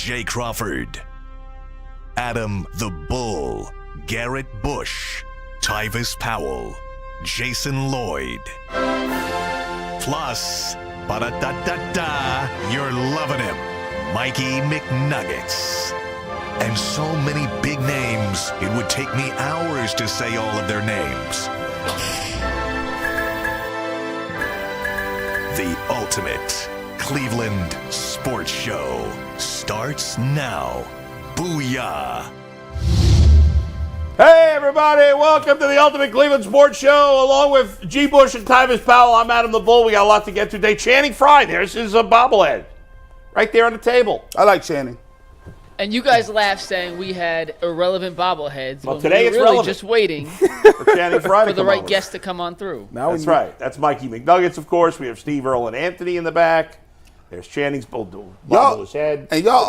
Jay Crawford, Adam the Bull, Garrett Bush, Tyvis Powell, Jason Lloyd. Plus, ba-da-da-da-da, you're loving him, Mikey McNuggets. And so many big names, it would take me hours to say all of their names. The ultimate Cleveland sports show starts now. Booyah! Hey everybody, welcome to the Ultimate Cleveland Sports Show. Along with G. Bush and Tyvis Powell, I'm Adam the Bull. We got a lot to get to today. Channing Frye, there's his bobblehead. Right there on the table. I like Channing. And you guys laughed saying we had irrelevant bobbleheads. Well, today it's really relevant. Just waiting for Channing Frye for the right guest to come on through. That's right. That's Mikey McNuggets, of course. We have Steve, Earl, and Anthony in the back. There's Channing's bobble his head. And y'all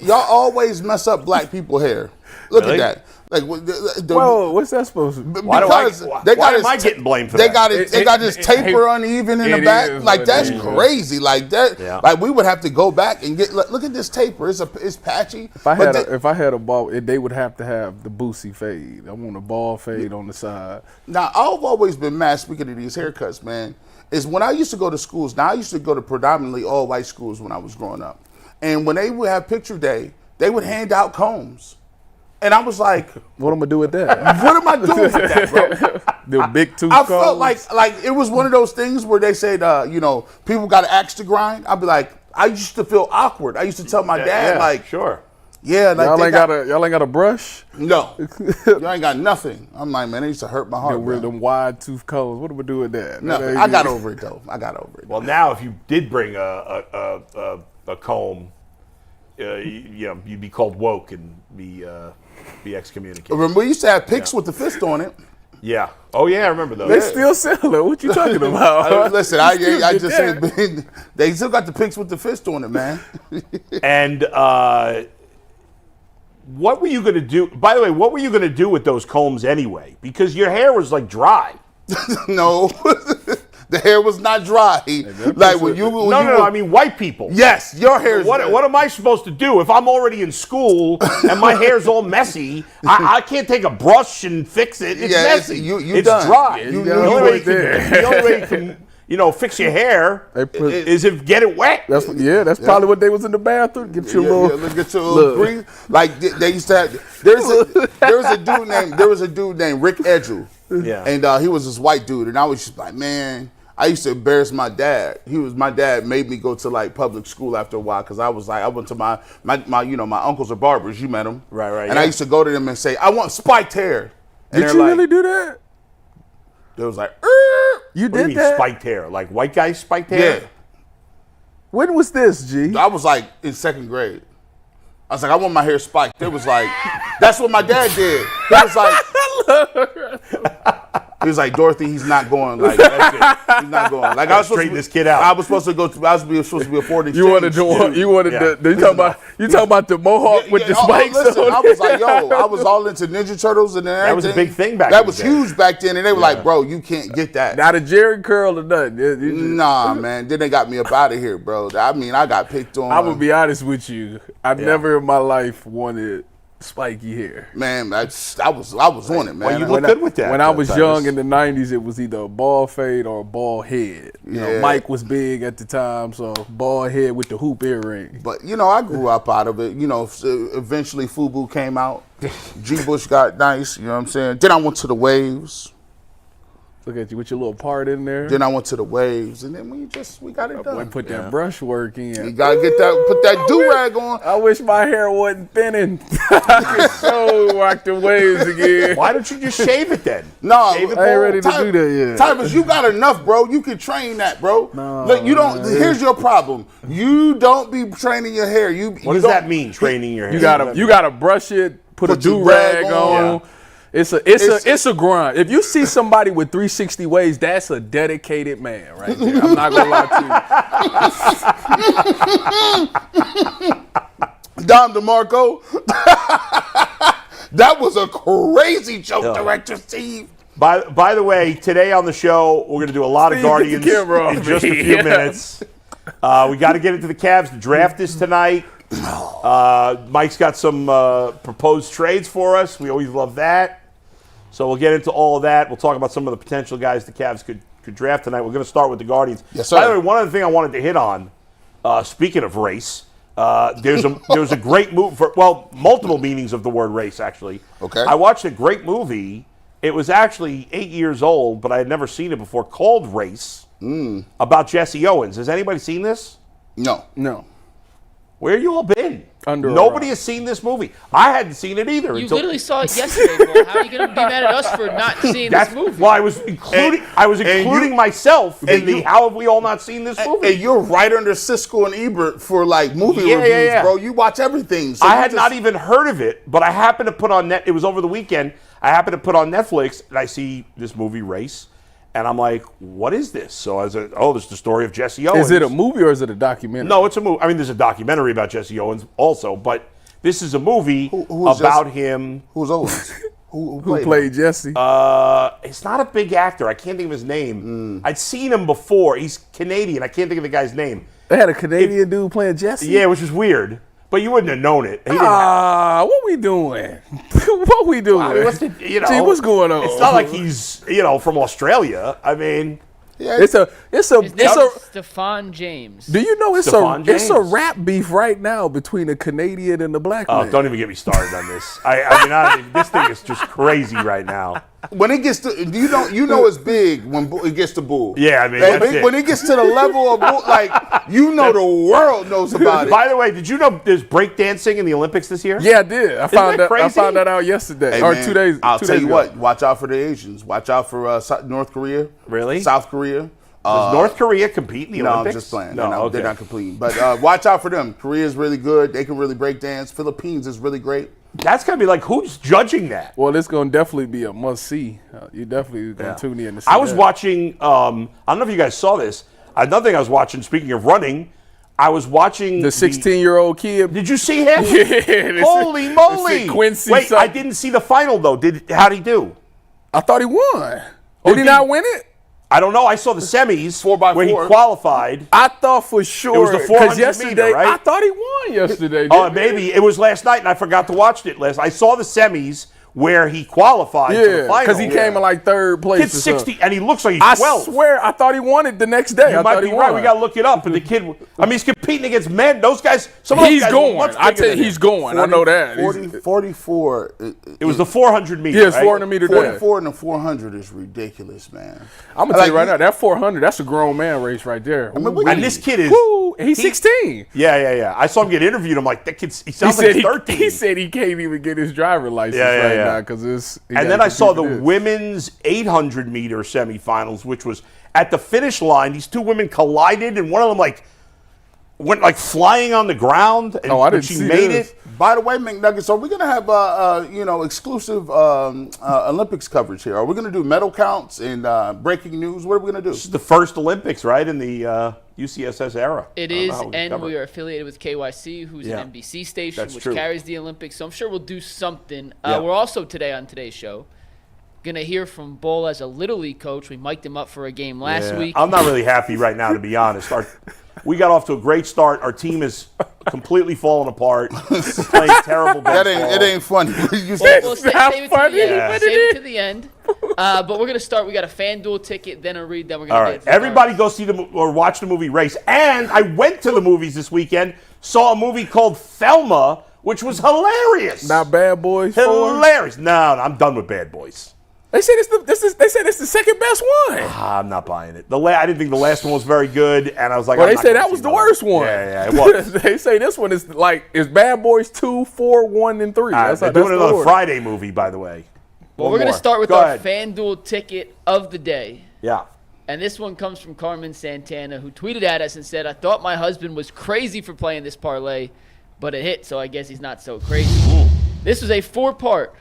always mess up black people hair. Look at that. Like, whoa, what's that supposed to be? Why am I getting blamed for that? They got this taper uneven in the back. Like, that's crazy. Like that. Yeah. Like, we would have to go back and get. Look at this taper. It's patchy. If I had a ball, they would have to have the Boosie fade. I want a ball fade on the side. Now, I've always been mad. Speaking of these haircuts, man, is when I used to go to schools. Now, I used to go to predominantly all white schools when I was growing up, and when they would have picture day, they would hand out combs. And I was like, what am I do with that? What am I doing with that, bro? The big tooth I felt like it was one of those things where they said, people got an axe to grind. I'd be like, I used to feel awkward. I used to tell my dad, like, sure. Yeah, like y'all ain't got a brush? No. Y'all ain't got nothing. I'm like, man, it used to hurt my heart. With them wide tooth combs. What do we do with that? No, I got over it though. Well, now if you did bring a comb, you'd be called woke and be excommunicated. Remember, we used to have picks with the fist on it. Yeah. Oh yeah, I remember those. They still sell it. What you talking about? Listen, I just said they still got the picks with the fist on it, man. And what were you going to do? By the way, what were you going to do with those combs anyway? Because your hair was like dry. No. The hair was not dry. Like when you I mean white people. Yes, your hair is. What am I supposed to do if I'm already in school and my hair's all messy? I can't take a brush and fix it. It's messy. It's done. dry. Yeah, the only way you can fix your hair is if get it wet. That's probably what they was in the bathroom. Get your little breeze. Like they used to have. There was a dude named Rick Edgel. Yeah. And he was this white dude, and I was just like, man, I used to embarrass my dad. My dad made me go to like public school after a while because I was like, I went to my uncles are barbers. You met them, right? And I used to go to them and say, I want spiked hair. And did you really do that? They was like, you what do you mean that? Spiked hair, like white guys spiked hair? Yeah. When was this, G? I was like in second grade. I was like, I want my hair spiked. It was like, that's what my dad did. He was like, Dorothy, he's not going. Like, that's it. He's not going. Like, I was straighten this kid out. I was supposed to go. I was supposed to be a 40. You wanted you talking about the mohawk with the spikes? Listen, I was like, I was all into Ninja Turtles and everything. That was a big thing back. That was huge back then, and they were like, bro, you can't get that. Not a Jerry curl or nothing. Nah, man. Then they got me up out of here, bro. I mean, I got picked on. I'm gonna be honest with you. I never in my life wanted spiky hair. Man, I was on it, man. Well, you look good with that. When I was young in the 90s, it was either a ball fade or a ball head. You know, Mike was big at the time, so ball head with the hoop earring. But, I grew up out of it. Eventually FUBU came out. G. Bush got nice, you know what I'm saying? Then I went to the Waves. Look at you with your little part in there. Then I went to the Waves, and then we got it done. Boy, put that brush work in. You gotta put that do-rag on. I wish my hair wasn't thinning. I could so rock the Waves again. Why don't you just shave it then? No, I ain't ready to do that yet. Tyvis, you got enough, bro. You can train that, bro. No, look, you don't. Here's your problem. You don't be training your hair. What does that mean? Training your hair? You gotta brush it. Put a do-rag on. Yeah. It's a grind. If you see somebody with 360 waves, that's a dedicated man right there. I'm not gonna lie to you. Dom DeMarco. That was a crazy joke, Director Steve. By the way, today on the show, we're gonna do a lot of Guardians in just a few minutes. We got to get into the Cavs. The draft is tonight. Mike's got some proposed trades for us. We always love that. So we'll get into all of that. We'll talk about some of the potential guys the Cavs could draft tonight. We're going to start with the Guardians. Yes, sir. By the way, one other thing I wanted to hit on, speaking of race, there's a great movie, multiple meanings of the word race, actually. Okay. I watched a great movie. It was actually 8 years old, but I had never seen it before, called Race, about Jesse Owens. Has anybody seen this? No. Where you all been? Under Nobody has seen this movie. I hadn't seen it either. You literally saw it yesterday, bro. How are you going to be mad at us for not seeing this movie? Well, I was including myself in the how have we all not seen this movie? And you're right under Siskel and Ebert for like movie reviews, bro. You watch everything. So I had not even heard of it, but I happened to put on it was over the weekend. I happened to put on Netflix and I see this movie Race. And I'm like, what is this? So I was like, this is the story of Jesse Owens. Is it a movie or is it a documentary? No, it's a movie. I mean, there's a documentary about Jesse Owens also, but this is a movie about him. Who's Owens? Who played Jesse? It's not a big actor. I can't think of his name. I'd seen him before. He's Canadian. I can't think of the guy's name. They had a Canadian dude playing Jesse? Yeah, which is weird. But you wouldn't have known it. What we doing? What we doing? I mean, Gee, what's going on? It's not like he's from Australia. I mean, Yeah, It's a Stephon James. Do you know it's Stephon a James. rap beef right now between a Canadian and the black man? Don't even get me started on this. I mean, this thing is just crazy right now. when it gets to you know it's big when it gets to Bull. Yeah, I mean, Like, that's it. when it gets to the level of Bull, like the world knows about it. By the way, did you know there's breakdancing in the Olympics this year? Yeah, I did. I found that that. I crazy? found that out yesterday Hey, or man, 2 days. I'll 2 tell days you ago. what. Watch out for the Asians. Watch out for North Korea. Really? South Korea. Does North Korea compete in the No, Olympics? I'm just playing. No, They're not competing. But watch out for them. Korea is really good. They can really break dance. Philippines is really great. That's gonna be like, who's judging that? Well, it's gonna definitely be a must see. You definitely gonna tune in to see I was that. watching. I don't know if you guys saw this. Another thing I was watching. Speaking of running, I was watching the 16-year-old kid. Did you see him? Yeah, Holy moly! Quincy Wait, something. I didn't see the final though. How'd he do? I thought he won. Did he not win it? I don't know. I saw the semis 4x4. where he qualified. I thought for sure. It was the 400 'cause yesterday, meter, right? I thought he won yesterday. Oh, didn't he? maybe it was last night, and I forgot to watch it last. I saw the semis where he qualified for the Yeah, final. because he came in like third place. Kid's or 60, something. and he looks like he's I 12. swear, I thought he won it the next day. You I might thought be he right. won. We got to look it up. But the kid, I mean, he's competing against men. Those guys, some of those He's guys going. Are much I bigger tell you, than he's him. going. I know that. 44. It was the 400 meter. Yeah, it's right? 400 meter dash. 44 and the 400 is ridiculous, man. I'm gonna tell you right now, that 400, that's a grown man race right there. And this kid is. Woo, he's 16. Yeah. I saw him get interviewed. I'm like, that kid. He sounds He like said he's 13. he said he can't even get his driver license Yeah. now because it's. And then I saw the women's 800 meter semifinals, which was at the finish line. These two women collided, and one of them went flying on the ground. And I didn't she see made this. it. By the way, McNuggets, are we gonna have exclusive Olympics coverage here? Are we gonna do medal counts and breaking news? What are we gonna do? This is the first Olympics, right, in the UCSS era. It I don't is, know how and cover we it. are affiliated with KYC, who's Yeah. an NBC station, That's which true. carries the Olympics. So I'm sure we'll do something. Yeah. We're also today on today's show going to hear from Bull as a Little League coach. We mic'd him up for a game last Yeah. week. I'm not really happy right now, to be honest. We got off to a great start. Our team is completely falling apart. We're playing terrible baseball. It ain't funny. You We'll save not it to funny, the end. Yeah. Save it to the end. But we're going to start. We got a FanDuel ticket, then a read, then we're going All to right, get to the everybody go see or watch the movie Race. And I went to the movies this weekend, saw a movie called Thelma, which was hilarious. Not Bad Boys 4. Hilarious. No, I'm done with Bad Boys. They said it's the second best one. I'm not buying it. I didn't think the last one was very good, and I was like, Well, I'm they not say gonna that see was the another worst one. Yeah, it was. They say this one is it's Bad Boys 2, 4, 1, and 3. They're doing another Friday movie, by the way. Well, One we're going to more. start with Go our ahead. FanDuel ticket of the day. Yeah. And this one comes from Carmen Santana, who tweeted at us and said, I thought my husband was crazy for playing this parlay, but it hit, so I guess he's not so crazy. This was a 4-part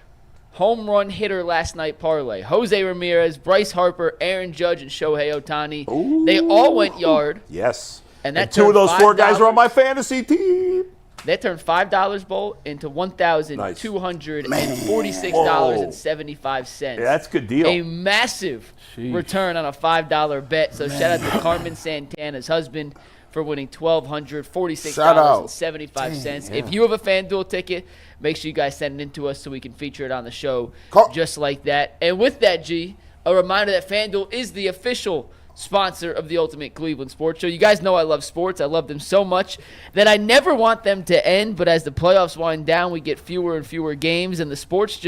home run hitter last night parlay. Jose Ramirez, Bryce Harper, Aaron Judge, and Shohei Ohtani. They all went yard. Yes. And that two of those turned four guys are on $5. my fantasy team. That turned $5 bowl into $1,246.75. Yeah, that's a good deal. A massive return on a $5 bet. So shout out to Carmen Santana's husband for winning Shout out. $1,246.75. If you have a FanDuel ticket, make sure you guys send it in to us so we can feature it on the show just like that. And with that, G, a reminder that FanDuel is the official sponsor of the Ultimate Cleveland Sports Show. You guys know I love sports. I love them so much that I never want them to end, but as the playoffs wind down, we get fewer and fewer games, and the sports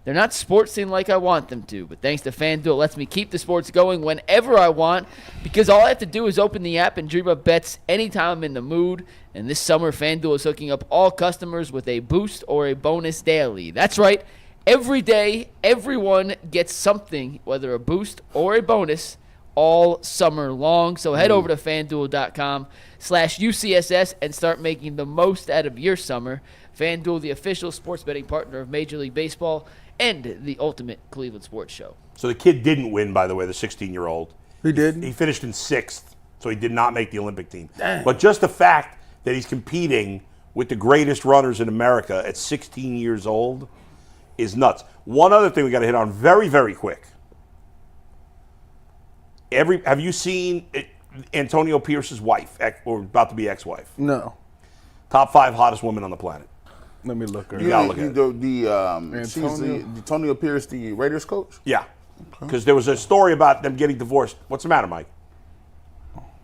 they're not sportsing like I want them to. But thanks to FanDuel, it lets me keep the sports going whenever I want, because all I have to do is open the app and dream up bets anytime I'm in the mood. And this summer, FanDuel is hooking up all customers with a boost or a bonus daily. That's right. Every day, everyone gets something, whether a boost or a bonus, all summer long. So head over to FanDuel.com/UCSS and start making the most out of your summer. FanDuel, the official sports betting partner of Major League Baseball and the Ultimate Cleveland Sports Show. So the kid didn't win, by the way, the 16-year-old. He didn't? He finished in 6th, so he did not make the Olympic team. Dang. But just the fact that he's competing with the greatest runners in America at 16 years old is nuts. One other thing we got to hit on very, very quick. Have you seen Antonio Pierce's wife, or about to be ex-wife? No. Top 5 hottest women on the planet. Let me look her You gotta look at it. She's Antonio Pierce, the Raiders coach? Yeah. Because there was a story about them getting divorced. What's the matter, Mike?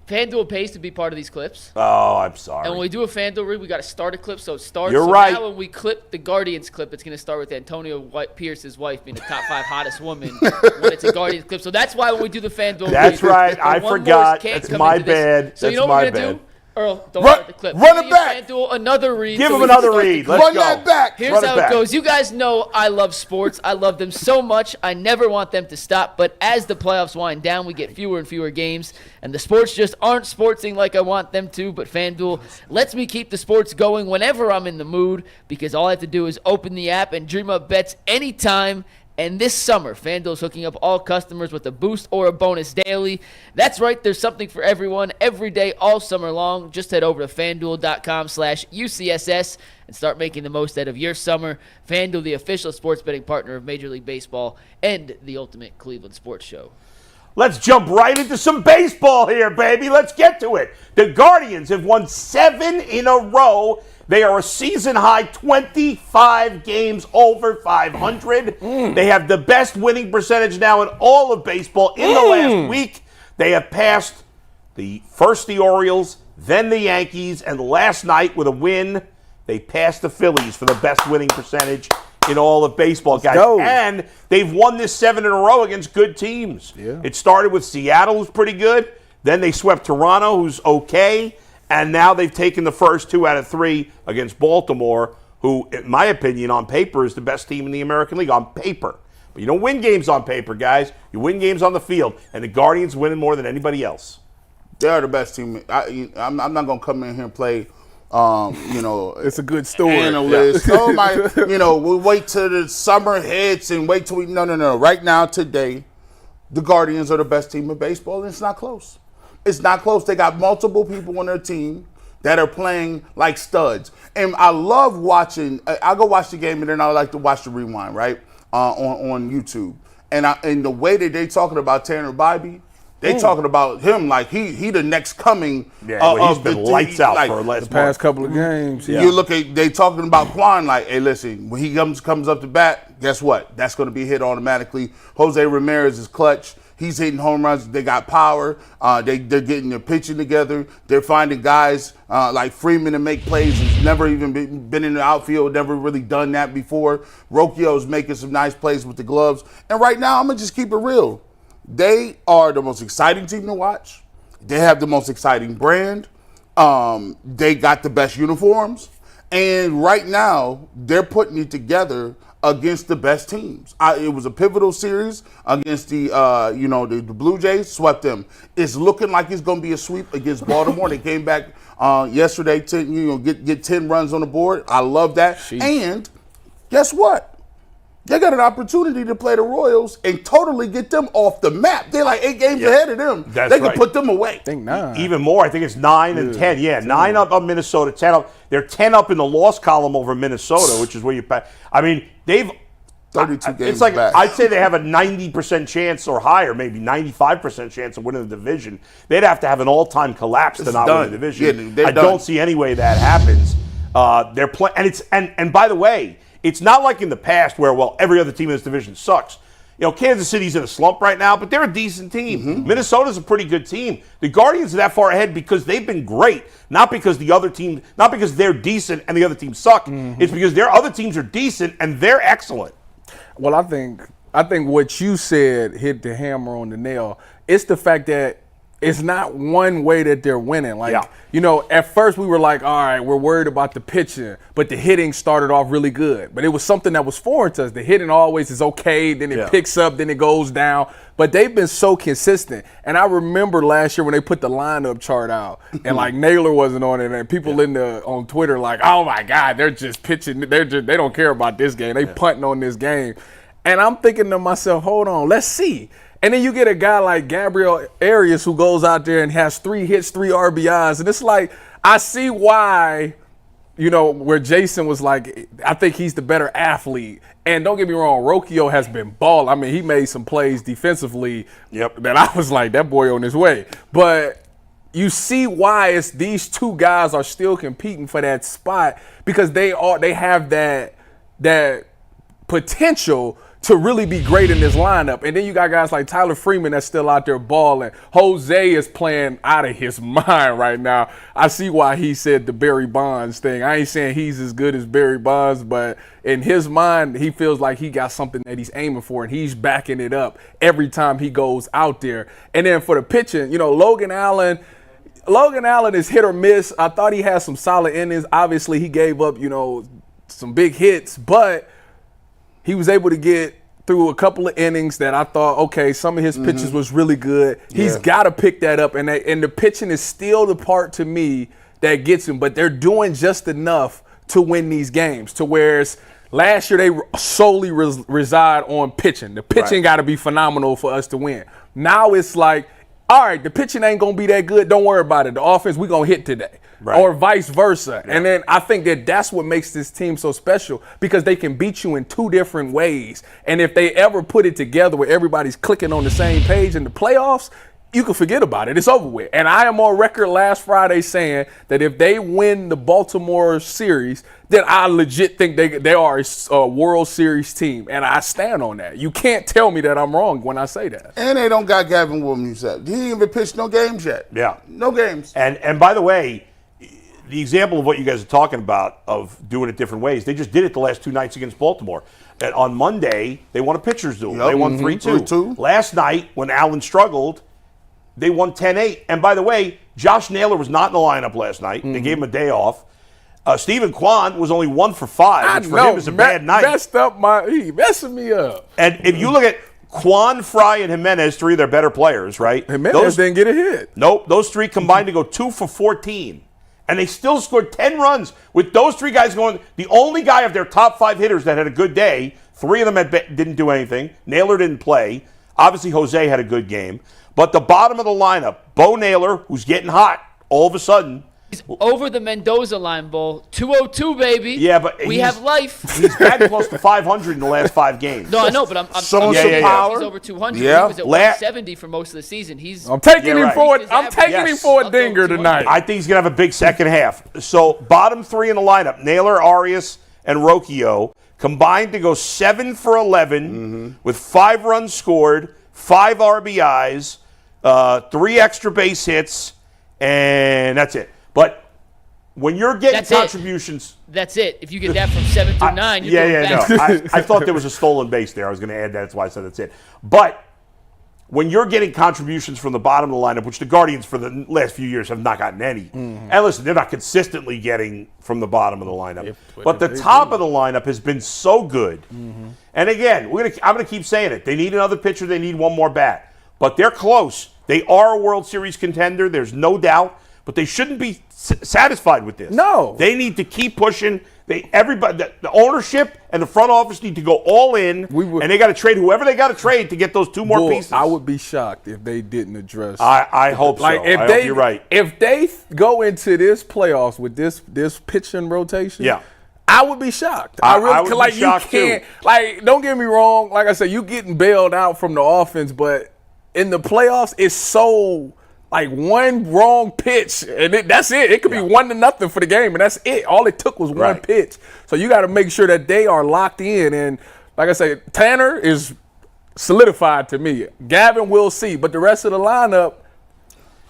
FanDuel pays to be part of these clips. Oh, I'm sorry. And when we do a FanDuel read, we got to start a clip so it starts. You're so right. Now when we clip the Guardians clip, it's going to start with Antonio Pierce's wife being the top 5 hottest woman when it's a Guardians clip. So that's why when we do the FanDuel That's read, right. the I one forgot. can't That's come my into this. bad. So you That's know what my we're going to bad. do? Earl, don't Run- start the clip. run Give it back. FanDuel another read. Give so him we can another start the read. clip. Let's Run go. that back. Here's Run it how back. it goes. You guys know I love sports. I love them so much. I never want them to stop. But as the playoffs wind down, we get fewer and fewer games. And the sports just aren't sportsing like I want them to. But FanDuel lets me keep the sports going whenever I'm in the mood, because all I have to do is open the app and dream up bets anytime. And this summer, FanDuel's hooking up all customers with a boost or a bonus daily. That's right, there's something for everyone every day, all summer long. Just head over to FanDuel.com/UCSS and start making the most out of your summer. FanDuel, the official sports betting partner of Major League Baseball and the Ultimate Cleveland Sports Show. Let's jump right into some baseball here, baby. Let's get to it. The Guardians have won 7 in a row. They are a season-high 25 games over 500. They have the best winning percentage now in all of baseball in the last week. They have passed first the Orioles, then the Yankees, and last night with a win, they passed the Phillies for the best winning percentage in all of baseball, guys. go. And they've won this 7 in a row against good teams. Yeah. It started with Seattle, who's pretty good. Then they swept Toronto, who's okay. And now they've taken the first 2 out of 3 against Baltimore, who, in my opinion, on paper is the best team in the American League. On paper. But you don't win games on paper, guys. You win games on the field. And the Guardians winning more than anybody else. They are the best team. I'm not going to come in here and play, It's a good story. analyst. Yeah. Oh, my, we'll wait till the summer hits and wait till we. No. Right now, today, the Guardians are the best team in baseball, and it's not close. It's not close. They got multiple people on their team that are playing like studs. And I love watching. I go watch the game, and then I like to watch the rewind, right, on YouTube. And the way that they talking about Tanner Bybee, they talking about him like he the next coming. Yeah, he's of been the lights team. out Like, for last Past couple of games. You look at they talking about Quan like, hey, listen, when he comes up to bat, guess what? That's going to be hit automatically. Jose Ramirez is clutch. He's hitting home runs. They got power. They're getting their pitching together. They're finding guys like Freeman to make plays. He's never even been in the outfield, never really done that before. Rocchio's making some nice plays with the gloves. And right now, I'm going to just keep it real. They are the most exciting team to watch. They have the most exciting brand. They got the best uniforms. And right now, they're putting it together against the best teams. It was a pivotal series against the Blue Jays, swept them. It's looking like it's going to be a sweep against Baltimore. They came back yesterday to get 10 runs on the board. I love that. Sheesh. And guess what? They got an opportunity to play the Royals and totally get them off the map. They're like 8 games ahead of them. That's they can right. put them away. I think 9. Even more. I think it's 9 and 10. Yeah, 9 up on Minnesota, 10 up. They're 10 up in the loss column over Minnesota, which is where you – I mean, 32 games It's like back. I'd say they have a 90% chance or higher, maybe 95% chance of winning the division. They'd have to have an all-time collapse to not win the division. Yeah, I don't see any way that happens. They're playing, and by the way, it's not like in the past where every other team in this division sucks. Kansas City's in a slump right now, but they're a decent team. Mm-hmm. Minnesota's a pretty good team. The Guardians are that far ahead because they've been great, not because the other team, not because they're decent and the other teams suck. Mm-hmm. It's because their other teams are decent and they're excellent. Well, I think what you said hit the hammer on the nail. It's the fact that it's not one way that they're winning. At first we were like, all right, we're worried about the pitching, but the hitting started off really good. But it was something that was foreign to us. The hitting always is okay, then it picks up, then it goes down. But they've been so consistent. And I remember last year when they put the lineup chart out and Naylor wasn't on it, and people on Twitter like, oh my God, they're just pitching. They don't care about this game. They punting on this game. And I'm thinking to myself, hold on, let's see. And then you get a guy like Gabriel Arias who goes out there and has 3 hits, 3 RBIs. And it's like, I see why, where Jason was like, I think he's the better athlete. And don't get me wrong, Rocchio has been balling. I mean, he made some plays defensively that I was like, that boy on his way. But you see why these two guys are still competing for that spot, because they have that potential to really be great in this lineup. And then you got guys like Tyler Freeman that's still out there balling. Jose is playing out of his mind right now. I see why he said the Barry Bonds thing. I ain't saying he's as good as Barry Bonds, but in his mind, he feels like he got something that he's aiming for, and he's backing it up every time he goes out there. And then for the pitching, Logan Allen is hit or miss. I thought he had some solid innings. Obviously, he gave up, some big hits, but he was able to get through a couple of innings that I thought, okay, some of his pitches was really good. He's got to pick that up, and the pitching is still the part to me that gets him. But they're doing just enough to win these games. To whereas last year they solely reside on pitching. The pitching got to be phenomenal for us to win. Now it's like, all right, the pitching ain't gonna be that good. Don't worry about it. The offense, we gonna hit today. Or vice versa. And then I think that's what makes this team so special, because they can beat you in 2 different ways. And if they ever put it together where everybody's clicking on the same page in the playoffs, you can forget about it. It's over with. And I am on record last Friday saying that if they win the Baltimore series, then I legit think they are a World Series team. And I stand on that. You can't tell me that I'm wrong when I say that. And they don't got Gavin Williams yet. He ain't even pitched no games yet. Yeah. No games. And by the way, the example of what you guys are talking about of doing it different ways, they just did it the last 2 nights against Baltimore. And on Monday, they won a pitcher's duel. They won 3-2. 3-2. Last night, when Allen struggled, they won 10-8. And by the way, Josh Naylor was not in the lineup last night. They gave him a day off. Stephen Kwan was only 1 for 5, which for him is a bad night. He messing me up. And if you look at Kwan, Frye, and Jimenez, 3 of their better players, right? Jimenez didn't get a hit. Nope. Those 3 combined to go 2 for 14. And they still scored 10 runs with those 3 guys going. The only guy of their top 5 hitters that had a good day, 3 of them didn't do anything. Naylor didn't play. Obviously, Jose had a good game. But the bottom of the lineup, Bo Naylor, who's getting hot all of a sudden. He's over the Mendoza line, Bull. 202, baby. Yeah, but we have life. He's batting close to 500 in the last 5 games. No, I know, but I'm Showing some power. He's over 200. Yeah. He was at 170 for most of the season. I'm taking him right. for it. His I'm taking average. him for a Yes. dinger tonight. I think he's going to have a big second half. So, bottom 3 in the lineup, Naylor, Arias, and Rocchio, combined to go 7 for 11 with 5 runs scored, 5 RBIs, 3 extra base hits, and that's it. But when you're getting That's contributions... That's it. If you get that from 7 through 9, you're going back. No. I thought there was a stolen base there. I was going to add that. That's why I said that's it. But when you're getting contributions from the bottom of the lineup, which the Guardians for the last few years have not gotten any, and listen, they're not consistently getting from the bottom of the lineup, but the top of the lineup has been so good. And again, I'm going to keep saying it. They need another pitcher. They need one more bat. But they're close. They are a World Series contender. There's no doubt. But they shouldn't be satisfied with this. No. They need to keep pushing. Everybody, the ownership and the front office need to go all in, and they got to trade whoever they got to trade to get those 2 more pieces. I would be shocked if they didn't address. I hope so. I hope you're right. If they go into this playoffs with this pitching rotation, I would be shocked. I I really would be like shocked, you can't. too. Like, don't get me wrong. Like I said, you getting bailed out from the offense, but in the playoffs, it's so like one wrong pitch, and that's it. It could be 1-0 for the game, and that's it. All it took was one pitch. So you got to make sure that they are locked in. And like I said, Tanner is solidified to me. Gavin, we'll see, but the rest of the lineup.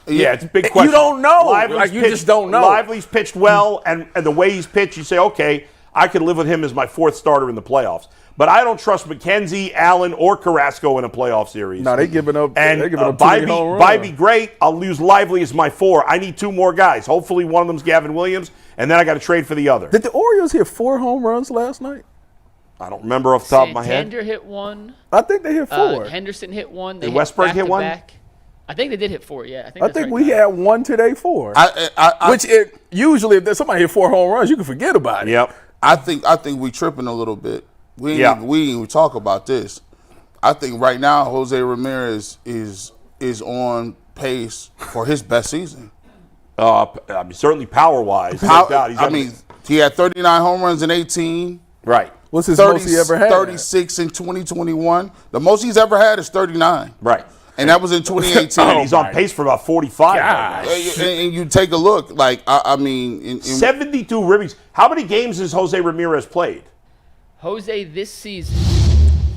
Yeah, it's a big question. You don't know. Lively's You just don't know. Lively's pitched well, and the way he's pitched, you say, okay, I could live with him as my fourth starter in the playoffs. But I don't trust McKenzie, Allen, or Carrasco in a playoff series. No, they giving up. And they giving up too many home runs. Bybee, great. I'll lose Lively as my 4. I need 2 more guys. Hopefully one of them's Gavin Williams, and then I got to trade for the other. Did the Orioles hit 4 home runs last night? I don't remember off the top of my head. Santander hit 1. I think they hit 4. Henderson hit 1. Did Westberg hit 1? Back. I think they did hit 4. Yeah, I think we had 1 today 4. Usually if somebody hit 4 home runs, you can forget about it. Yep. I think we tripping a little bit. We ain't even talk about this. I think right now Jose Ramirez is on pace for his best season. I mean, certainly power-wise. He had 39 home runs in 18. Right. What's his most he ever had? 36 in 2021. The most he's ever had is 39. Right. And that was in 2018. He's on pace for about 45. And you take a look, like, I mean. 72 ribbies. How many games has Jose Ramirez played? Jose this season.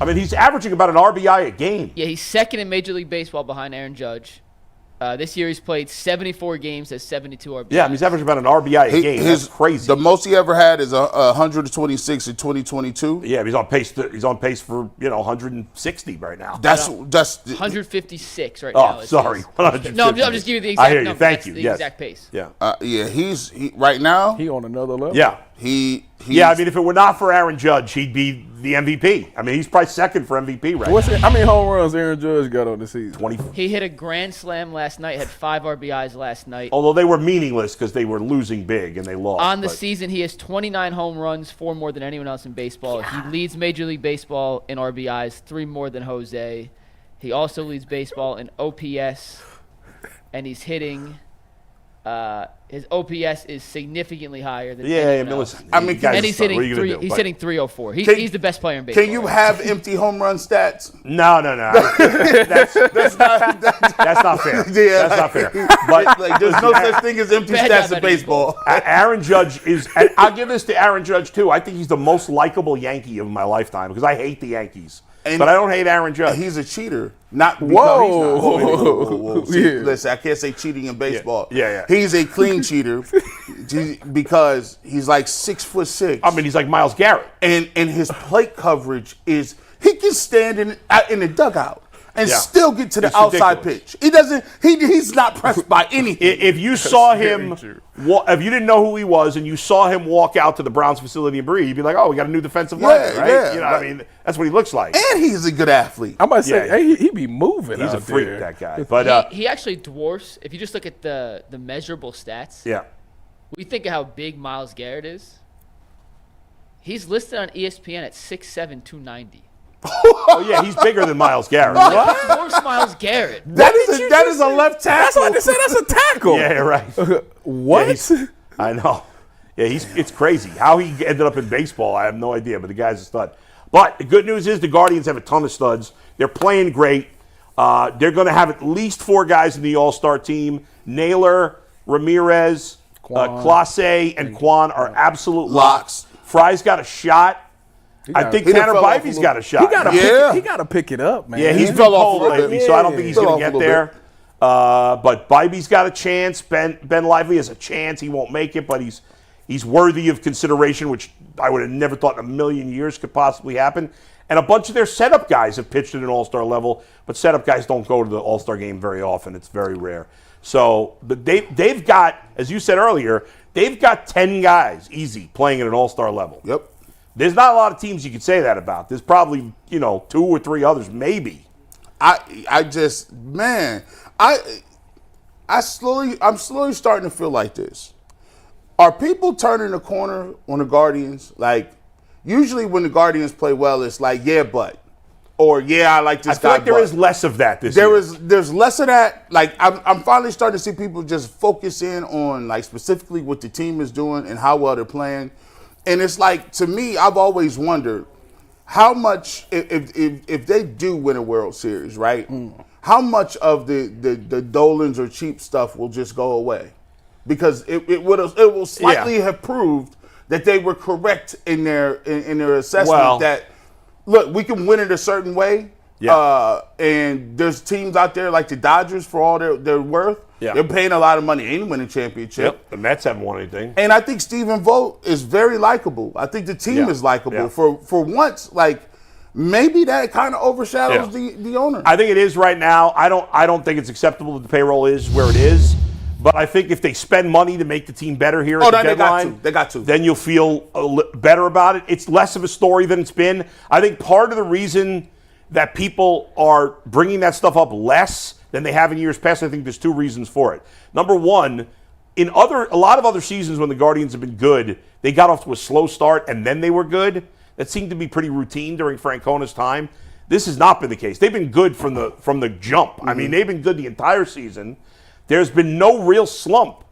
I mean, he's averaging about an RBI a game. Yeah, he's second in Major League Baseball behind Aaron Judge. This year he's played 74 games, has 72 RBIs. Yeah, I mean, he's averaging about an RBI a game. That's crazy. The most he ever had is 126 in 2022. Yeah, he's on pace. He's on pace for 160 right now. That's 156 right now. Oh, sorry. No, I'm just giving you the exact. I hear you. Number. Thank That's you. the Yes. exact pace. Yeah. He's right now. He on another level. Yeah. Yeah, I mean, if it were not for Aaron Judge, he'd be the MVP. I mean, he's probably second for MVP right now. How many home runs Aaron Judge got on the season? 20. He hit a grand slam last night, had 5 RBIs last night. Although they were meaningless because they were losing big and they lost. On the season, he has 29 home runs, 4 more than anyone else in baseball. He leads Major League Baseball in RBIs, 3 more than Jose. He also leads baseball in OPS, and he's hitting. His OPS is significantly higher than anyone else. Listen. I mean, And he's hitting he's hitting 304. He's the best player in baseball. Can you have empty home run stats? No. That's not fair. Yeah, that's not fair. But there's no such thing as empty Bad stats job, in baseball. Aaron Judge is, and I'll give this to Aaron Judge too. I think he's the most likable Yankee of my lifetime because I hate the Yankees. But I don't hate Aaron Judge. He's a cheater. Not because Whoa. See, Yeah. listen, I can't say cheating in baseball. Yeah. He's a clean cheater because he's like 6'6". I mean, he's like Myles Garrett. And his plate coverage is he can stand in the dugout and still get to the It's outside ridiculous. pitch. He doesn't. He's not pressed by anything. If you saw him, if you didn't know who he was, and you saw him walk out to the Browns facility in Bree, you'd be like, "Oh, we got a new defensive lineman, right?" Yeah, I mean, that's what he looks like. And he's a good athlete. I'm about to say, Yeah. hey, he be moving. He's out a freak, there. that guy. But He actually dwarfs. If you just look at the measurable stats, yeah, we think of how big Myles Garrett is. He's listed on ESPN at 6'7", 290. oh yeah, he's bigger than Myles Garrett. What? Dwarfs Myles Garrett. That is a left That's tackle. what they say. That's a tackle. Yeah, right. What? Yeah, I know. Yeah, it's crazy. How he ended up in baseball, I have no idea, but the guy's a stud. But the good news is the Guardians have a ton of studs. They're playing great. They're going to have at least 4 guys in the All-Star team. Naylor, Ramirez, Clase, and Quan are absolute locks. Frye's got a shot. I think Tanner Bybee's got a shot. He got to pick it up, man. Yeah, he's been cold lately, so I don't think he's going to get there. But Bybee's got a chance. Ben Lively has a chance. He won't make it, but he's worthy of consideration, which I would have never thought in a million years could possibly happen. And a bunch of their setup guys have pitched at an all-star level, but setup guys don't go to the all-star game very often. It's very rare. So but they've got, as you said earlier, they've got 10 guys easy playing at an all-star level. Yep. There's not a lot of teams you could say that about. There's probably, 2 or 3 others, maybe. I'm slowly starting to feel like this. Are people turning the corner on the Guardians? Like, usually when the Guardians play well, it's like, yeah, but. Or, yeah, I like this guy, I feel like there but. is less of that this year. There's less of that. Like, I'm finally starting to see people just focus in on, like, specifically what the team is doing and how well they're playing. And it's like, to me, I've always wondered how much, if they do win a World Series, right? How much of the Dolans or cheap stuff will just go away? Because it will slightly have proved that they were correct in their assessment that, look, we can win it a certain way. And there's teams out there like the Dodgers, for all their worth. They're paying a lot of money. Ain't winning a championship. The Mets haven't won anything. And I think Stephen Vogt is very likable. I think the team is likable. For once, like, maybe that kind of overshadows the owner. I think it is right now. I don't think it's acceptable that the payroll is where it is. But I think if they spend money to make the team better here at the deadline, they got to. Then you'll feel better about it. It's less of a story than it's been. I think part of the reason that people are bringing that stuff up less than they have in years past, I think there's two reasons for it. Number one, in a lot of other seasons when the Guardians have been good, they got off to a slow start and then they were good. That seemed to be pretty routine during Francona's time. This has not been the case. They've been good from the jump. I mean, they've been good the entire season. There's been no real slump.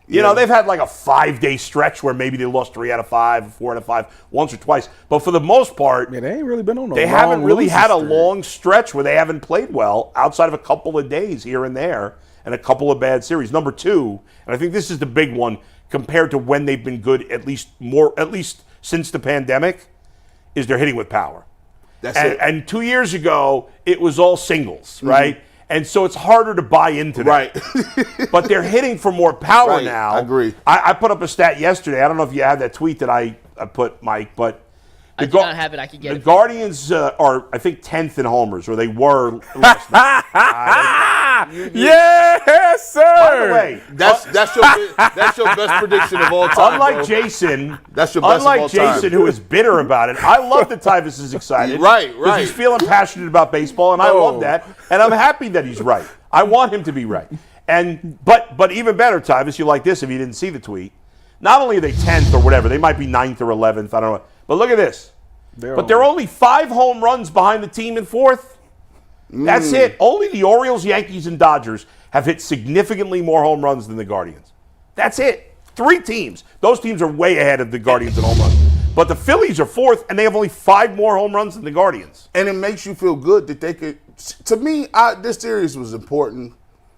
You know, they've had like a 5-day stretch where maybe they lost 3 out of 5, 4 out of 5, once or twice. But for the most part, they ain't really been on they haven't really had a long stretch where they haven't played well outside of a couple of days here and there and a couple of bad series. Number two, and I think this is the big one compared to when they've been good at least since the pandemic, is they're hitting with power. That's it. And 2 years ago, it was all singles, right? And so it's harder to buy into that. Right. But they're hitting for more power now. I agree. I put up a stat yesterday. I don't know if you had that tweet that I put, Mike, but I do not have it. I can get it. The Guardians are, I think, 10th in homers, or they were last night. Yes, sir. By the way, that's your best prediction of all time. Unlike bro. Jason, That's your best of all time. who is bitter about it, I love that Tyvus is excited. Right. Because he's feeling passionate about baseball, and I love that. And I'm happy that he's right. I want him to be right. But even better, Tyvus, you like this if you didn't see the tweet. Not only are they 10th or whatever, they might be 9th or 11th, I don't know. But look at this. They're only 5 home runs behind the team in 4th. That's it. Only the Orioles, Yankees, and Dodgers have hit significantly more home runs than the Guardians. That's it. 3 teams. Those teams are way ahead of the Guardians in home runs. But the Phillies are 4th, and they have only 5 more home runs than the Guardians. And it makes you feel good that they could. To me, this series was important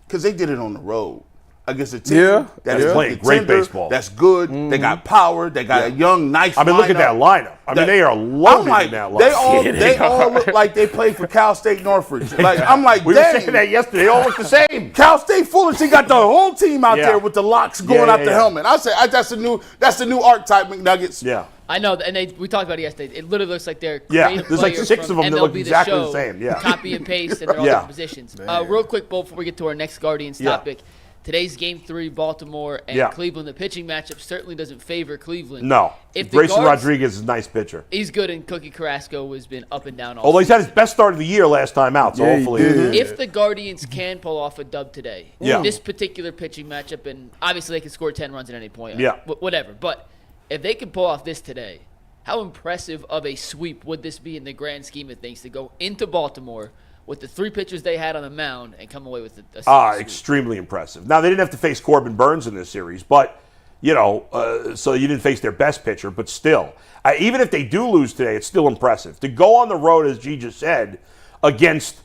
because they did it on the road against a team that is playing great baseball. That's good. They got power. They got a young, nice. I mean, look at that lineup. I mean, they are loaded in that lineup. They all look like they played for Cal State Northridge. Like I'm like, we were saying that yesterday. They all look the same. Cal State Fullerton got the whole team out there with the locks going out the helmet. I said that's the new archetype McNuggets. Yeah. I know, and we talked about it yesterday. It literally looks like they're there's like 6 of them that look exactly the same. Yeah. Copy and paste, and they're all different positions. Real quick, before we get to our next Guardians topic. Today's Game 3, Baltimore and Cleveland. The pitching matchup certainly doesn't favor Cleveland. No. Grayson Rodriguez is a nice pitcher. He's good, and Cookie Carrasco has been up and down all Although he's had his best start of the year last time out, so hopefully. If the Guardians can pull off a dub today, this particular pitching matchup, and obviously they can score 10 runs at any point, whatever. But if they can pull off this today, how impressive of a sweep would this be in the grand scheme of things to go into Baltimore with the 3 pitchers they had on the mound and come away with a series? Extremely impressive. Now, they didn't have to face Corbin Burns in this series, but, so you didn't face their best pitcher, but still. Even if they do lose today, it's still impressive. To go on the road, as G just said, against,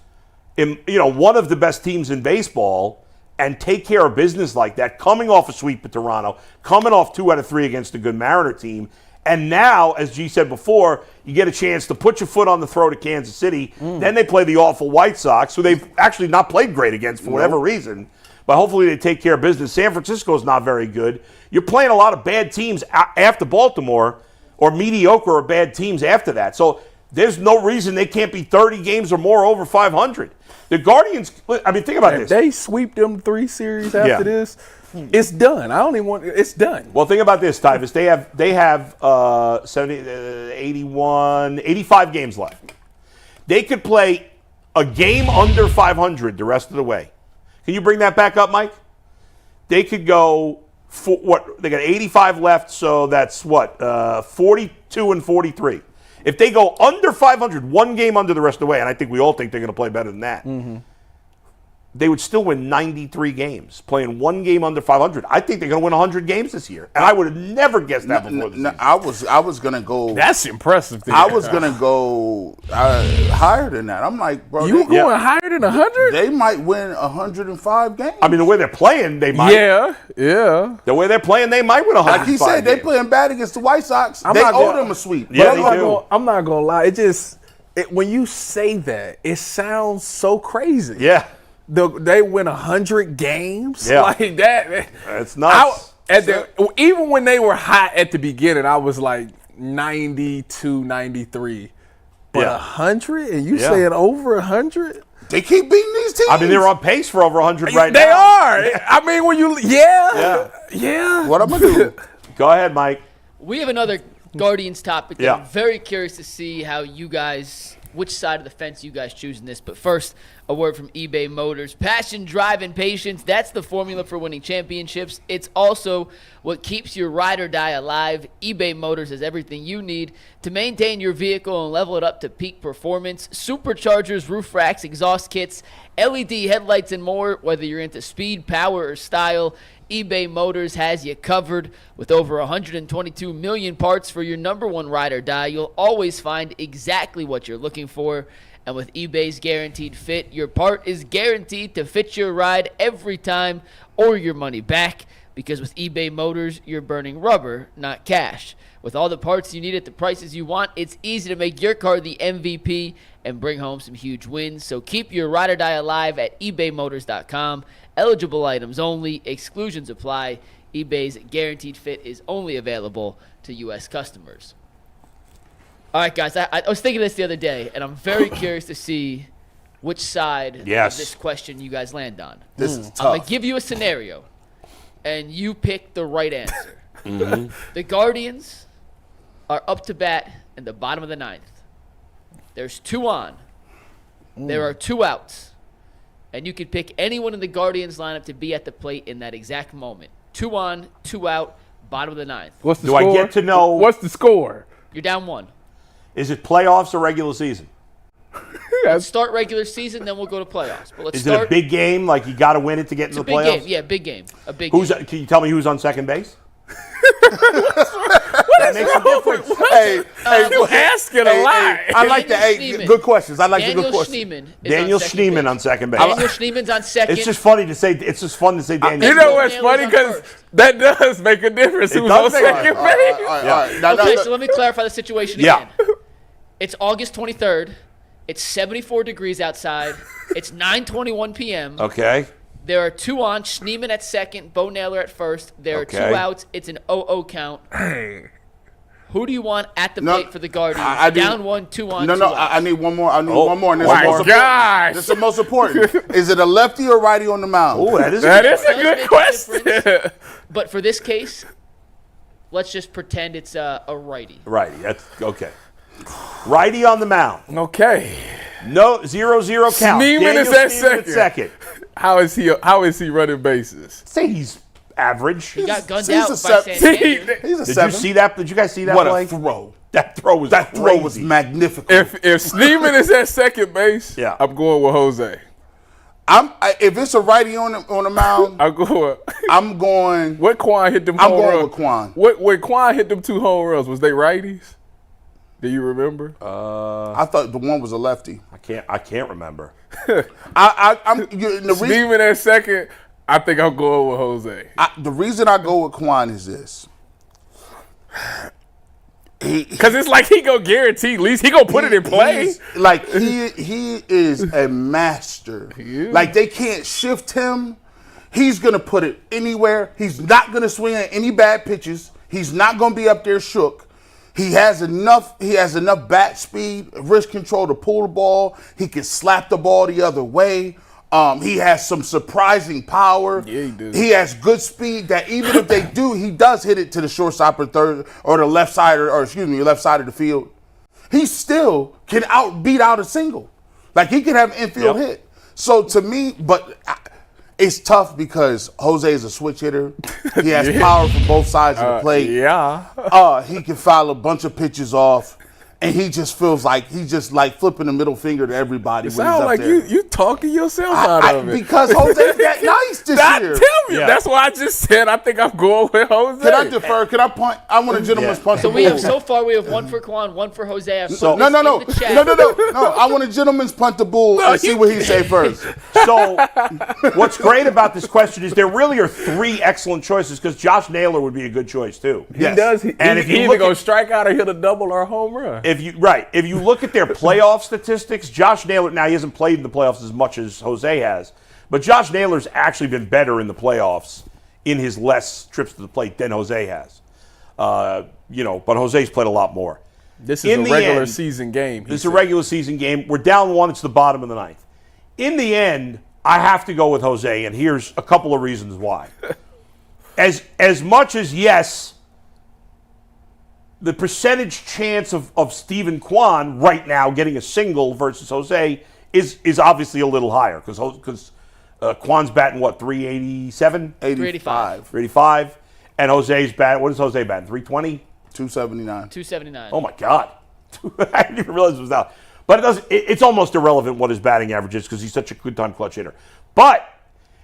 one of the best teams in baseball and take care of business like that, coming off a sweep at Toronto, coming off 2 out of 3 against a good Mariner team, and now, as G said before, you get a chance to put your foot on the throat of Kansas City. Then they play the awful White Sox, who they've actually not played great against for whatever reason. But hopefully they take care of business. San Francisco's not very good. You're playing a lot of bad teams after Baltimore, or mediocre or bad teams after that. So there's no reason they can't be 30 games or more over 500. The Guardians, I mean, think about this. If they sweep them 3 series after this, it's done. It's done. Well, think about this, Tyvus. They have 85 games left. They could play a game under 500 the rest of the way. Can you bring that back up, Mike? They could go they got 85 left, so that's 42 and 43. If they go under 500, 1 game under the rest of the way, and I think we all think they're going to play better than that. they would still win 93 games, playing one game under 500. I think they're going to win 100 games this year, and I would have never guessed that before the season. I was going to go. That's impressive. I was going to go higher than that. I'm like, bro, You going higher than 100? They might win 105 games. I mean, the way they're playing, they might. Yeah. The way they're playing, they might win 105 Like he said, they games. playing bad against the White Sox. I'm They not owe gonna- them a sweep. Yeah, But they do. I'm not gonna lie. When you say that, it sounds so crazy. Yeah. They win 100 games. Yeah. Like that. That's nuts. Even when they were hot at the beginning, I was like 92, 93. But Yeah. 100, and you Yeah. saying over 100? They keep beating these teams. I mean, they're on pace for over 100 right They now. are. I mean, when you, yeah. What I'm going to do? Go ahead, Mike. We have another Guardians topic that Yeah. I'm very curious to see how you guys, which side of the fence you guys choose in this. But first, a word from eBay Motors. Passion, drive, and patience. That's the formula for winning championships. It's also what keeps your ride or die alive. eBay Motors has everything you need to maintain your vehicle and level it up to peak performance. Superchargers, roof racks, exhaust kits, LED headlights, and more. Whether you're into speed, power, or style, eBay Motors has you covered. With over 122 million parts for your number one ride or die, you'll always find exactly what you're looking for. And with eBay's Guaranteed Fit, your part is guaranteed to fit your ride every time or your money back. Because with eBay Motors, you're burning rubber, not cash. With all the parts you need at the prices you want, it's easy to make your car the MVP and bring home some huge wins. So keep your ride or die alive at ebaymotors.com. Eligible items only. Exclusions apply. eBay's Guaranteed Fit is only available to U.S. customers. All right, guys, I was thinking this the other day, and I'm very curious to see which side of this question you guys land on. This is I'm tough. going to give you a scenario, and you pick the right answer. The Guardians are up to bat in the bottom of the ninth. There's 2 on. There are 2 outs. And you could pick anyone in the Guardians lineup to be at the plate in that exact moment. 2 on, 2 out, bottom of the ninth. What's the Do score? I get to know? What's the score? You're down 1. Is it playoffs or regular season? Let's start regular season, then we'll go to playoffs. But let's Is start. it a big game? Like you got to win it to get into It's a the big playoffs? game. Yeah, big game. A big Who's? game. Can you tell me who's on second base? That makes a difference. Hey, You asking a lot. I like that. Hey, Schneeman. good questions. I like the Daniel good questions. Schneeman is Daniel on second Schneeman base. on second base. Daniel Schneeman's on second. It's just funny to say. It's just fun to say Daniel. You know Schneeman. what's funny? Because that does make a difference. It Who's does on make a second All right, base? all right. Now, Okay, now, so let me clarify the situation Yeah. again. It's August 23rd. It's 74 degrees outside. It's 9:21 p.m. Okay. There are 2 on. Schneeman at second. Bo Naylor at first. There are 2 Okay. outs. It's an 0-0 count. Who do you want at the No, plate for the Guardians? I do- Down 1, 2 on, no, 2 no. outs. I need one more. I need one more. And this my is the most gosh. important. This is the most important. Is it a lefty or righty on the mound? Oh, that is. That is a Does make good a question. difference. But for this case, let's just pretend it's a righty. Righty. That's okay. Righty on the mound. Okay. No 0-0 count. Schneeman Daniel is at Schneeman second. How is he running bases? Say he's average. He got gunned he's out a by sep- Santander. He's a Did 7. you see that? Did you guys see that What play? a throw. That throw was That throw was crazy. magnificent. If Schneeman is at second base, Yeah. I'm going with Jose. If it's a righty on the mound, I'm going. I'm going. What Quan hit them I'm home going runs? with Quan. When Quan hit them 2 home runs, was they righties? Do you remember? I thought the one was a lefty. I can't remember. I'm the reason. Schneeman at second, I think I'm going with Jose. The reason I go with Quan is this. Because it's like he gonna guarantee at least he gonna put it in play. He is a master. Like they can't shift him. He's gonna put it anywhere. He's not gonna swing at any bad pitches. He's not gonna be up there shook. He has enough bat speed, wrist control to pull the ball. He can slap the ball the other way. He has some surprising power. Yeah, he does. He has good speed that even if they do, he does hit it to the shortstop or third or the left side left side of the field. He still can beat out a single. Like he can have an infield hit. So to me, it's tough because Jose is a switch hitter. He has power from both sides of the plate. Yeah. He can foul a bunch of pitches off. And he just feels like he's just like flipping the middle finger to everybody. It when he's sounds up like there. you talking yourself out of it. Because Jose got nice this Not year. tell me. That's why I just said I think I'm going with Jose. Can I defer? Can I punt? I want a gentleman's punt. So we have we have one for Quan, one for Jose. No. I want a gentleman's punt the bull and see what he say first. So, what's great about this question is there really are three excellent choices because Josh Naylor would be a good choice too. He does. And if you either look go at- strike out or hit a double or a home run. If you look at their playoff statistics, Josh Naylor, now he hasn't played in the playoffs as much as Jose has, but Josh Naylor's actually been better in the playoffs in his less trips to the plate than Jose has. But Jose's played a lot more. This is In a the regular end, season game. This is a regular season game. We're down one. It's the bottom of the ninth. In the end, I have to go with Jose, and here's a couple of reasons why. As much as, yes, the percentage chance of Stephen Kwan right now getting a single versus Jose is obviously a little higher because Kwan's batting, 387? 385. 385. And Jose's batting, what is Jose batting, 320? 279. 279. Oh, my God. I didn't even realize it was out. But it's almost irrelevant what his batting average is because he's such a good-time clutch hitter. But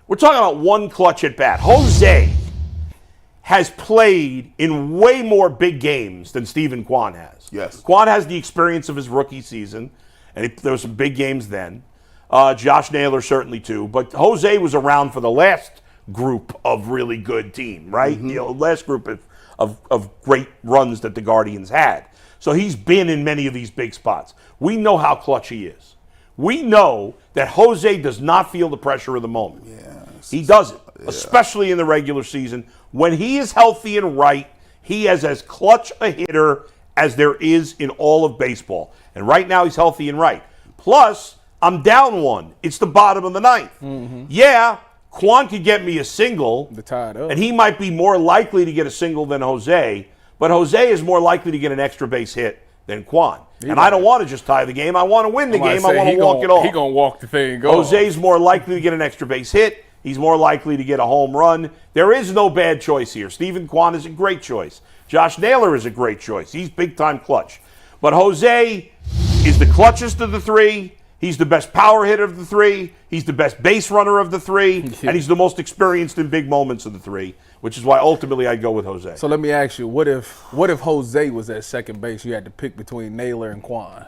we're talking about one clutch at bat. Jose has played in way more big games than Stephen Kwan has. Yes. Kwan has the experience of his rookie season, and there were some big games then. Josh Naylor certainly too. But Jose was around for the last group of really good team, right? Mm-hmm. Last group of great runs that the Guardians had. So he's been in many of these big spots. We know how clutch he is. We know that Jose does not feel the pressure of the moment. Yes. He doesn't, especially in the regular season. When he is healthy and right, he is as clutch a hitter as there is in all of baseball. And right now he's healthy and right. Plus, I'm down one. It's the bottom of the ninth. Mm-hmm. Yeah, Kwan could get me a single, To tie it up. and he might be more likely to get a single than Jose, but Jose is more likely to get an extra base hit than Kwan. And I don't want to just tie the game. I want to win the game. I want to walk it off. He gonna walk the thing. Jose's more likely to get an extra base hit. He's more likely to get a home run. There is no bad choice here. Stephen Kwan is a great choice. Josh Naylor is a great choice. He's big-time clutch. But Jose is the clutchest of the three. He's the best power hitter of the three. He's the best base runner of the three. And he's the most experienced in big moments of the three, which is why ultimately I'd go with Jose. So let me ask you, what if Jose was at second base? You had to pick between Naylor and Kwan.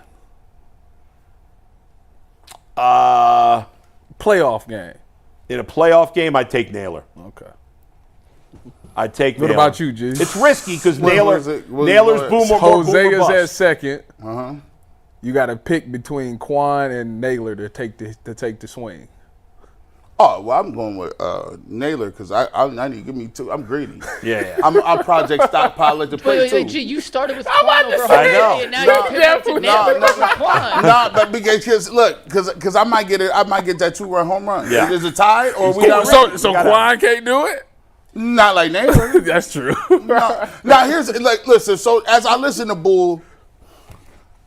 Playoff game. In a playoff game, I'd take Naylor. Okay. I'd take What Naylor. about you, G? It's risky because What Naylor's is it? boomer. Jose boomer is bust. at second. You got to pick between Kwan and Naylor to take the swing. Oh, well, I'm going with Naylor because I need to give me two. I'm greedy. Yeah. I'm Project Stockpile at the plate, Wait, too. Gee, you started with Quan over I know. Jose, and now you're pivoting to Naylor over Quan. No, but because I might get that 2-run home run. Yeah. Is it tied or we not ready? So Kwan can't do it? Not like Naylor. That's true. Now here's listen. So as I listen to Bull,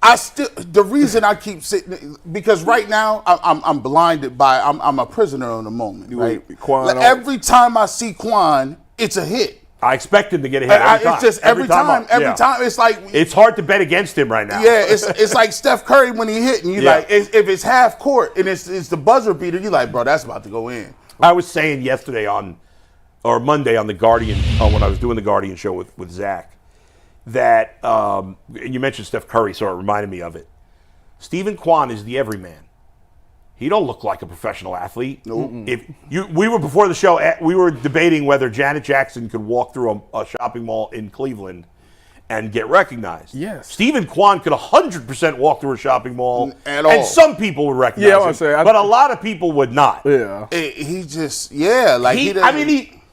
the reason I keep sitting because right now I'm blinded by I'm a prisoner of the moment. Right. Quan Every time I see Quan, it's a hit. I expect him to get a hit every time. It's just every time. It's like it's hard to bet against him right now. yeah. It's like Steph Curry when he hit and you like if it's half court and it's the buzzer beater, you like, bro, that's about to go in. I was saying yesterday or Monday on the Guardian when I was doing the Guardian show with Zach that and you mentioned Steph Curry, so it reminded me of it. Stephen Kwan is the everyman. He don't look like a professional athlete. Nope. We were before the show. We were debating whether Janet Jackson could walk through a shopping mall in Cleveland and get recognized. Yes. Stephen Kwan could 100% walk through a shopping mall, At all. and some people would recognize Yeah, I him, was saying, but a lot of people would not. Yeah. He just like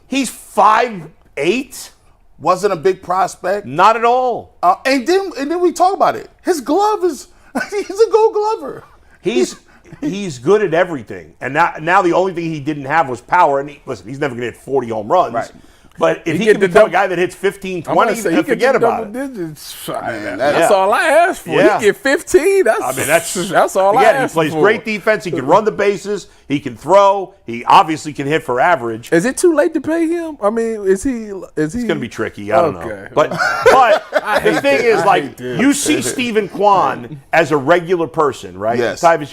He's 5'8". wasn't a big prospect. Not at all. And then we talk about it. His glove is he's a Gold Glover. He's good at everything. And now the only thing he didn't have was power. And he's never going to hit 40 home runs. Right. But if he get can the become double- a guy that hits 15, I'm gonna 20, say, then forget about it. digits. Man, That's all I asked for. Yeah. He get 15. That's all I Again, he asked plays for. great defense. He can run the bases. He can throw. He obviously can hit for average. Is it too late to pay him? I mean, is he? It's going to be tricky. I don't know. Okay. But the thing is, like, you see Stephen Kwan as a regular person, right? Yes. Tyvus,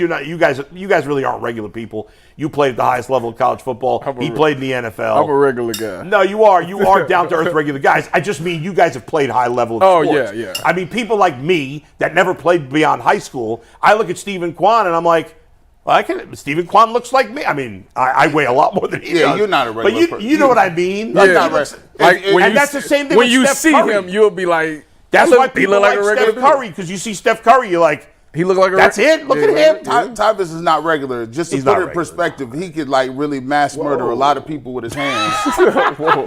you guys really aren't regular people. You played at the highest level of college football. He played in the NFL. I'm a regular guy. No, you are. You are down-to-earth regular guys. I just mean you guys have played high level of sports. Yeah. I mean, people like me that never played beyond high school, I look at Stephen Kwan and I'm like, well, Stephen Kwan looks like me. I mean, I weigh a lot more than he does. Yeah, you're not a regular But you know what I mean? Like, Yeah. not regular. And that's the same thing when with you Steph see Curry. him, you'll be like, That's he why look people like a regular Steph dude. Curry, because you see Steph Curry, you're like, He look like a that's it. Look at him. Tyvus is not regular. Just to He's put not it in regular. perspective, he could like really mass murder a lot of people with his hands.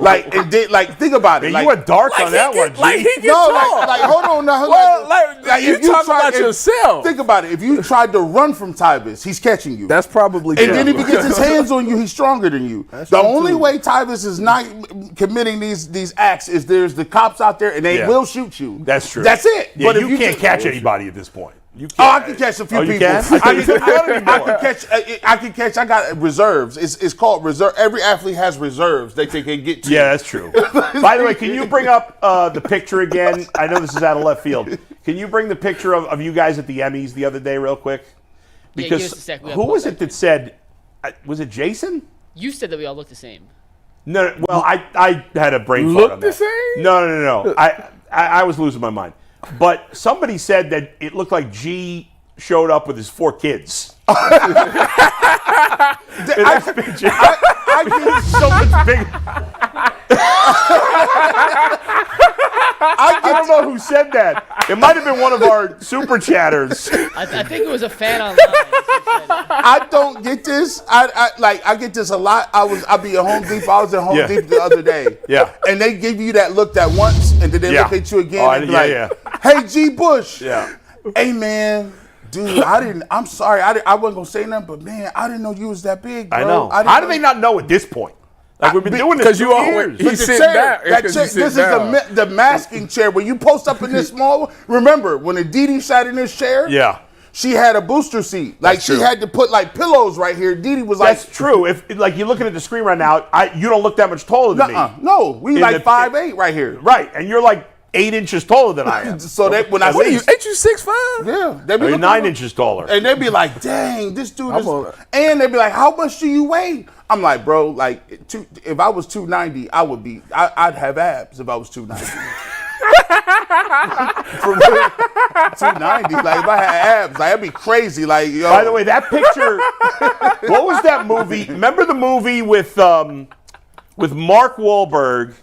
Like, and did, like, think about it. Man, Like, you went dark on that one, G. Like he can no, talk. like, hold on now. Well, like, you if you talk try- about if- yourself. Think about it. If you tried to run from Tyvus, he's catching you. That's probably And true. then if he gets his hands on you, he's stronger than you. The true, only too. way Tyvus is not committing these acts is there's the cops out there and they Yeah. will shoot you. That's true. That's it. Yeah, but if you can't just- catch anybody at this point. You Oh, I can't. can catch a few Oh, you people. can? I can catch. I got reserves. It's called reserve. Every athlete has reserves that they can get to. Yeah, that's true. By the way, can you bring up the picture again? I know this is out of left field. Can you bring the picture of you guys at the Emmys the other day real quick? Yeah, Because give us a sec. We who gotta was pull it that said, was it Jason? You said that we all look the same. No, well, I had a brain fart Look on the that. same? No. I was losing my mind. But somebody said that it looked like G showed up with his 4 kids. In this picture. I can So much bigger. I don't know who said that. It might have been one of our super chatters. I think it was a fan online. I don't get this. I get this a lot. I'll be at Home Depot. I was at Home Yeah. Depot the other day. Yeah. And they give you that look that once, and then they Yeah. look at you again Oh, and be yeah, like, "Hey, G. Bush. Yeah. Hey, man. Dude, I'm sorry. I wasn't gonna say nothing, but man, I didn't know you was that big, bro. I know. didn't How do know they not know at this point? Like, we've been doing this because 2 you always- years. he But the sit chair, down. It's that 'cause chair, you sit this down. is the masking chair. When you post up in this small, remember when Aditi sat in this chair? Yeah. She had a booster seat. Like, That's she true. had to put like pillows right here. Didi was like, That's true. If like you're looking at the screen right now, you don't look that much taller than me. no, we In like the- 5'8" right here. Right, and you're like 8 inches taller than I am. So that when I What are say, you, Ain't you 6'5"? yeah, they be You're looking 9 up- inches taller. And they'd be like, dang, this dude is. on- And they'd be like, how much do you weigh? I'm like, bro, like, if I was 290, I'd have abs if I was 290. For real, 290, like, if I had abs, like, that'd be crazy. Like, yo. By the way, that picture. What was that movie? Remember the movie with Mark Wahlberg,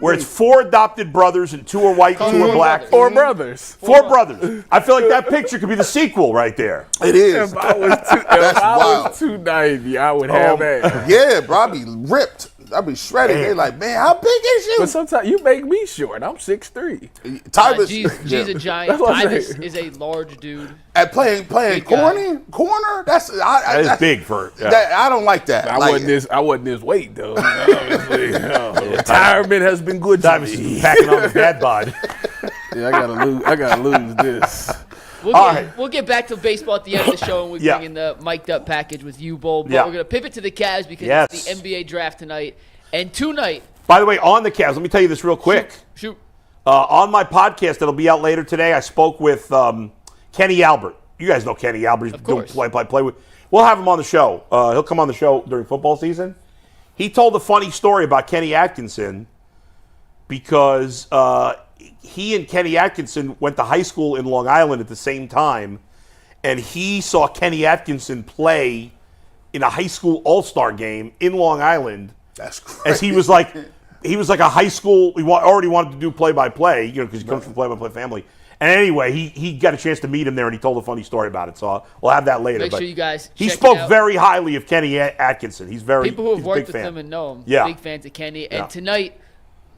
where it's 4 adopted brothers and 2 are white, 2 are black. Or brothers. 4 brothers. I feel like that picture could be the sequel right there. It is. If I was, That's wild. 290, I would have that. Yeah, bro, I'd be ripped. I'd be shredded. They like, man, how big is you? But sometimes you make me short. I'm 6'3". Tyvus, G's a giant. That's what I'm Tyvus saying. is a large dude. at playing Big guy. corner. That's That is big for. Yeah. That, I don't like that. I Like, wasn't this weight though. Obviously, retirement has been good to Tyvus me. is packing on the dad bod. Yeah, I gotta lose this. We'll get back to baseball at the end of the show, and we Yeah. bring in the mic'd up package with you, Bull. But Yeah. we're gonna pivot to the Cavs because Yes. it's the NBA draft tonight, and tonight. By the way, on the Cavs, let me tell you this real quick. Shoot. On my podcast that'll be out later today, I spoke with Kenny Albert. You guys know Kenny Albert. He's doing course. play with. We'll have him on the show. He'll come on the show during football season. He told a funny story about Kenny Atkinson because he and Kenny Atkinson went to high school in Long Island at the same time, and he saw Kenny Atkinson play in a high school all-star game in Long Island. that's crazy. As he was like a high school. He already wanted to do play-by-play, because he comes from a play-by-play family. And anyway, he got a chance to meet him there, and he told a funny story about it. So we'll have that later. Make But sure you guys he check it spoke out. very highly of Kenny Atkinson. He's very People who he's have a worked big with fan. him and know him, Yeah. big fans of Kenny. Yeah. And tonight,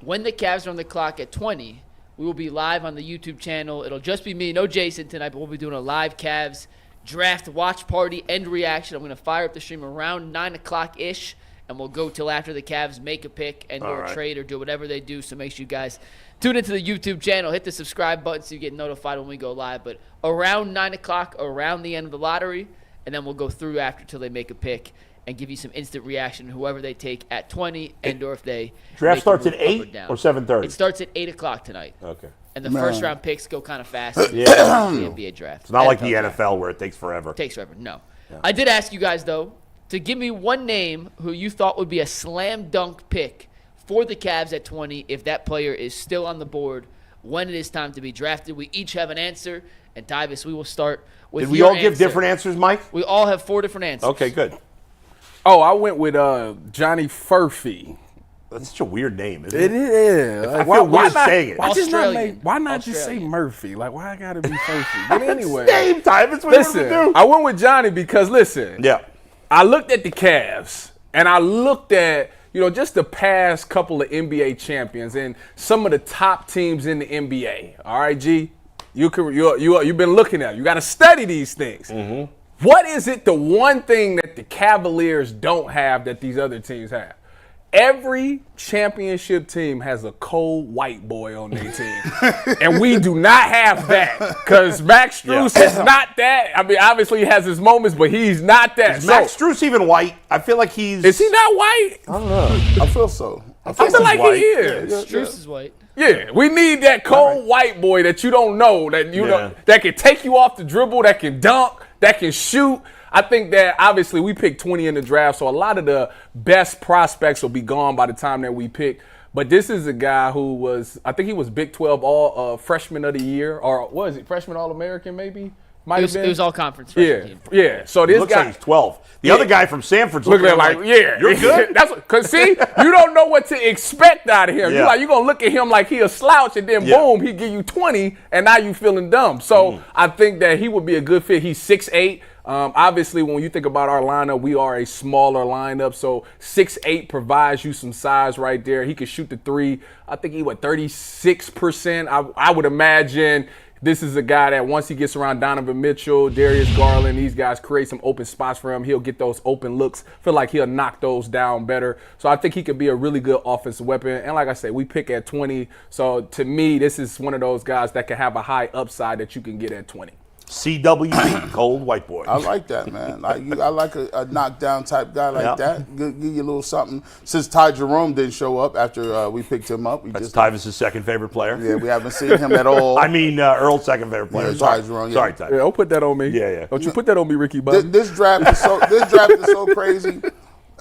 when the Cavs are on the clock at 20, we will be live on the YouTube channel. It'll just be me, no Jason tonight, but we'll be doing a live Cavs draft watch party and reaction. I'm going to fire up the stream around 9 o'clock-ish, and we'll go till after the Cavs make a pick and or right. trade or do whatever they do. So make sure you guys tune into the YouTube channel, hit the subscribe button so you get notified when we go live. But around 9 o'clock, around the end of the lottery, and then we'll go through after till they make a pick and give you some instant reaction, whoever they take at 20, and or if they Draft make a starts move at up 8 down. or 7:30? It starts at 8 o'clock tonight. Okay. And the first round picks go kind of fast. Yeah. The NBA draft. It's not like the draft. NFL where it takes forever. Takes forever. No. I did ask you guys, though, to give me one name who you thought would be a slam dunk pick for the Cavs at 20 if that player is still on the board when it is time to be drafted. We each have an answer. And, Tyvis, we will start with Did we your all give answer. different answers, Mike? We all have 4 different answers. Okay, good. Oh, I went with Johnny Furphy. That's such a weird name, isn't It it? is. I feel weird not, saying it. Why just not Australian. why not just say Australian. Murphy? Like, why I gotta be Furphy? But anyway, Name time. It's what we listen, do. I went with Johnny because listen, Yeah. I looked at the Cavs and I looked at just the past couple of NBA champions and some of the top teams in the NBA. All right, G, you've been looking at it. You got to study these things. Mm-hmm. What is it? The one thing that the Cavaliers don't have that these other teams have? Every championship team has a cold white boy on their team. And we do not have that because Max Strus is not that. I mean, obviously he has his moments, but he's not that. Is Max Strus even white? I feel like he's... Is he not white? I don't know. I feel so. I feel like white. he is. Strus is white. Yeah, we need that cold white boy that you don't know, that know that can take you off the dribble, that can dunk, that can shoot. I think that obviously we picked 20 in the draft, so a lot of the best prospects will be gone by the time that we pick. But this is a guy who was, I think he was Big 12 All Freshman of the Year, or was it Freshman All-American maybe? It was all conference freshman team. Yeah. So this Looks guy, like he's 12. The other guy from Sanford's look looking at like, yeah, you're good? That's because see, you don't know what to expect out of him. Yeah. You're gonna look at him like he a slouch, and then boom, he give you 20, and now you feeling dumb. So I think that he would be a good fit. He's 6'8". Obviously, when you think about our lineup, we are a smaller lineup, so 6'8" provides you some size right there. He can shoot the three. I think he 36%. I would imagine. This is a guy that once he gets around Donovan Mitchell, Darius Garland, these guys create some open spots for him. He'll get those open looks. Feel like he'll knock those down better. So I think he could be a really good offensive weapon. And like I said, we pick at 20. So to me, this is one of those guys that can have a high upside that you can get at 20. CWB, cold white boy. I like that, man. I like a knockdown type guy like that. Give you a little something. Since Ty Jerome didn't show up after we picked him up, That's Tyvis' second favorite player. Yeah, we haven't seen him at all. I mean, Earl's second favorite player. Yeah, Sorry, Ty Jerome, yeah. Sorry, Ty. Yeah, don't put that on me. Yeah. Don't you put that on me, Ricky Bobby. This draft is so crazy.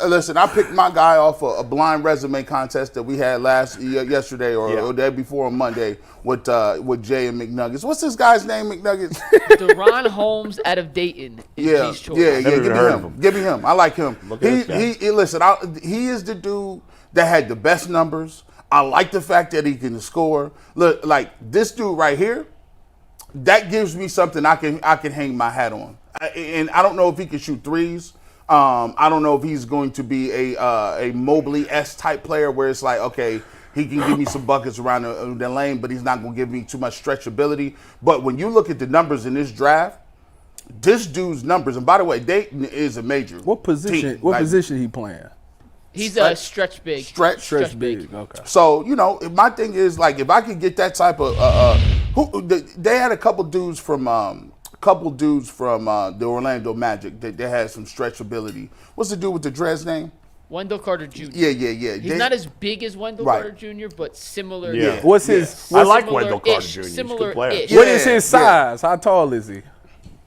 Listen, I picked my guy off a blind resume contest that we had yesterday or the day before on Monday with Jay and McNuggets. What's this guy's name, McNuggets? Deron Holmes out of Dayton is G's choice. Give me him. I like him. Listen, He is the dude that had the best numbers. I like the fact that he can score. Look, like this dude right here, that gives me something I can hang my hat on. And I don't know if he can shoot threes. I don't know if he's going to be a Mobley-esque type player where it's like, okay, he can give me some buckets around the lane, but he's not going to give me too much stretchability. But when you look at the numbers in this draft, this dude's numbers, and by the way, Dayton is a major What position? team. What position he playing? He's a stretch big. Stretch big. Okay. So, my thing is, like, if I could get that type of they had a couple dudes from the Orlando Magic that they had some stretchability. What's the dude with the dreads name? Wendell Carter Jr. Yeah. He's not as big as Wendell Carter Jr., but similar. Yeah. What's his? I like Wendell Carter Jr. He's a good player. Similar-ish. What is his size? How tall is he?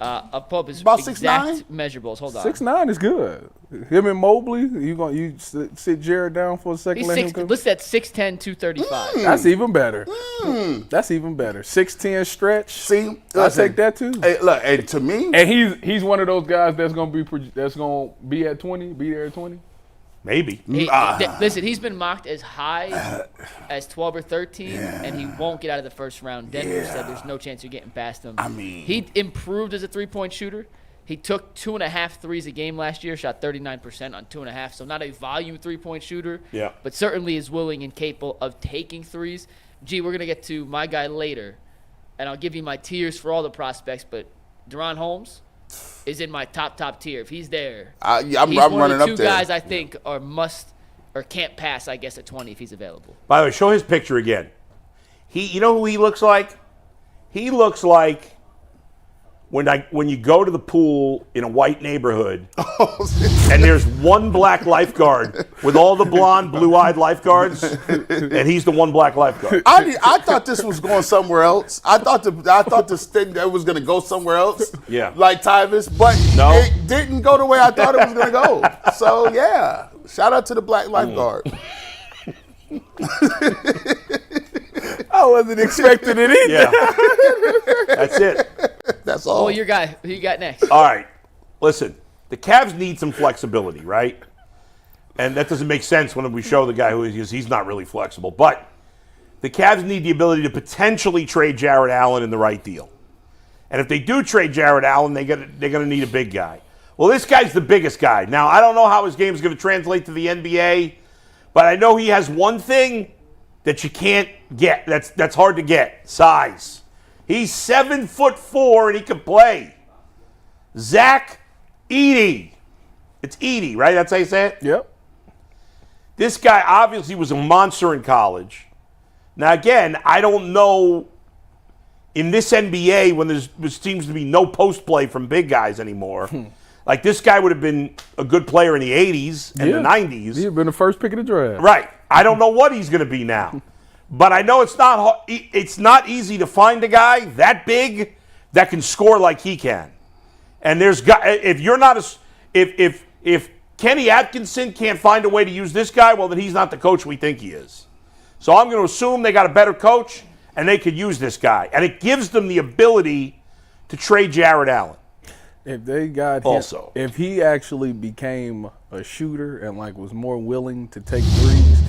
I'll pull up his About exact measurables. Hold on. 6'9" is good. Him and Mobley, you sit Jarrett down for a second. He's let him come? listed at 6'10", 235. That's even better. That's even better. 6'10" stretch. See, I take that too. Hey, look, and to me, And he's one of those guys that's gonna be at 20, be there at 20. Maybe. Listen, he's been mocked as high as 12 or 13, and he won't get out of the first round. Denver said there's no chance you're getting past him. I mean, he improved as a three-point shooter. He took 2.5 threes a game last year, shot 39% on 2.5, so not a volume three-point shooter, but certainly is willing and capable of taking threes. We're going to get to my guy later, and I'll give you my tiers for all the prospects, but Deron Holmes, is in my top tier. If he's there, I'm he's one running of the up two there. guys I think are must or can't pass, I guess, at 20 if he's available. By the way, show his picture again. You know who he looks like? He looks like when you go to the pool in a white neighborhood and there's one black lifeguard with all the blonde, blue-eyed lifeguards, and he's the one black lifeguard. I thought this was going somewhere else. I thought this thing that was going to go somewhere else. Yeah. Like Tyvus, but No. it didn't go the way I thought it was going to go. So yeah, shout out to the black lifeguard. I wasn't expecting it either. Yeah. That's it. That's all. Oh, your guy. Who you got next? All right. Listen, the Cavs need some flexibility, right? And that doesn't make sense when we show the guy who he is. He's not really flexible. But the Cavs need the ability to potentially trade Jarrett Allen in the right deal. And if they do trade Jarrett Allen, they're going to need a big guy. Well, this guy's the biggest guy. Now, I don't know how his game is going to translate to the NBA, but I know he has one thing that you can't get. That's hard to get. Size. He's 7'4" and he can play. Zach Edey. It's Edey, right? That's how you say it? Yep. This guy obviously was a monster in college. Now, again, I don't know in this NBA when there seems to be no post play from big guys anymore. Like, this guy would have been a good player in the 80s and the 90s. He'd have been the first pick of the draft. Right. I don't know what he's going to be now. But I know it's not easy to find a guy that big that can score like he can. And there's if Kenny Atkinson can't find a way to use this guy, well, then he's not the coach we think he is. So I'm going to assume they got a better coach and they could use this guy. And it gives them the ability to trade Jarrett Allen. If they got him, Also. if he actually became a shooter and was more willing to take threes,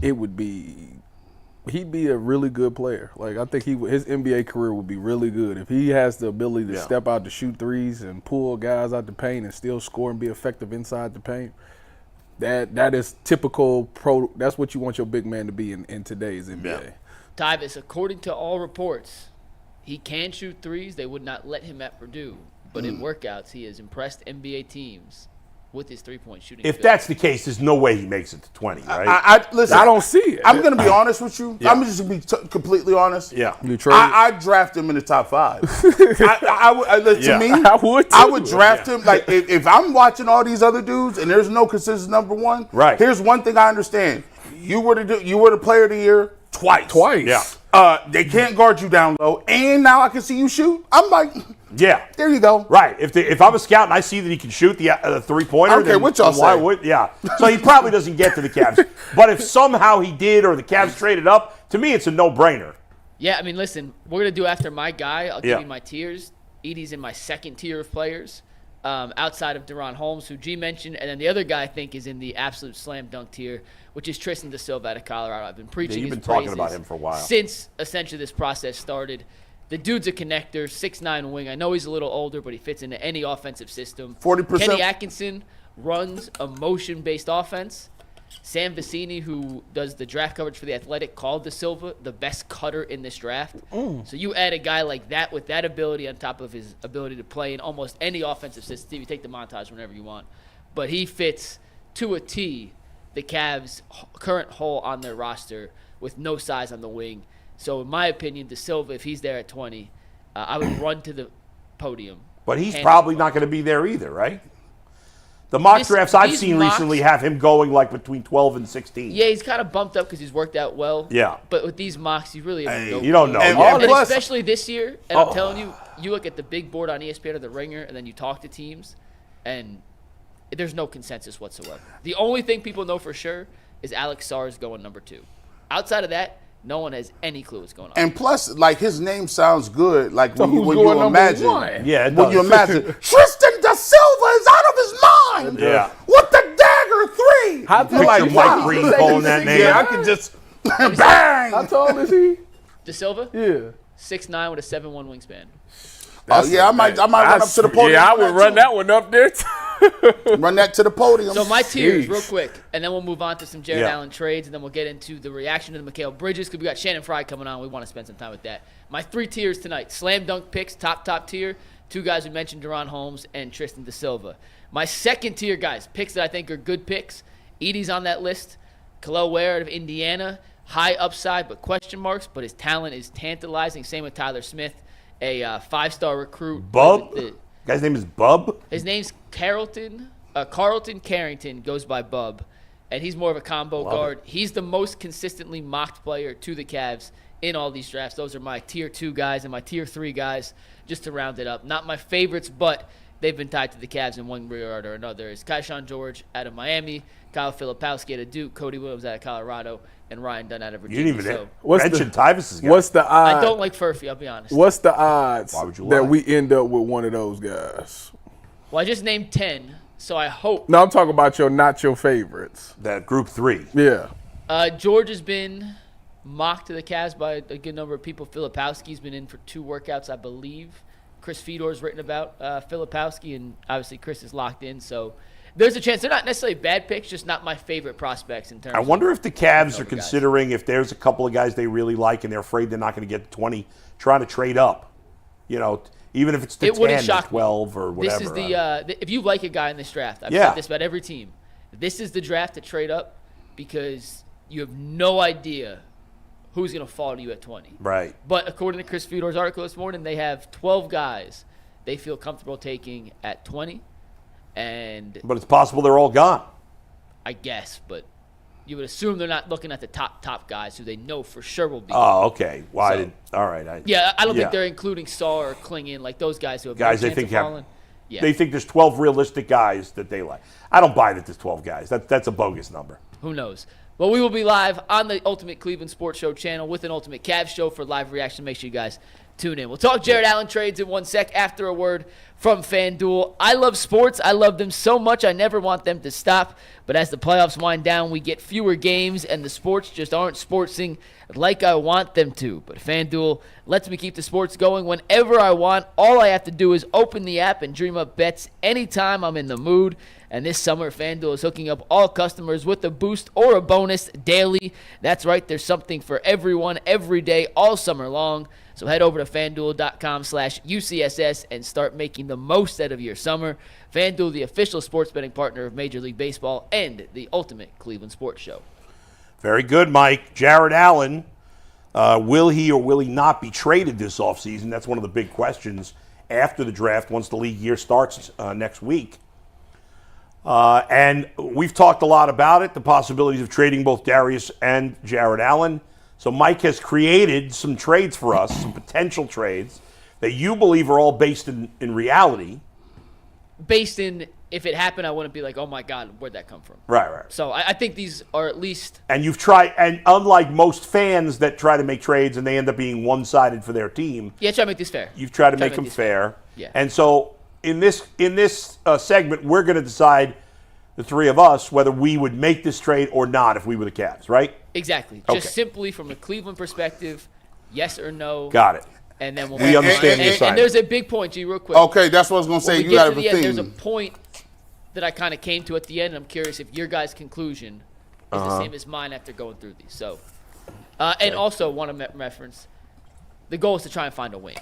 he'd be a really good player. I think his NBA career would be really good if he has the ability to step out to shoot threes and pull guys out the paint and still score and be effective inside the paint. That is typical that's what you want your big man to be in today's NBA. Yeah. Tyvus, according to all reports, he can shoot threes. They would not let him at Purdue. But in workouts, he has impressed NBA teams with his three-point shooting. If that's the case, there's no way he makes it to 20, right? Listen, I don't see it. I'm going to be honest with you. Yeah. I'm just going to be completely honest. Yeah. You trade? I draft him in the top 5. To me, I would too. I would draft him. If I'm watching all these other dudes and there's no consensus number one, right. Here's one thing I understand: you were the player of the year twice. Yeah. They can't guard you down low, and now I can see you shoot. I'm like, yeah, there you go. Right. If I'm a scout and I see that he can shoot the three-pointer, I don't care what y'all why say. would? Yeah. So he probably doesn't get to the Cavs. But if somehow he did, or the Cavs traded up, to me it's a no-brainer. Yeah, I mean, listen, we're going to do after my guy. I'll give Yeah. you my tiers. Edey's in my second tier of players, outside of Deron Holmes, who G mentioned. And then the other guy I think is in the absolute slam dunk tier, which is Tristan Da Silva out of Colorado. I've been preaching you've his been talking praises about him for a while. since essentially this process started. The dude's a connector, 6'9" wing. I know he's a little older, but he fits into any offensive system. 40%. Kenny Atkinson runs a motion-based offense. Sam Vecini, who does the draft coverage for The Athletic, called Da Silva the best cutter in this draft. So you add a guy like that with that ability on top of his ability to play in almost any offensive system. You take the montage whenever you want. But he fits to a T the Cavs' current hole on their roster with no size on the wing. So in my opinion, Da Silva, if he's there at 20, I would run to the podium. But he's probably not going to be there either, right? The mock drafts I've seen recently have him going between 12 and 16. Yeah, he's kind of bumped up because he's worked out well. Yeah. But with these mocks, you really have no You don't know. And And plus- especially this year, and I'm telling you, you look at the big board on ESPN or The Ringer, and then you talk to teams, and there's no consensus whatsoever. The only thing people know for sure is Alex Sarr is going number 2. Outside of that, no one has any clue what's going on. And plus, his name sounds good. When who's you going number imagine, one? Yeah, it when you does. imagine Tristan Da Silva is out of his mind. Yeah. With the dagger 3. How tall Picture is Mike he? Green calling that name. Yeah, I can just bang. How tall is he? Da Silva, Yeah. 6'9" with a 7'1" wingspan. I might run up to the podium. Yeah, I for would that run too. that one up there. Run that to the podium. So my tiers, Sheesh. real quick, and then we'll move on to some Jarrett Yeah. Allen trades, and then we'll get into the reaction to the Mikal Bridges, because we got Shannon Frye coming on. We want to spend some time with that. My 3 tiers tonight: slam dunk picks, top tier. 2 guys we mentioned, Deron Holmes and Tristan Da Silva. My second tier, guys, picks that I think are good picks. Edie's on that list. Khalil Ware out of Indiana, high upside but question marks, but his talent is tantalizing. Same with Tyler Smith, a 5-star recruit. Bub? Guy's name is Bub? His name's Carlton Carrington, goes by Bub, and he's more of a combo guard. He's the most consistently mocked player to the Cavs in all these drafts. Those are my tier 2 guys, and my tier 3 guys, just to round it up. Not my favorites, but they've been tied to the Cavs in one regard or another. Is Keyshawn George out of Miami, Kyle Filipowski out of Duke, Cody Williams out of Colorado, and Ryan Dunn out of You Virginia. didn't even What's mention the- Tyvus's guy. What's the odds? I don't like Furphy, I'll be honest. What's the odds Why would you that lie? we end up with one of those guys? Well, I just named 10, so I hope. No, I'm talking about not your favorites. That group 3. Yeah. George has been mocked to the Cavs by a good number of people. Filipowski's been in for 2 workouts, I believe. Chris Fedor's written about Filipowski, and obviously Chris is locked in. So there's a chance. They're not necessarily bad picks, just not my favorite prospects in terms I wonder if the Cavs are guys. considering, if there's a couple of guys they really like and they're afraid they're not going to get to 20, trying to trade up. You know, even if it's to It 10 wouldn't or shock me. 12 or whatever. This is if you like a guy in this draft, I've Yeah. said this about every team. This is the draft to trade up, because you have no idea who's going to fall to you at 20. Right. But according to Chris Fedor's article this morning, they have 12 guys they feel comfortable taking at 20. And But it's possible they're all gone. I guess, but you would assume they're not looking at the top guys who they know for sure will be. Oh, okay. Well, I So- didn't. All right. Yeah, I don't yeah. think they're including Saw or Klingon, like those guys who have Guys no they chance think of have. falling. Yeah. They think there's 12 realistic guys that they like. I don't buy that there's 12 guys. That's a bogus number. Who knows? Well, we will be live on the Ultimate Cleveland Sports Show channel with an Ultimate Cavs show for live reaction. Make sure you guys tune in. We'll talk Jarrett Allen trades in 1 sec after a word from FanDuel. I love sports. I love them so much. I never want them to stop. But as the playoffs wind down, we get fewer games, and the sports just aren't sportsing like I want them to. But FanDuel lets me keep the sports going whenever I want. All I have to do is open the app and dream up bets anytime I'm in the mood. And this summer, FanDuel is hooking up all customers with a boost or a bonus daily. That's right, there's something for everyone every day all summer long. So head over to FanDuel.com/UCSS and start making the most out of your summer. FanDuel, the official sports betting partner of Major League Baseball and the Ultimate Cleveland Sports Show. Very good, Mike. Jarrett Allen, will he or will he not be traded this offseason? That's one of the big questions after the draft, once the league year starts next week. And we've talked a lot about it, the possibilities of trading both Darius and Jarrett Allen. So Mike has created some trades for us, some potential trades that you believe are all based in reality. Based in, if it happened, I wouldn't be like, oh my God, where'd that come from? Right. So I think these are at least. And you've tried, and unlike most fans that try to make trades and they end up being one-sided for their team, Yeah, try to make this fair. you've tried to make them these fair. Yeah. And so in this segment, we're going to decide, the three of us, whether we would make this trade or not if we were the Cavs, right? Exactly. Okay. Just simply from a Cleveland perspective, yes or no. Got it. And then we'll We understand the and assignment. there's a big point, G, real quick. Okay, that's what I was going to say. When we You get got to to the end, there's a theme. point that I kind of came to at the end. I'm curious if your guys' conclusion is the same as mine after going through these. So, and also want to reference, the goal is to try and find a wing.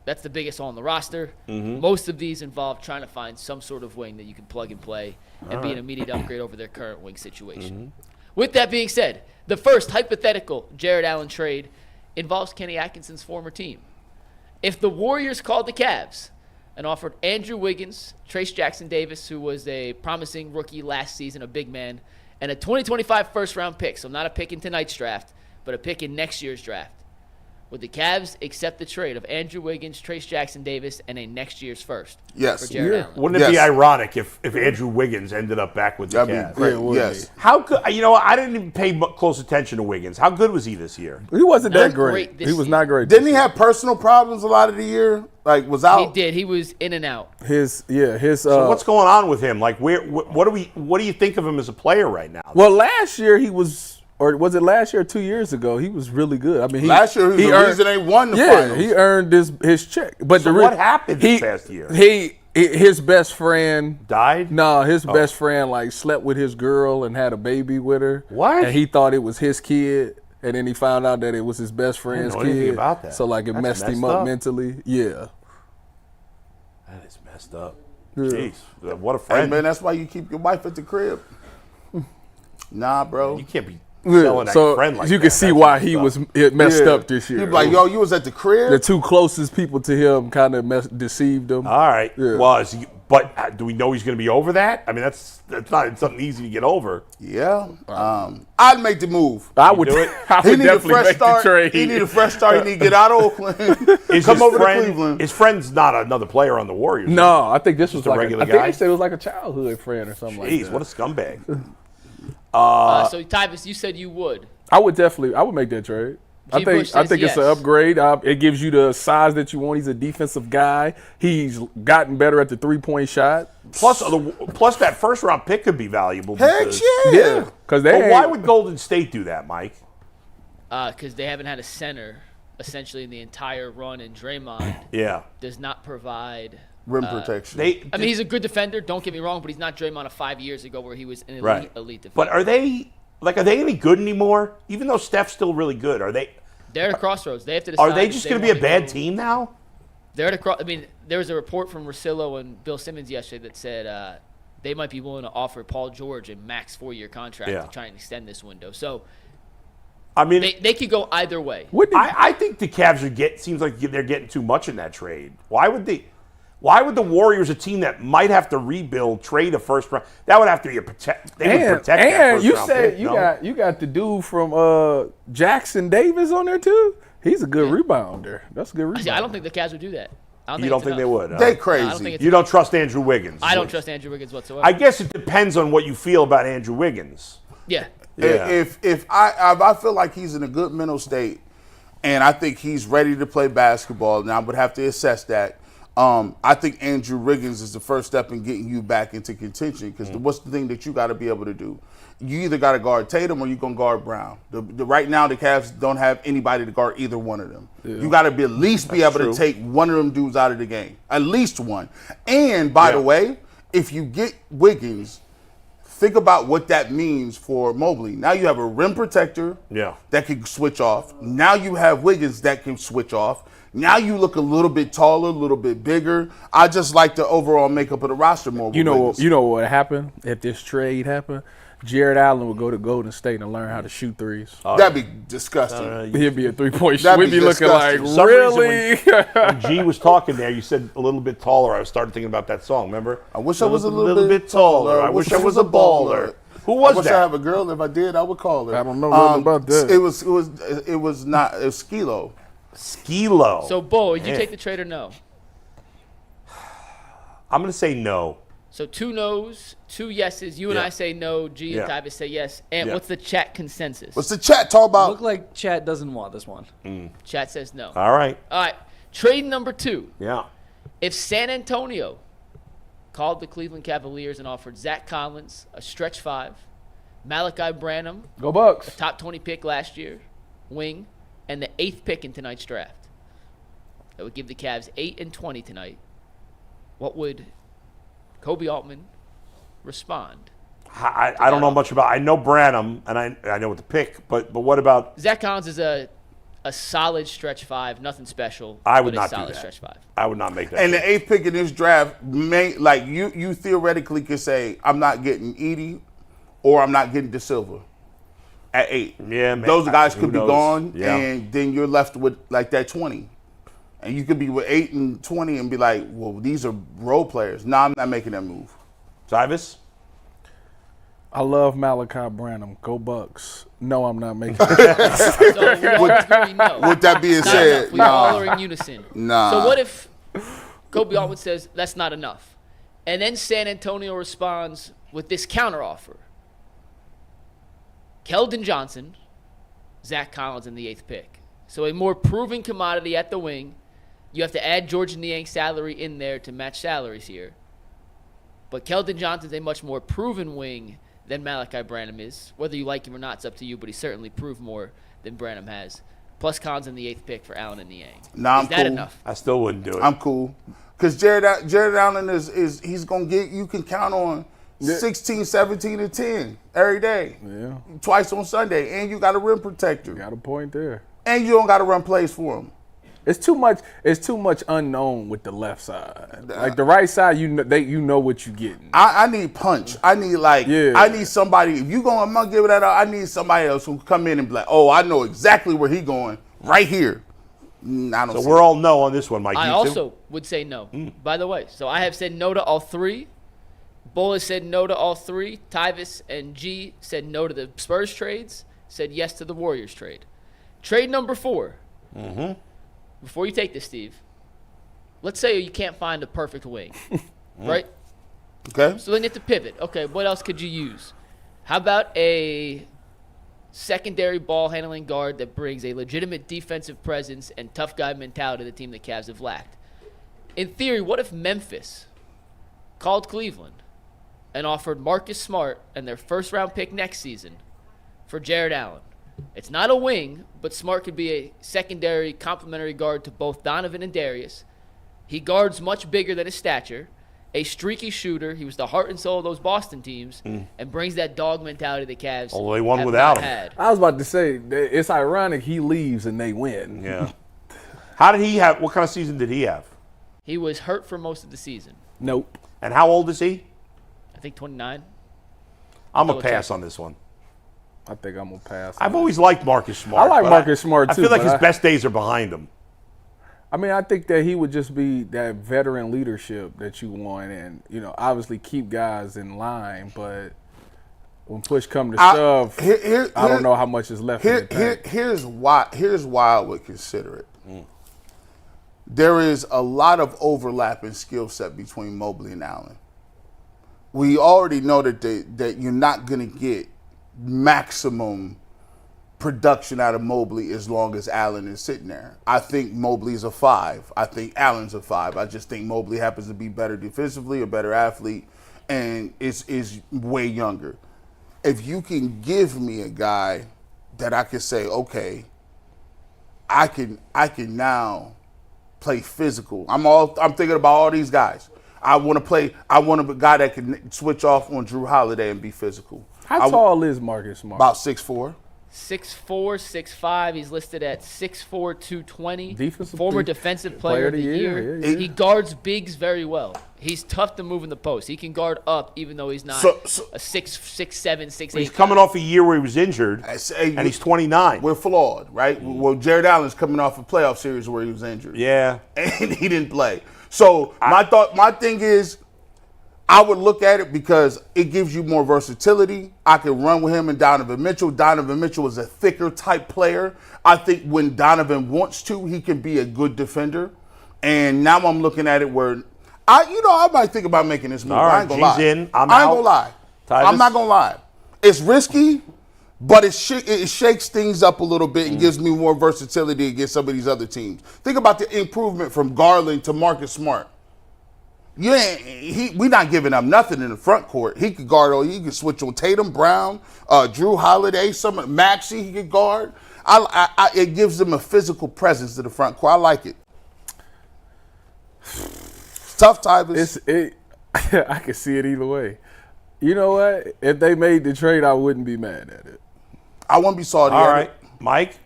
That's the biggest hole on the roster. Most of these involve trying to find some sort of wing that you can plug and play and be an immediate upgrade over their current wing situation. With that being said, the first hypothetical Jarrett Allen trade involves Kenny Atkinson's former team. If the Warriors called the Cavs and offered Andrew Wiggins, Trace Jackson Davis, who was a promising rookie last season, a big man, and a 2025 first-round pick, so not a pick in tonight's draft, but a pick in next year's draft, would the Cavs accept the trade of Andrew Wiggins, Trace Jackson Davis, and a next year's first Yes. for Jarrett Allen? Wouldn't it be Yes. ironic if Andrew Wiggins ended up back with the That'd Cavs? be great. Yeah, it would Yes. How good? You know, I didn't even pay close attention to Wiggins. How good was he this year? He wasn't Not that great. great this He was season. not great. Didn't he have personal problems a lot of the year? Like, was He out? did. He was in and out. His. So what's going on with him? Like, what do you think of him as a player right now? Well, last year he was, or was it last year or 2 years ago? He was really good. I mean, Last year, he was the reason they won the yeah, finals. he earned his check. But So what happened this past year? He his best friend died. No, his best friend like slept with his girl and had a baby with her. What? And he thought it was his kid, and then he found out that it was his best friend's I didn't know anything kid. about that. So like it That's messed him messed up up. mentally. Yeah. That is messed up. Yeah. Jeez, what a Hey, friend. man, that's why you keep your wife at the crib. Nah, bro. You can't be Yeah, selling that so friend like you that. can see That's why messed he up. was messed up this year. He be like, yo, you was at the crib? The two closest people to him kind of deceived him. All right. Yeah. Well, but do we know he's going to be over that? I mean, that's not something easy to get over. Yeah. I'd make the move. I would do it? I He would need a definitely fresh make start. the trade. He need a fresh start. He need to get out of Oakland. Is Come his over friend, to Cleveland. His friend's not another player on the Warriors. No, I think this was a like regular I think guy? they said it was like a childhood friend or something like Jeez, that. what a scumbag. So Tyvus, you said you would. I would make that trade. I G. Bush think says it's an yes. upgrade. It gives you the size that you want. He's a defensive guy. He's gotten better at the 3-point shot. Plus that first round pick could be valuable. Heck because- yeah. Because But why would Golden State do that, Mike? Because they haven't had a center essentially in the entire run, and Draymond Yeah. does not provide. Rim protection. I mean, he's a good defender. Don't get me wrong, but he's not Draymond of 5 years ago where he was an elite defender. But are they any good anymore? Even though Steph's still really good, are they? They're at a crossroads. They have to decide. Are they if just going to be a wanna bad go- team now? They're at a I mean, there was a report from Russillo and Bill Simmons yesterday that said they might be willing to offer Paul George a max 4-year contract to try and extend this window. So, I mean, they could go either way. I think the Cavs seems like they're getting too much in that trade. Why would the Warriors, a team that might have to rebuild, trade a first round? That would have to be a protect. They would protect that And first you round said pick, you no? got the dude from Jackson Davis on there too. He's a good rebounder. That's a good rebounder. See, I don't think the Cavs would do that. You don't think they would? huh? They crazy. I don't think You don't trust Andrew Wiggins? I don't trust Andrew Wiggins whatsoever. I guess it depends on what you feel about Andrew Wiggins. yeah. Yeah. If I feel like he's in a good mental state, and I think he's ready to play basketball, and I would have to assess that. I think Andrew Wiggins is the first step in getting you back into contention, because what's the thing that you got to be able to do? You either got to guard Tatum or you're going to guard Brown. Right now, the Cavs don't have anybody to guard either one of them. Yeah. You got to at least be able to take one of them dudes out of the game. At least one. And, by the way, if you get Wiggins, think about what that means for Mobley. Now you have a rim protector that can switch off. Now you have Wiggins that can switch off. Now you look a little bit taller, a little bit bigger. I just like the overall makeup of the roster more. You know what would happen if this trade happened? Jarrett Allen would go to Golden State and learn how to shoot threes. That'd be disgusting. He'd be a 3-point shot. That'd We'd be be looking like, disgusting. For some really? reason, when G was talking there, you said a little bit taller. I started thinking about that song. Remember? I wish I was a little bit taller. I wish I was a baller. Who was I wish that? I have a girl. If I did, I would call her. I don't know nothing about that. It was Skilo. Skilo. So, Bo, would you Man. take the trade or no? I'm going to say no. So 2 no's, 2 yeses. You and I say no. G and Tyvus say yes. And what's the chat consensus? What's the chat talk about? Look like Chat doesn't want this one. Chat says no. All right. All right. Trade number 2. Yeah. If San Antonio called the Cleveland Cavaliers and offered Zach Collins, a stretch 5, Malachi Branham, Go Bucks. top 20 pick last year, wing, and the 8th pick in tonight's draft, that would give the Cavs 8 and 20 tonight, what would Koby Altman respond? I don't know much about. I know Branham and I know what to pick, but what about? Zach Collins is a solid stretch 5, nothing special. I would but not a do solid that. stretch 5. I would not make that. And the trade. 8th pick in this draft, you theoretically could say, I'm not getting Edie or I'm not getting De Silva at 8. Yeah, man. Those guys Who could be knows? gone, Yeah. and then you're left with like that 20. And you could be with 8 and 20 and be like, well, these are role players. No, I'm not making that move. Tyvus? I love Malachi Branham. Go Bucks. No, I'm not making it. So we all agree no. With that being Not said, enough. We all are in unison. Nah. So what if Koby Altman says that's not enough, and then San Antonio responds with this counteroffer: Keldon Johnson, Zach Collins, and the 8th pick. So a more proven commodity at the wing. You have to add George Niang's salary in there to match salaries here. But Keldon Johnson's a much more proven wing than Malachi Branham is. Whether you like him or not, it's up to you, but he certainly proved more than Branham has. plus cons in the 8th pick for Allen and Niang. Nah, Is that enough? I still wouldn't do it. I'm cool. Because Jarrett Allen is he's going to get, you can count on 16, 17, and 10 every day. Yeah. Twice on Sunday. And you got a rim protector. Got a point there. And you don't got to run plays for him. It's too much unknown with the left side. Like the right side, you know what you're getting. I need punch. I need I need somebody. If I'm gonna give it that out, I need somebody else who come in and be like, oh, I know exactly where he going right here. I don't. So we're all no on this one, Mike. I You also too? would say no. By the way, so I have said no to all 3. Bull has said no to all 3. Tyvis and G said no to the Spurs trades. Said yes to the Warriors trade. Trade number 4. Before you take this, Steve, let's say you can't find a perfect wing, right? Okay. So then you have to pivot. Okay, what else could you use? How about a secondary ball handling guard that brings a legitimate defensive presence and tough guy mentality to the team the Cavs have lacked? In theory, what if Memphis called Cleveland and offered Marcus Smart and their first-round pick next season for Jarrett Allen? It's not a wing, but Smart could be a secondary complementary guard to both Donovan and Darius. He guards much bigger than his stature, a streaky shooter. He was the heart and soul of those Boston teams and brings that dog mentality the Cavs Although they won have without not him. had. I was about to say, it's ironic he leaves and they win. Yeah. How did he have? What kind of season did he have? He was hurt for most of the season. Nope. And how old is he? I think 29. I'm a Double pass check. on this one. I think I'm going to pass. I've always liked Marcus Smart. I like but Marcus Smart, I too, feel like but his best days are behind him. I mean, I think that he would just be that veteran leadership that you want and, obviously keep guys in line, but when push come to shove, I don't know how much is left in the tank. Here's why I would consider it. There is a lot of overlap in skill set between Mobley and Allen. We already know that you're not going to get maximum production out of Mobley as long as Allen is sitting there. I think Mobley's a 5. I think Allen's a 5. I just think Mobley happens to be better defensively, a better athlete, and is way younger. If you can give me a guy that I can say, okay, I can now play physical. I'm thinking about all these guys. I want a guy that can switch off on Drew Holiday and be physical. How tall is Marcus Smart? About 6'4". 6'4", 6'5". He's listed at 6'4", 220. Former Former defensive player of the year. Yeah. He guards bigs very well. He's tough to move in the post. He can guard up even though he's not a 6'7", 6'8". He's coming off a year where he was injured, and he's 29. We're flawed, right? Well, Jarrett Allen's coming off a playoff series where he was injured. Yeah. And he didn't play. So my thing is, I would look at it because it gives you more versatility. I can run with him and Donovan Mitchell. Donovan Mitchell is a thicker type player. I think when Donovan wants to, he can be a good defender. And now I'm looking at it where I might think about making this move. All right, I ain't gonna lie. G's in. I ain't I'm out. gonna lie. Tyvus? I'm not gonna lie. It's risky, but it shakes things up a little bit and gives me more versatility against some of these other teams. Think about the improvement from Garland to Marcus Smart. We're not giving up nothing in the front court. He could guard. He could switch on Tatum, Brown, Drew Holiday, Maxey. He could guard. It gives them a physical presence to the front court. I like it. Tough, Tyvus. I can see it either way. You know what? If they made the trade, I wouldn't be mad at it. I wouldn't be salty. All right, Mike.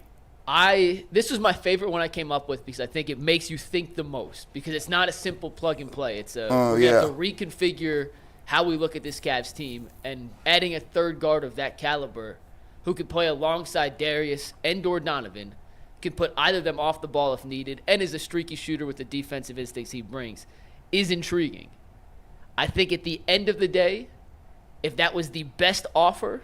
This was my favorite one I came up with because I think it makes you think the most because it's not a simple plug and play. It's we have to reconfigure how we look at this Cavs team, and adding a third guard of that caliber who could play alongside Darius and or Donovan, can put either of them off the ball if needed, and is a streaky shooter with the defensive instincts he brings, is intriguing. I think at the end of the day, if that was the best offer,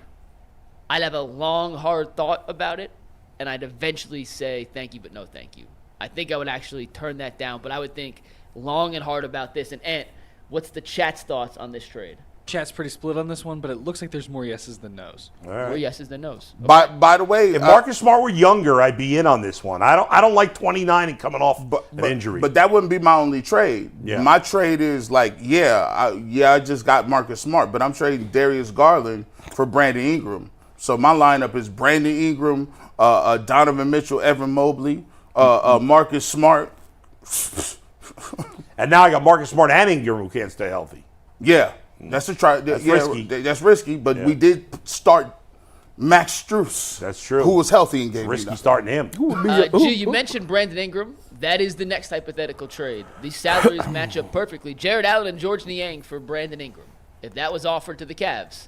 I'd have a long, hard thought about it, and I'd eventually say thank you, but no thank you. I think I would actually turn that down, but I would think long and hard about this. And Ant, what's the chat's thoughts on this trade? Chat's pretty split on this one, but it looks like there's more yeses than nos. All right. More yeses than nos. By the way, If Marcus Smart were younger, I'd be in on this one. I don't like 29 and coming off an injury. But that wouldn't be my only trade. Yeah. My trade is like, I just got Marcus Smart, but I'm trading Darius Garland for Brandon Ingram. So my lineup is Brandon Ingram, Donovan Mitchell, Evan Mobley, Marcus Smart. And now I got Marcus Smart and Ingram who can't stay healthy. Yeah, that's a try. That's risky. That's risky, but we did start Max Strus. That's true. Who was healthy in game. Risky starting him. G, you mentioned Brandon Ingram. That is the next hypothetical trade. These salaries match up perfectly. Jarrett Allen and George Niang for Brandon Ingram. If that was offered to the Cavs,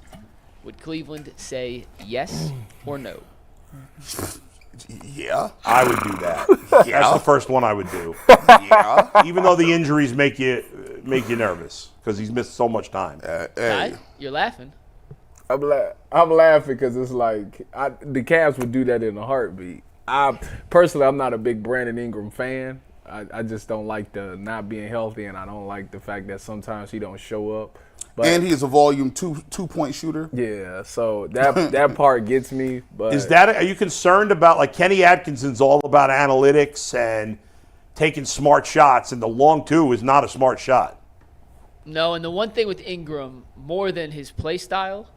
would Cleveland say yes or no? Yeah, I would do that. Yeah. That's the first one I would do. yeah. Even though the injuries make you nervous because he's missed so much time. Hey. You're laughing. I'm laughing because it's like the Cavs would do that in a heartbeat. Personally, I'm not a big Brandon Ingram fan. I just don't like the not being healthy, and I don't like the fact that sometimes he don't show up. But, And he is a volume two-point shooter. yeah, so that part gets me. But Are you concerned about, like, Kenny Atkinson's all about analytics and taking smart shots, and the long two is not a smart shot. No, and the one thing with Ingram, more than his play style,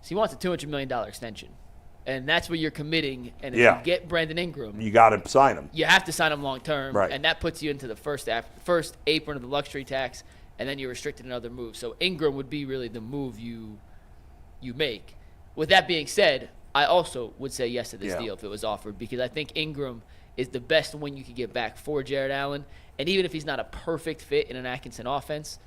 is he wants a $200 million extension. And that's where you're committing. And if you get Brandon Ingram, You got to sign him. you have to sign him long term. Right. And that puts you into the first apron of the luxury tax, and then you're restricted in other moves. So Ingram would be really the move you make. With that being said, I also would say yes to this deal if it was offered, because I think Ingram is the best wing you could get back for Jarrett Allen. And even if he's not a perfect fit in an Atkinson offense,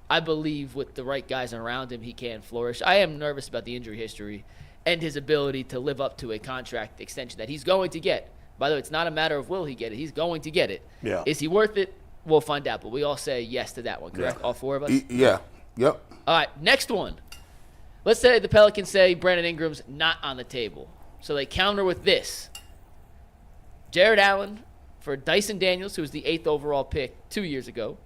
I believe with the right guys around him, he can flourish. I am nervous about the injury history and his ability to live up to a contract extension that he's going to get. By the way, it's not a matter of will he get it. He's going to get it. Yeah. Is he worth it? We'll find out. But we all say yes to that one, correct? Yeah. All four of us? Yeah. Yep. All right, next one. Let's say the Pelicans say Brandon Ingram's not on the table. So they counter with this. Jarrett Allen for Dyson Daniels, who was the 8th overall pick 2 years ago.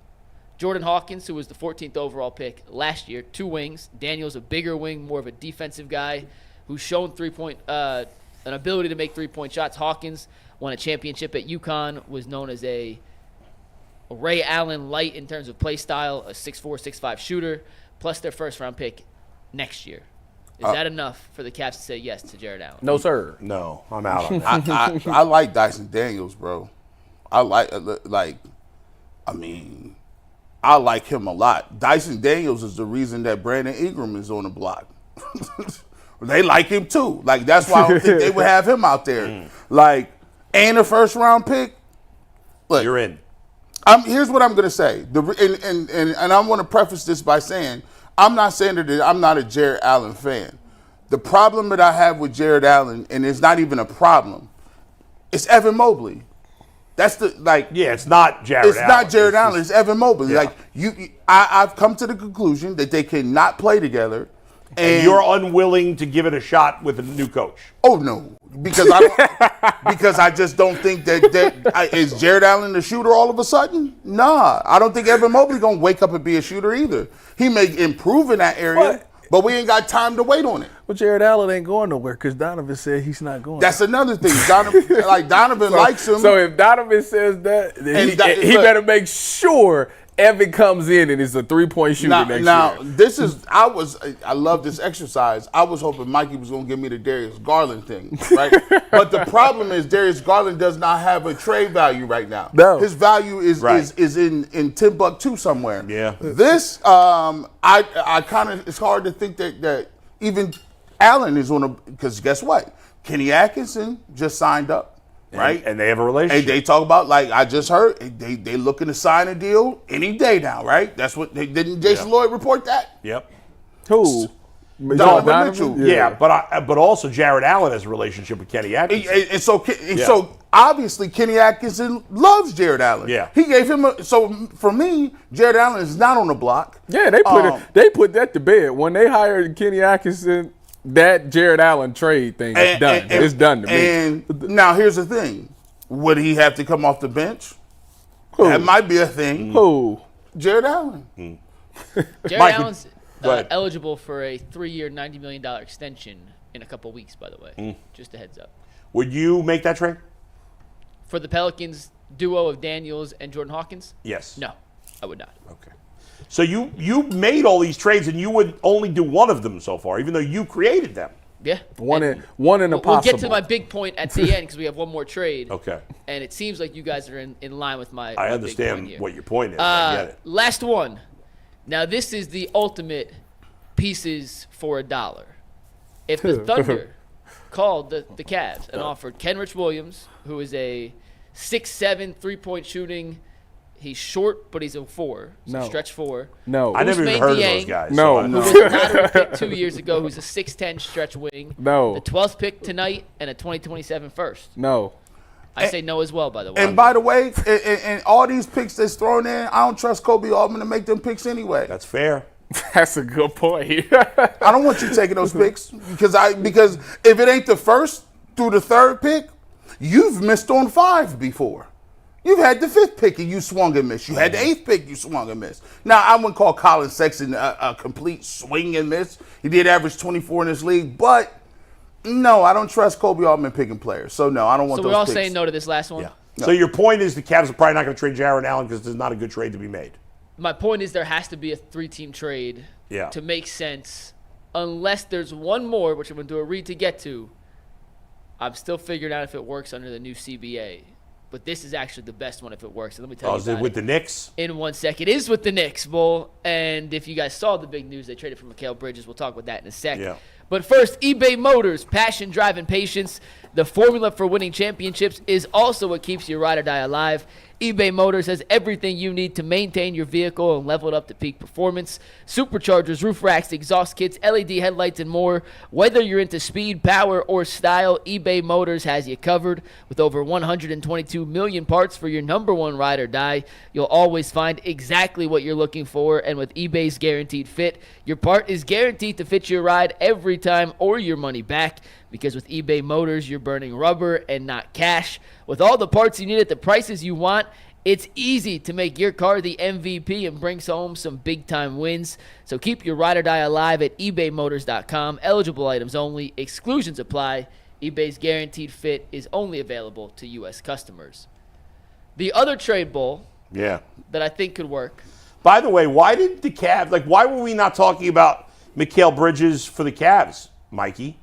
Jordan Hawkins, who was the 14th overall pick last year, 2 wings. Daniels, a bigger wing, more of a defensive guy who's shown an ability to make three-point shots. Hawkins won a championship at UConn, was known as a Ray Allen light in terms of play style, a 6'4", 6'5" shooter, plus their first-round pick next year. Is that enough for the Cavs to say yes to Jarrett Allen? no, sir. No, I'm out on that. I like Dyson Daniels, bro. I like him a lot. Dyson Daniels is the reason that Brandon Ingram is on the block. They like him too. Like, that's why I don't think they would have him out there. Like, and a first round pick. Look, You're in. Here's what I'm gonna say. And I want to preface this by saying I'm not saying that I'm not a Jarrett Allen fan. The problem that I have with Jarrett Allen, and it's not even a problem, it's Evan Mobley. That's it's not Jarrett Allen. It's not Jarrett Allen. Just, it's Evan Mobley. Yeah. I've come to the conclusion that they cannot play together. and you're unwilling to give it a shot with a new coach. Oh no, because I just don't think that is Jarrett Allen the shooter all of a sudden. Nah, I don't think Evan Mobley gonna wake up and be a shooter either. He may improve in that area, but we ain't got time to wait on it. Well, Jarrett Allen ain't going nowhere because Donovan said he's not going. That's another thing. Donovan likes him. So if Donovan says that, then he better make sure Evan comes in and is a 3-point shooter next year. I love this exercise. I was hoping Mikey was going to give me the Darius Garland thing, right? But the problem is Darius Garland does not have a trade value right now. No. His value is in Timbuktu somewhere. Yeah. This, I kind of, it's hard to think that even Allen is on because guess what? Kenny Atkinson just signed up. Right, and they have a relationship. And they talk about, like I just heard, they looking to sign a deal any day now. Right, that's what didn't Jason Lloyd report that? Yep. Who? Donovan Mitchell. Yeah, but also Jarrett Allen has a relationship with Kenny Atkinson. And so obviously Kenny Atkinson loves Jarrett Allen. Yeah, he gave him so for me, Jarrett Allen is not on the block. Yeah, they put that to bed when they hired Kenny Atkinson. That Jarrett Allen trade thing is done. It's done to me. And now here's the thing: would he have to come off the bench? Who? That might be a thing. Who? Jarrett Allen. Jarrett Allen's eligible for a 3-year, $90 million extension in a couple weeks, by the way. Just a heads up. Would you make that trade? For the Pelicans duo of Daniels and Jordan Hawkins? Yes. No, I would not. Okay. So you made all these trades and you would only do one of them so far, even though you created them. Yeah. One And in a We'll possible. get to my big point at the end because we have one more trade. Okay. And it seems like you guys are in line with my I big point understand here. what your point is. I get it. Last one. Now, this is the ultimate pieces for $1. If the Thunder called the Cavs and offered Kenrich Williams, who is a 6'7", three-point shooting, he's short, but he's a 4, so No. stretch 4. No. I never even heard of those Dieng, guys. No. so Who was a lottery pick 2 years ago, who's a 6'10" stretch wing. No. The 12th pick tonight and a 2027 first. No. I say no as well, by the way. And by the way, and all these picks that's thrown in, I don't trust Koby Altman to make them picks anyway. That's fair. That's a good point. I don't want you taking those picks because if it ain't the first through the third pick, you've missed on 5 before. You've had the 5th pick and you swung and missed. You had the 8th pick, you swung and missed. Now, I wouldn't call Colin Sexton a complete swing and miss. He did average 24 in this league, but no, I don't trust Koby Altman picking players. So no, I don't want So those we're all picks. saying no to this last one? Yeah. So your point is the Cavs are probably not going to trade Jarrett Allen because there's not a good trade to be made. My point is there has to be a 3-team trade to make sense. Unless there's one more, which I'm going to do a read to get to. I'm still figuring out if it works under the new CBA. But this is actually the best one if it works. So let me tell you Is it about with the Knicks? in 1 second. It is with the Knicks, Bull. And if you guys saw the big news, they traded for Mikal Bridges. We'll talk about that in a sec. Yeah. But first, eBay Motors, passion, drive, and patience. The formula for winning championships is also what keeps your ride or die alive. eBay Motors has everything you need to maintain your vehicle and level it up to peak performance. Superchargers, roof racks, exhaust kits, LED headlights, and more. Whether you're into speed, power, or style, eBay Motors has you covered. With over 122 million parts for your number one ride or die, you'll always find exactly what you're looking for. And with eBay's Guaranteed Fit, your part is guaranteed to fit your ride every time or your money back. Because with eBay Motors, you're burning rubber and not cash. With all the parts you need at the prices you want, it's easy to make your car the MVP and brings home some big-time wins. So keep your ride or die alive at ebaymotors.com. Eligible items only. Exclusions apply. eBay's Guaranteed Fit is only available to U.S. customers. The other trade, Bull, that I think could work. By the way, why did the Cavs, why were we not talking about Mikal Bridges for the Cavs, Mikey?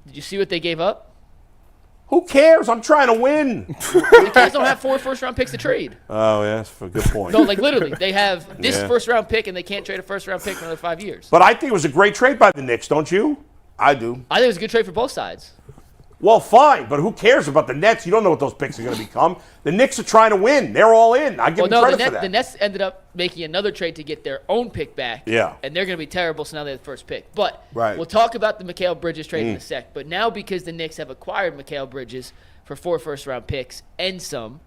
Did you see what they gave up? Who cares? I'm trying to win. The Cavs don't have 4 first-round picks to trade. Oh, yeah, that's a good point. No, literally, they have this Yeah. first-round pick, and they can't trade a first-round pick for another 5 years. But I think it was a great trade by the Knicks, don't you? I do. I think it was a good trade for both sides. Well, fine, but who cares about the Nets? You don't know what those picks are going to become. The Knicks are trying to win. They're all in. I give them credit for that. The Nets ended up making another trade to get their own pick back. Yeah. And they're going to be terrible, so now they have the first pick. But Right. we'll talk about the Mikal Bridges trade in a sec. But now because the Knicks have acquired Mikal Bridges for 4 first-round picks and some,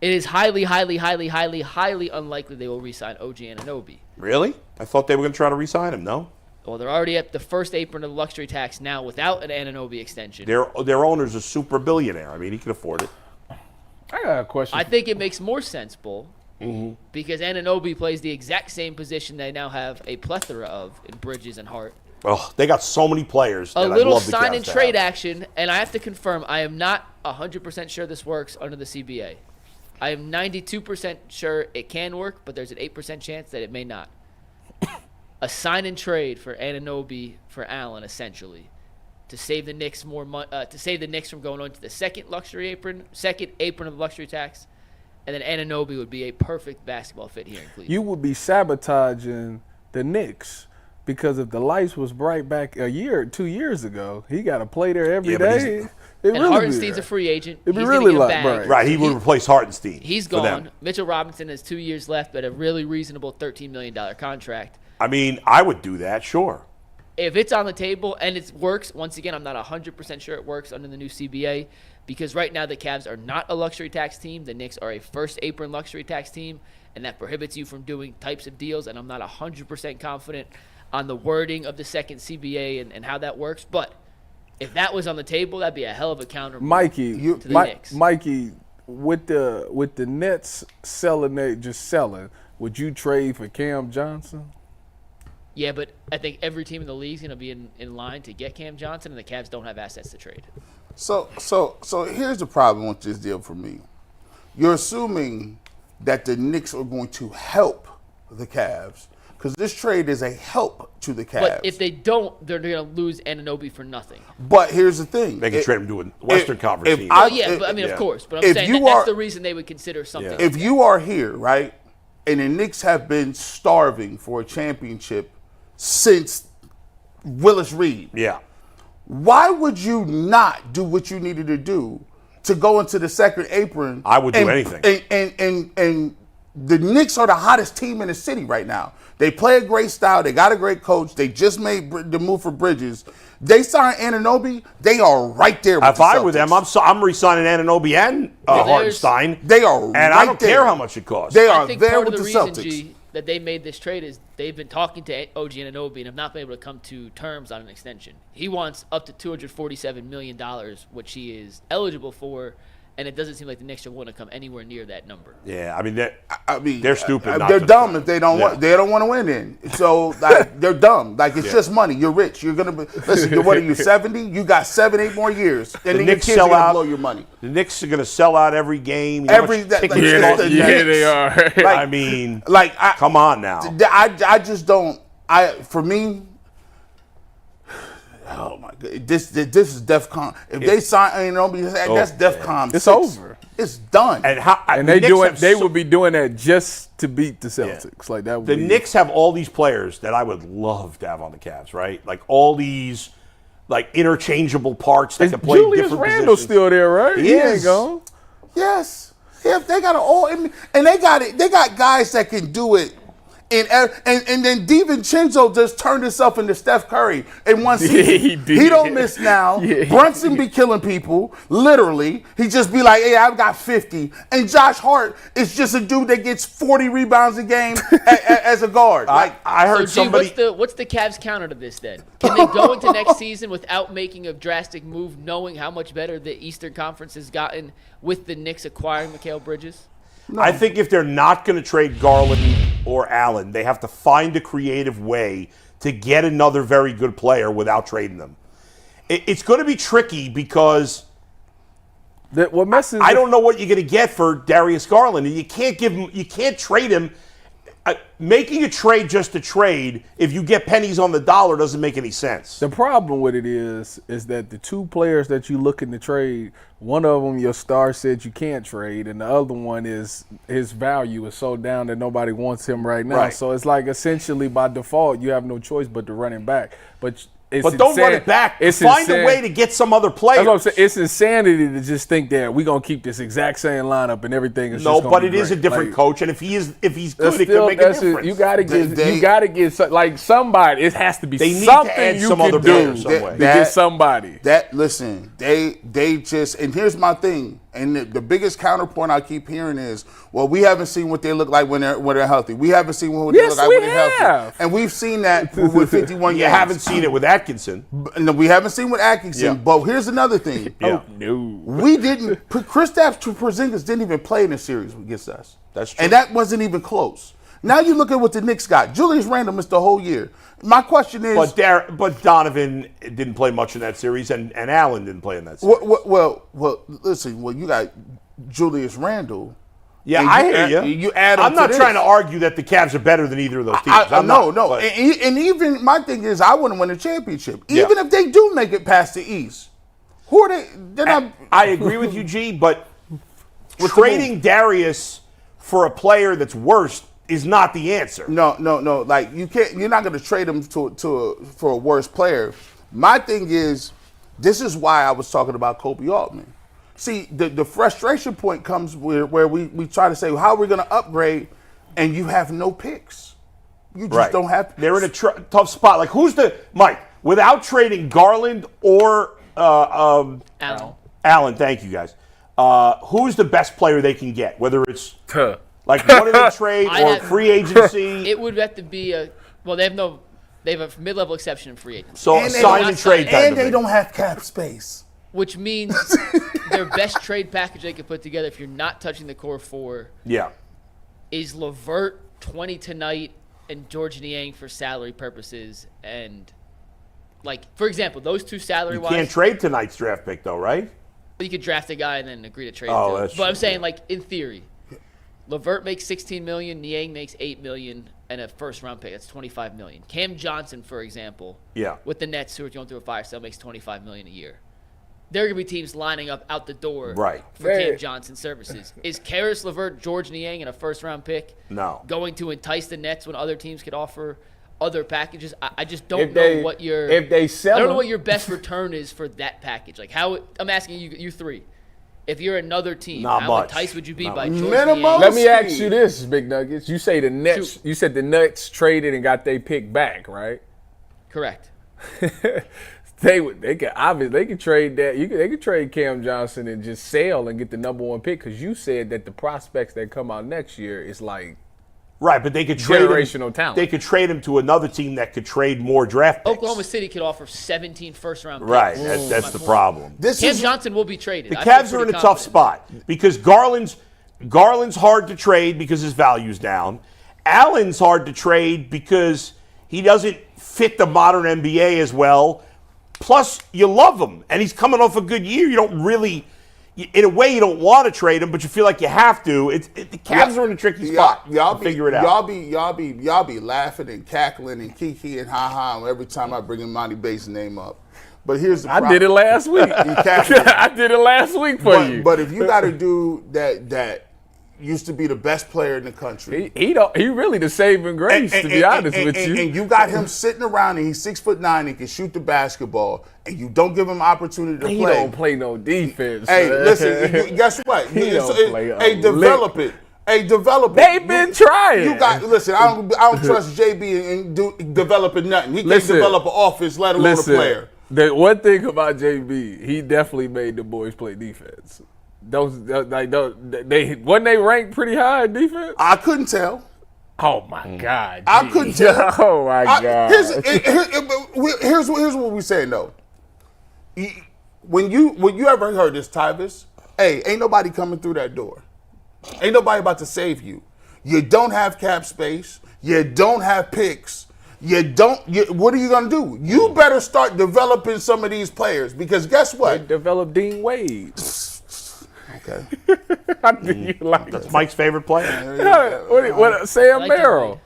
it is highly, highly, highly, highly, highly unlikely they will re-sign OG Anunoby. Really? I thought they were going to try to re-sign him, no? Well, they're already at the first apron of the luxury tax now without an Anunoby extension. Their owner's a super billionaire. I mean, he can afford it. I got a question. I think it makes more sense, Bull, because Anunoby plays the exact same position they now have a plethora of in Bridges and Hart. Oh, they got so many players. A that I'd little love the sign Cavs and to trade have. action, and I have to confirm, I am not 100% sure this works under the CBA. I am 92% sure it can work, but there's an 8% chance that it may not. A sign and trade for Anunoby for Allen, essentially, to save the Knicks more to save the Knicks from going on to the second apron of the luxury tax, and then Anunoby would be a perfect basketball fit here in Cleveland. You would be sabotaging the Knicks because if the lights was bright back 2 years ago, he got to play there every Yeah, but day. he's- It And really Hartenstein's be a free agent. It'd be He's really gonna get a like- bag. right. Right, he would replace Hartenstein. He's for them. gone. Mitchell Robinson has 2 years left, but a really reasonable $13 million contract. I mean, I would do that, sure. If it's on the table and it works, once again, I'm not 100% sure it works under the new CBA because right now the Cavs are not a luxury tax team. The Knicks are a first apron luxury tax team, and that prohibits you from doing types of deals, and I'm not 100% confident on the wording of the second CBA and how that works. But if that was on the table, that'd be a hell of a counter. Mikey, to the Knicks. Mikey, with the Nets selling, would you trade for Cam Johnson? Yeah, but I think every team in the league is going to be in line to get Cam Johnson, and the Cavs don't have assets to trade. So here's the problem with this deal for me. You're assuming that the Knicks are going to help the Cavs because this trade is a help to the Cavs. But if they don't, they're going to lose Anunoby for nothing. But here's the thing. They can trade him to a Western Conference team. Of course. But I'm saying that's the reason they would consider something. If you are here, right, and the Knicks have been starving for a championship since Willis Reed. Yeah. Why would you not do what you needed to do to go into the second apron? I would do anything. And the Knicks are the hottest team in the city right now. They play a great style. They got a great coach. They just made the move for Bridges. They signed Anunoby. They are right there with if the I Celtics. were them, I'm re-signing Anunoby and Hartenstein. They are and right I don't there. care how much it costs. They are I think there part with of the the reason, Celtics. G, that they made this trade is they've been talking to OG Anunoby and have not been able to come to terms on an extension. He wants up to $247 million, which he is eligible for, and it doesn't seem like the Knicks are willing to come anywhere near that number. Yeah, I mean they're stupid. They're dumb if they don't want. They don't want to win. Then so like they're dumb. Like it's just money. You're rich. You're gonna be. Listen. What are you 70? You got 7-8 more years, and then your Knicks kids sell are gonna out. blow your money. The Knicks are going to sell out every game. You know Every how much that, tickets like, cost? the Yeah, Knicks. they are. I mean, come on now. I just don't. For me. Oh my God! This is DEFCON. If they sign Anunoby, that's DEFCON. It's 6. over. It's done. And they the do it. Knicks They have would be doing that just to beat the Celtics. Like that. Would the be Knicks have all these players that I would love to have on the Cavs, right? Like all these, like interchangeable parts that can play Julius different Randle's positions. still there, right? He ain't is. gone. Yes. Yeah, they got and they got it. They got guys that can do it. And then DiVincenzo just turned himself into Steph Curry in one season. He did. He don't miss now. Yeah, he Brunson be killing people, literally. He just be like, hey, I've got 50. And Josh Hart is just a dude that gets 40 rebounds a game as a guard. I heard So, G, somebody. what's the Cavs counter to this then? Can they go into next season without making a drastic move, knowing how much better the Eastern Conference has gotten with the Knicks acquiring Mikal Bridges? No. I think if they're not going to trade Garland or Allen, they have to find a creative way to get another very good player without trading them. It's going to be tricky because What messes? I don't know what you're going to get for Darius Garland. You can't trade him. Making a trade just to trade, if you get pennies on the dollar, doesn't make any sense. The problem with it is that the two players that you looking to trade, one of them your star said you can't trade, and the other one is his value is so down that nobody wants him right now. Right. So it's like essentially by default you have no choice but to run him back. But don't run it back. Find a way to get some other players. That's what I'm saying. It's insanity to just think that we're gonna keep this exact same lineup and everything is just gonna but be it is a great. different Like, coach, and if he's good, it still, could make a difference. You gotta get like somebody. It has to be They need to something add you some can other do players some way. to get somebody. Listen, they just, and here's my thing, and the biggest counterpoint I keep hearing is, well, we haven't seen what they look like when they're healthy. We haven't seen what they Yes, look like we when they're healthy. have. And we've seen that with 51 You games. haven't seen it with Atkinson. No, we haven't seen with Atkinson, Yeah. but here's another thing. Yeah. No. We didn't, Kristaps Porzingis didn't even play in the series against us. That's true. And that wasn't even close. Now you look at what the Knicks got. Julius Randle missed the whole year. My question is, But Donovan didn't play much in that series, and Allen didn't play in that series. well, listen, you got Julius Randle. Yeah, and I hear you. You add him I'm not to trying to this. argue that the Cavs are better than either of those teams. No. But- And even my thing is, I wouldn't win a championship. Yeah. Even if they do make it past the East. Who are they? They're not. I agree with you, G, but What's the trading Darius for a player that's worse is not the answer. No. Like you can't. You're not going to trade him for a worse player. My thing is, this is why I was talking about Koby Altman. See, the frustration point comes where we try to say, how are we going to upgrade, and you have no picks. You just don't have. They're in a tough spot. Like, Mike, without trading Garland or Allen. Allen, thank you guys. Who's the best player they can get? Whether it's Tuh. like one in a trade or free agency. It would have to be they have a mid-level exception in free agency. So And they sign don't- and trade type And of they thing. don't have cap space. Which means their best trade package they could put together, if you're not touching the core four, Yeah. is LeVert 20 tonight and George Niang for salary purposes. And, like, for example, those two You salary-wise, can't trade tonight's draft pick, though, right? you could draft a guy and then agree to trade Oh, him. that's But I'm true, saying, yeah. like, in theory, LeVert makes $16 million, Niang makes $8 million. and a first-round pick. That's $25 million. Cam Johnson, for example, with the Nets, who are going through a fire sale, makes $25 million a year. There are going to be teams lining up out the door for Cam Johnson's services. Is Karis LeVert, George Niang, and a first-round pick going to entice the Nets when other teams could offer other packages? I just don't know what your I don't know what your best return is for that package. Like how I'm asking you three. If you're another team, how enticed would you be by George Niang? Let me ask you this, Big Nuggets. You say the Nets. Shoot. You said the Nets traded and got their pick back, right? Correct. They could trade that. They could trade Cam Johnson and just sell and get the number 1 pick, because you said that the prospects that come out next year is like but they could trade generational talent. They could trade him to another team that could trade more draft picks. Oklahoma City could offer 17 first-round picks. Right, that's the problem. Cam Johnson will be traded. The Cavs are in a tough spot because Garland's hard to trade because his value's down. Allen's hard to trade because he doesn't fit the modern NBA as well. Plus, you love him, and he's coming off a good year. You don't really, in a way, you don't want to trade him, but you feel like you have to. The Cavs are in a tricky spot. Figure it out. Y'all be laughing and cackling and kiki and ha every time I bring Monty Bates' name up. But here's the problem. I did it last week. I did it last week for you. But if you got a dude that used to be the best player in the country. He really the saving grace, to be honest with you. And you got him sitting around and he's 6'9" and can shoot the basketball, and you don't give him opportunity to play. He don't play no defense. Hey, listen, guess what? Develop it. Hey, develop it. They've been trying. Listen, I don't trust JB in developing nothing. He can't develop an offense, let alone a player. The one thing about JB, he definitely made the boys play defense. Wasn't they ranked pretty high in defense? I couldn't tell. Oh my God! I couldn't tell. Oh my God! Here's what we're saying though. When you ever heard this, Tyvis? Hey, ain't nobody coming through that door. Ain't nobody about to save you. You don't have cap space. You don't have picks. What are you gonna do? You better start developing some of these players, because guess what? They developed Dean Wade. Okay. I think you like That's Mike's favorite player. Sam Merrill.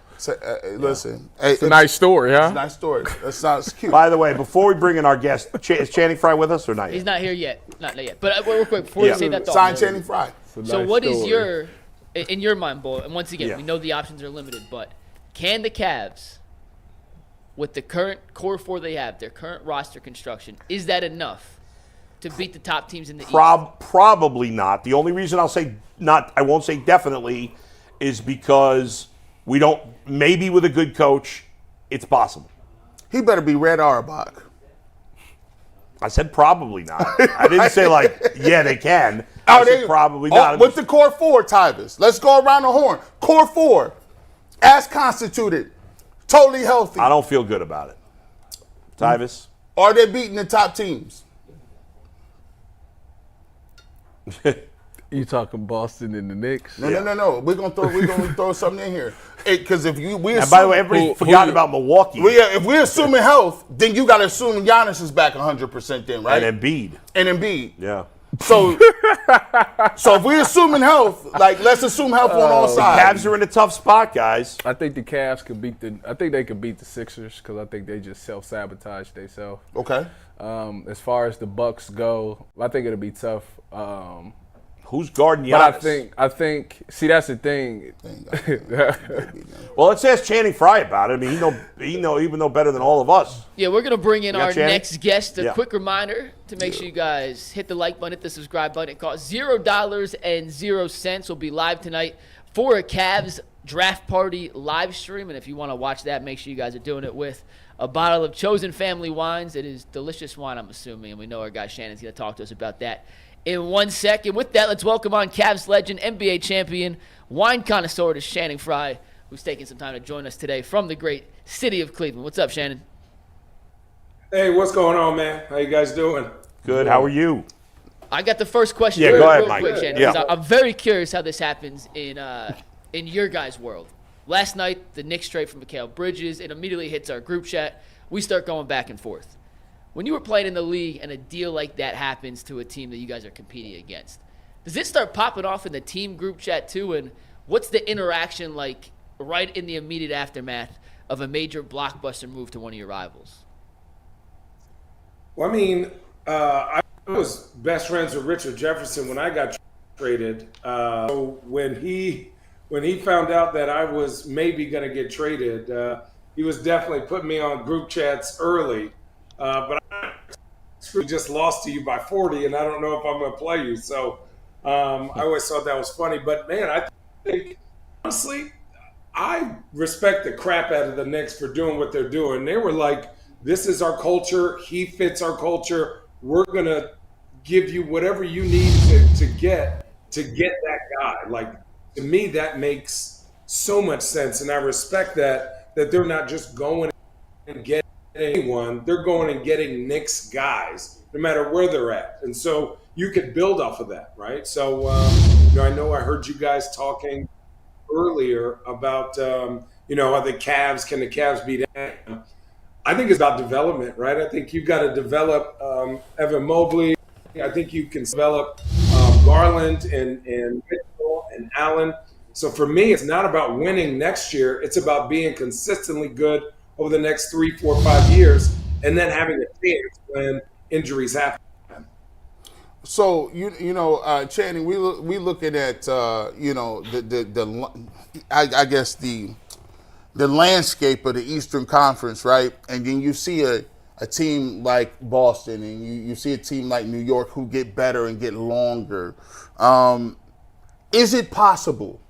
Listen. It's a nice story, huh? It's a nice story. That sounds cute. By the way, before we bring in our guest, is Channing Frye with us or not yet? He's not here yet. Not yet. But real quick, before you say that thought. Sign Channing Frye. So what is in your mind, Bull, and once again, we know the options are limited, but can the Cavs, with the current core 4 they have, their current roster construction, is that enough to beat the top teams in the East? Probably not. The only reason I'll say not, I won't say definitely, is because we don't, maybe with a good coach, it's possible. He better be Red Auerbach. I said probably not. I didn't say they can. I said probably not. With the core 4, Tyvis. Let's go around the horn. Core 4, as constituted, totally healthy. I don't feel good about it. Tyvis? Are they beating the top teams? You talking Boston and the Knicks? No. We're gonna throw something in here. Because if we and by the way, everybody forgot about Milwaukee. If we're assuming health, then you got to assume Giannis is back 100%. Then, right? And Embiid. Yeah. So if we're assuming health, let's assume health on all sides. The Cavs are in a tough spot, guys. I think the Cavs could beat they could beat the Sixers, because I think they just self-sabotage themselves. Okay. As far as the Bucks go, I think it'll be tough. Who's guarding Giannis? But I think. See, that's the thing. Well, let's ask Channing Frye about it. I mean, he know better than all of us. Yeah, we're gonna bring in our Channing? next guest. A quick reminder to make sure you guys hit the like button, hit the subscribe button. It costs $0.00. We'll be live tonight for a Cavs draft party live stream, and if you want to watch that, make sure you guys are doing it with a bottle of Chosen Family Wines. It is delicious wine, I'm assuming, and we know our guy Shannon's gonna talk to us about that in 1 second. With that, let's welcome on Cavs legend, NBA champion, wine connoisseur to Channing Frye, who's taking some time to join us today from the great city of Cleveland. What's up, Shannon? Hey, what's going on, man? How you guys doing? Good. How are you? I got the first question. Go ahead, Mike. Quick, Shannon, 'cause I'm very curious how this happens in your guys' world. Last night, the Knicks trade for Mikal Bridges. It immediately hits our group chat. We start going back and forth. When you were playing in the league and a deal like that happens to a team that you guys are competing against, does it start popping off in the team group chat too? And what's the interaction like right in the immediate aftermath of a major blockbuster move to one of your rivals? Well, I mean, I was best friends with Richard Jefferson when I got traded. So when he found out that I was maybe going to get traded, he was definitely putting me on group chats early. But I just lost to you by 40, and I don't know if I'm going to play you. So I always thought that was funny. But, man, I think, honestly, I respect the crap out of the Knicks for doing what they're doing. They were like, this is our culture. He fits our culture. We're going to give you whatever you need to get that guy. Like, to me, that makes so much sense. And I respect that they're not just going and getting anyone. They're going and getting Knicks guys, no matter where they're at. And so you could build off of that, right? So, I know I heard you guys talking earlier about, how the Cavs beat them. I think it's about development, right? I think you've got to develop Evan Mobley. I think you can develop Garland and Mitchell and Allen. So for me, it's not about winning next year. It's about being consistently good over the next 3, 4, 5 years, and then having a chance when injuries happen. So Channing, we looking at I guess the landscape of the Eastern Conference, right? And then you see a team like Boston, and you see a team like New York who get better and get longer. Is it possible?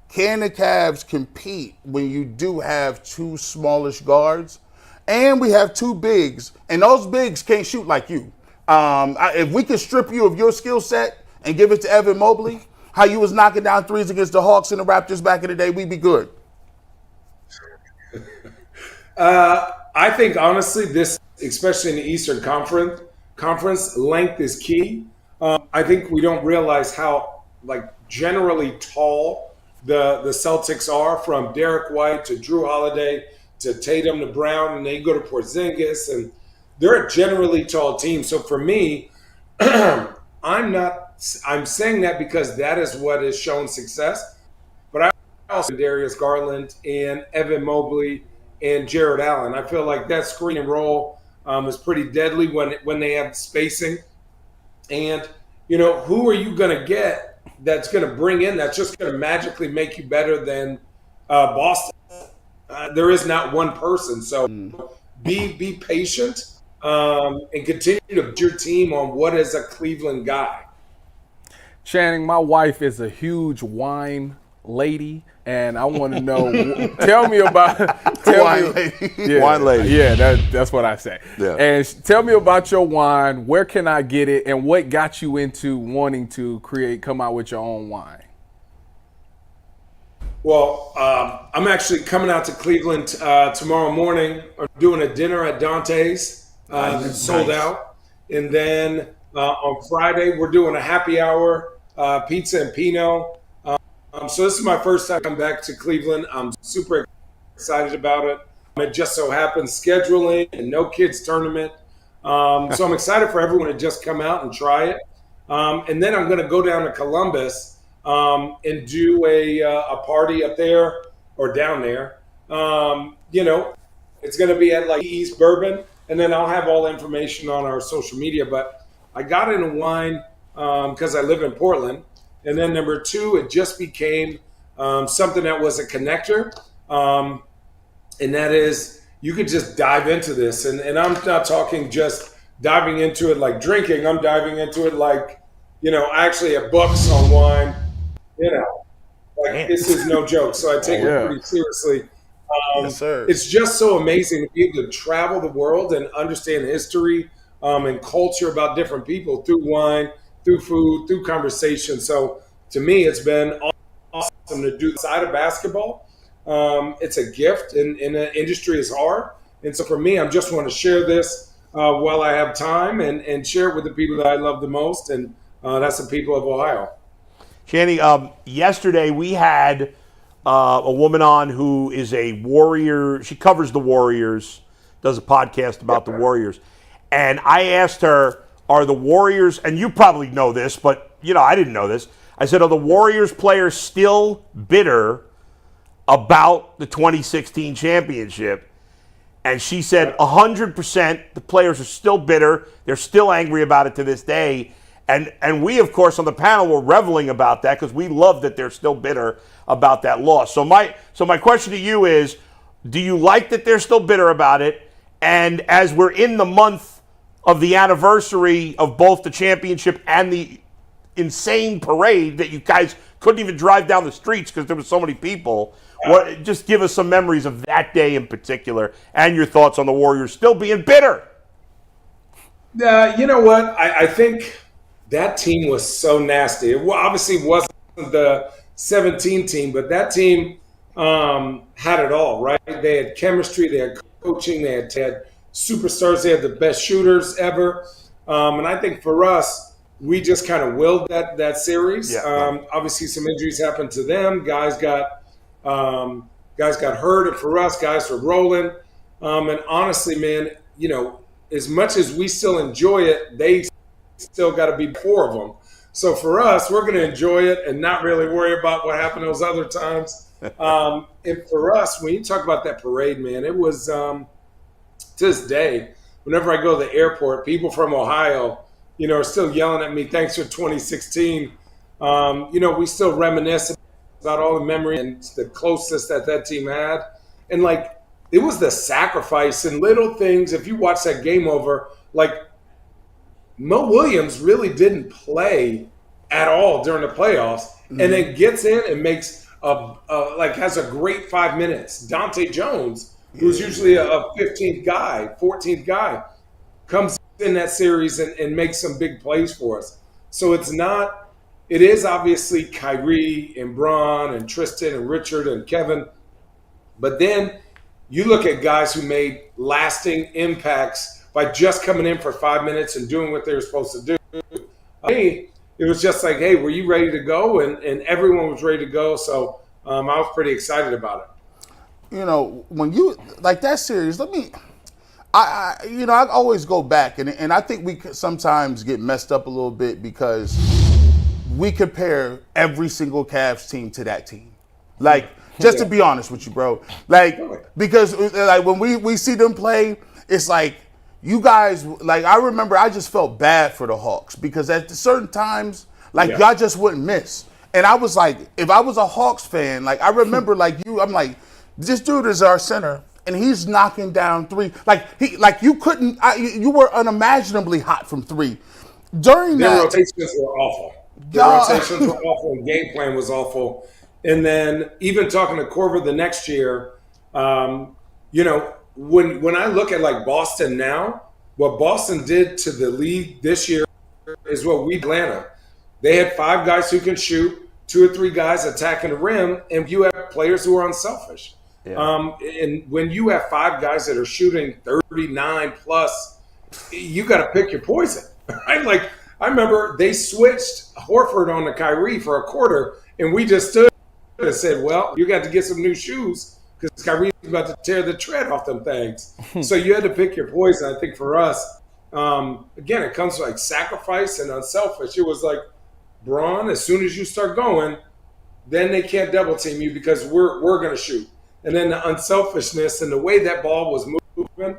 Can the Cavs compete when you do have two smallish guards, and we have two bigs, and those bigs can't shoot like you? If we could strip you of your skill set and give it to Evan Mobley, how you was knocking down threes against the Hawks and the Raptors back in the day, we'd be good. I think, honestly, this, especially in the Eastern Conference, length is key. I think we don't realize how, generally tall the Celtics are, from Derek White to Drew Holiday to Tatum to Brown, and they go to Porzingis, and they're a generally tall team. So for me, I'm saying that because that is what has shown success. But I also Darius Garland and Evan Mobley and Jarrett Allen. I feel like that screen and roll is pretty deadly when they have spacing. And, who are you going to get that's going to bring in that's just going to magically make you better than Boston? There is not one person. So be patient and continue to build your team on what is a Cleveland guy. Channing, my wife is a huge wine lady, and I want to know. Tell me about Wine lady. Yeah, Wine lady. Yeah, that's what I say. Yeah. And tell me about your wine. Where can I get it? And what got you into wanting to come out with your own wine? Well, I'm actually coming out to Cleveland tomorrow morning. I'm doing a dinner at Dante's, sold out. And then on Friday, we're doing a happy hour, pizza and Pinot. So this is my first time coming back to Cleveland. I'm super excited about it. It just so happens scheduling and no kids tournament. So I'm excited for everyone to just come out and try it. And then I'm going to go down to Columbus and do a party up there or down there. It's going to be at East Bourbon, and then I'll have all the information on our social media. But I got into wine because I live in Portland. And then number two, it just became something that was a connector. And that is, you could just dive into this. And I'm not talking just diving into it like drinking. I'm diving into it like, I actually have books on wine. This is no joke. So I take it pretty seriously. Yes, sir. It's just so amazing to be able to travel the world and understand history and culture about different people through wine, through food, through conversation. So to me, it's been awesome to do the side of basketball. It's a gift, and the industry is hard. And so for me, I just want to share this while I have time and share it with the people that I love the most, and that's the people of Ohio. Channing, yesterday we had a woman on who is a Warrior. She covers the Warriors, does a podcast about the Warriors. And I asked her, are the Warriors, and you probably know this, but, I didn't know this. I said, are the Warriors players still bitter about the 2016 championship. And she said 100% the players are still bitter. They're still angry about it to this day. And we, of course, on the panel were reveling about that because we love that they're still bitter about that loss. So my question to you is, do you like that they're still bitter about it? And as we're in the month of the anniversary of both the championship and the insane parade that you guys couldn't even drive down the streets because there were so many people, just give us some memories of that day in particular and your thoughts on the Warriors still being bitter. You know what? I think that team was so nasty. It obviously wasn't the 17 team, but that team had it all, right? They had chemistry, they had coaching, they had superstars, they had the best shooters ever. And I think for us, we just kind of willed that series. Yeah. Obviously, some injuries happened to them. Guys got hurt, and for us, guys were rolling. And honestly, man, you know, as much as we still enjoy it, they still got to be 4 of them. So for us, we're going to enjoy it and not really worry about what happened those other times. And for us, when you talk about that parade, man, it was to this day, whenever I go to the airport, people from Ohio, you know, are still yelling at me, thanks for 2016. You know, we still reminisce about all the memory and the closeness that team had. And, like, it was the sacrifice and little things. If you watch that game over, like, Mo Williams really didn't play at all during the playoffs, and then gets in and makes has a great 5 minutes. Dante Jones, who's usually a 15th guy, 14th guy, comes in that series and makes some big plays for us. So it is obviously Kyrie and Bron and Tristan and Richard and Kevin, but then you look at guys who made lasting impacts by just coming in for 5 minutes and doing what they were supposed to do. It was just like, hey, were you ready to go? And everyone was ready to go. So I was pretty excited about it. You know, when you like that series, I always go back and I think we sometimes get messed up a little bit because we compare every single Cavs team to that team. Like, just to be honest with you, bro. Like, because like when we see them play, it's like, you guys, like, I remember I just felt bad for the Hawks because at certain times, like, y'all just wouldn't miss. And I was like, if I was a Hawks fan, like, I remember, like, I'm like, this dude is our center, and he's knocking down 3. You were unimaginably hot from 3. During Their that, rotations were awful. Their rotations were awful, and game plan was awful. And then even talking to Korver the next year, you know, when I look at like Boston now, what Boston did to the league this year is what we Atlanta. They had 5 guys who can shoot, 2 or 3 guys attacking the rim, and you have players who are unselfish. Yeah. And when you have 5 guys that are shooting 39 plus, you got to pick your poison, right? Like, I remember they switched Horford on to Kyrie for a quarter, and we just stood and said, well, you got to get some new shoes because Kyrie's about to tear the tread off them things. So you had to pick your poison. I think for us, again, it comes to like sacrifice and unselfish. It was like, Bron, as soon as you start going, then they can't double team you because we're going to shoot. And then the unselfishness and the way that ball was moving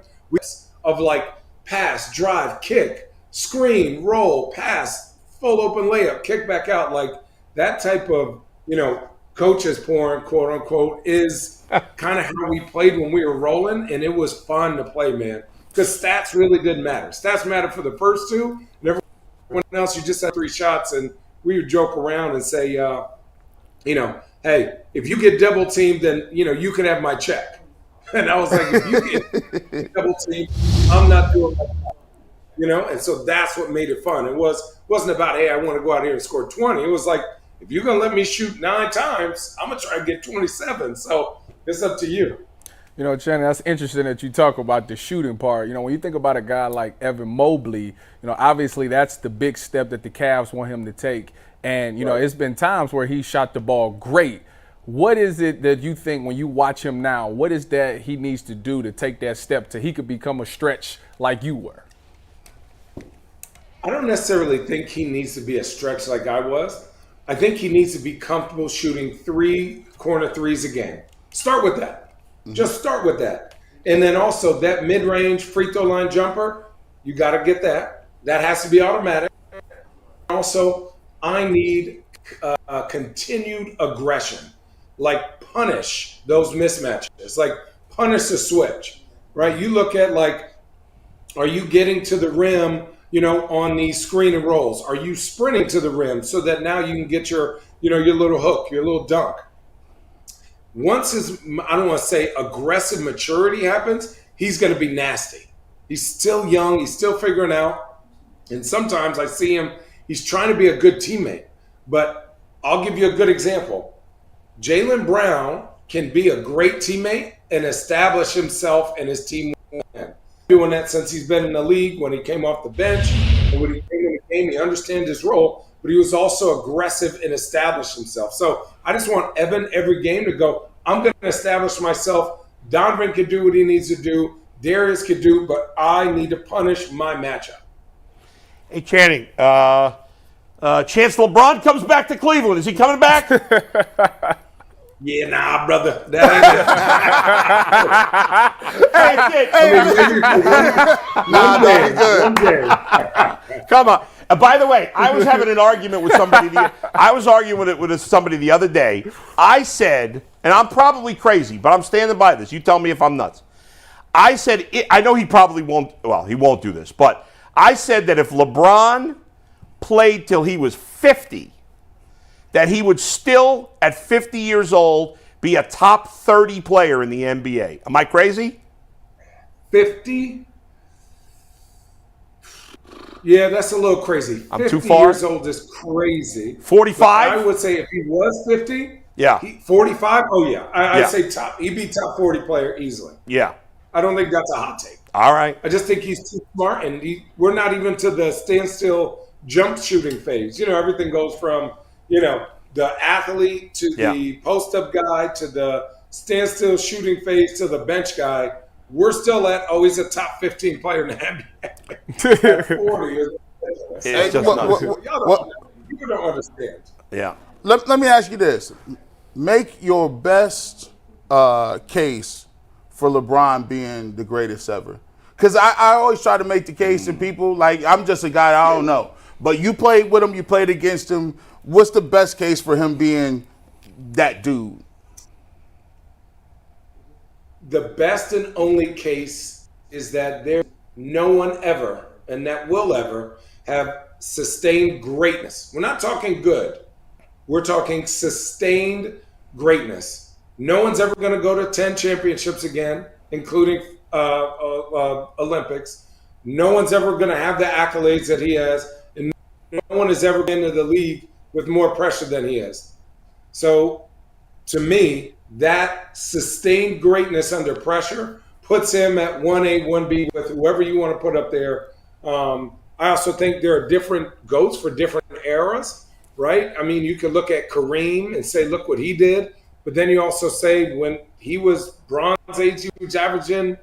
of like pass, drive, kick, screen, roll, pass, full open layup, kick back out. Like that type of, you know, coaches porn, quote unquote, is kind of how we played when we were rolling. And it was fun to play, man, because stats really didn't matter. Stats mattered for the first 2, and everyone else, you just had 3 shots. And we would joke around and say, you know, hey, if you get double teamed, then, you know, you can have my check. And I was like, if you get double teamed, I'm not doing that. You know, and so that's what made it fun. It wasn't about, hey, I want to go out here and score 20. It was like, if you're going to let me shoot 9 times, I'm going to try to get 27. So it's up to you. You know, Channing, that's interesting that you talk about the shooting part. You know, when you think about a guy like Evan Mobley, you know, obviously that's the big step that the Cavs want him to take. And, you know, it's been times where he shot the ball great. What is it that you think when you watch him now, what is that he needs to do to take that step to he could become a stretch like you were? I don't necessarily think he needs to be a stretch like I was. I think he needs to be comfortable shooting 3 corner threes a game. Start with that. Just start with that. And then also that mid-range free throw line jumper, you got to get that. That has to be automatic. Also, I need continued aggression. Like punish those mismatches. Like punish the switch, right? You look at like, are you getting to the rim, on these screen and rolls? Are you sprinting to the rim so that now you can get your little hook, your little dunk? Once his, I don't want to say aggressive maturity happens, he's going to be nasty. He's still young. He's still figuring out. And sometimes I see him, he's trying to be a good teammate. But I'll give you a good example. Jaylen Brown can be a great teammate and establish himself and his team win. Doing that since he's been in the league, when he came off the bench and when he came in the game, he understands his role, but he was also aggressive and established himself. So I just want Evan every game to go, I'm going to establish myself. Donovan can do what he needs to do. Darius can do, but I need to punish my matchup. Hey, Channing, Chance LeBron comes back to Cleveland. Is he coming back? Yeah, nah, brother. That ain't it. One day. Come on. By the way, I was having an argument with somebody. I was arguing with somebody the other day. I said, and I'm probably crazy, but I'm standing by this. You tell me if I'm nuts. I said, I know he probably won't. Well, he won't do this, but I said that if LeBron played till he was 50, that he would still, at 50 years old, be a top 30 player in the NBA. Am I crazy? 50? Yeah, that's a little crazy. I'm too far? 50 years old is crazy. 45? I would say if he was 50, yeah. 45? Oh, yeah. I'd say top. He'd be top 40 player easily. Yeah. I don't think that's a hot take. All right. I just think he's too smart, and we're not even to the standstill jump shooting phase. Everything goes from, the athlete to the post-up guy to the standstill shooting phase to the bench guy. We're still at, he's a top 15 player in the NBA. At 40 it's just nuts. You don't understand. Yeah. Let me ask you this. Make your best case for LeBron being the greatest ever. Because I always try to make the case, and people, like, I'm just a guy, I don't know. But you played with him, you played against him. What's the best case for him being that dude? The best and only case is that there's no one ever, and that will ever, have sustained greatness. We're not talking good. We're talking sustained greatness. No one's ever going to go to 10 championships again, including Olympics. No one's ever going to have the accolades that he has, and no one has ever been to the league with more pressure than he has. So, to me, that sustained greatness under pressure puts him at 1A, 1B with whoever you want to put up there. I also think there are different GOATs for different eras, right? I mean, you could look at Kareem and say, look what he did. But then you also say when he was Bronze Age, he was averaging,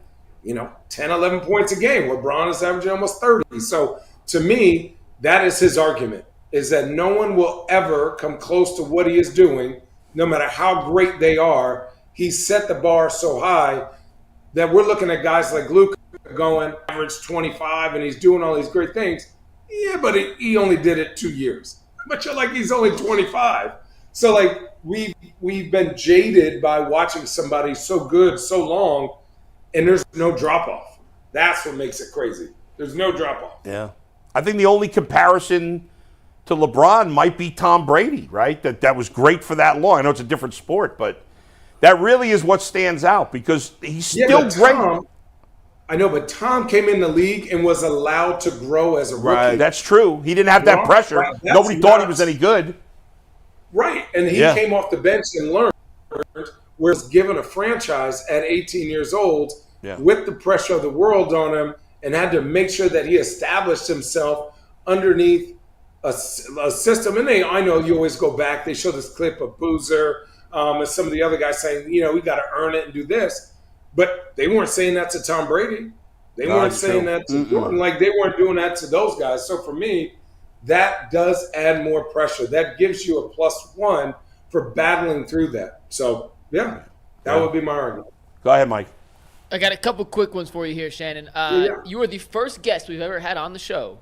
10, 11 points a game. LeBron is averaging almost 30. So to me, that is his argument, is that no one will ever come close to what he is doing, no matter how great they are. He set the bar so high that we're looking at guys like Luka going average 25 and he's doing all these great things. Yeah, but he only did it 2 years. But you're like, he's only 25. So like we've been jaded by watching somebody so good so long, and there's no drop off. That's what makes it crazy. There's no drop off. Yeah. I think the only comparison to LeBron might be Tom Brady, right? That was great for that long. I know it's a different sport, but that really is what stands out because he's still great. I know, but Tom came in the league and was allowed to grow as a rookie. Right, that's true. He didn't have that pressure. Right. Nobody thought he was any good. Right, and he came off the bench and learned, whereas given a franchise at 18 years old with the pressure of the world on him and had to make sure that he established himself underneath a system. And I know you always go back. They show this clip of Boozer and some of the other guys saying, we got to earn it and do this. But they weren't saying that to Tom Brady. They weren't saying that to Jordan. Like, they weren't doing that to those guys. So for me, that does add more pressure. That gives you a +1 for battling through that. So, yeah. That would be my argument. Go ahead, Mike. I got a couple quick ones for you here, Shannon. You are the first guest we've ever had on the show.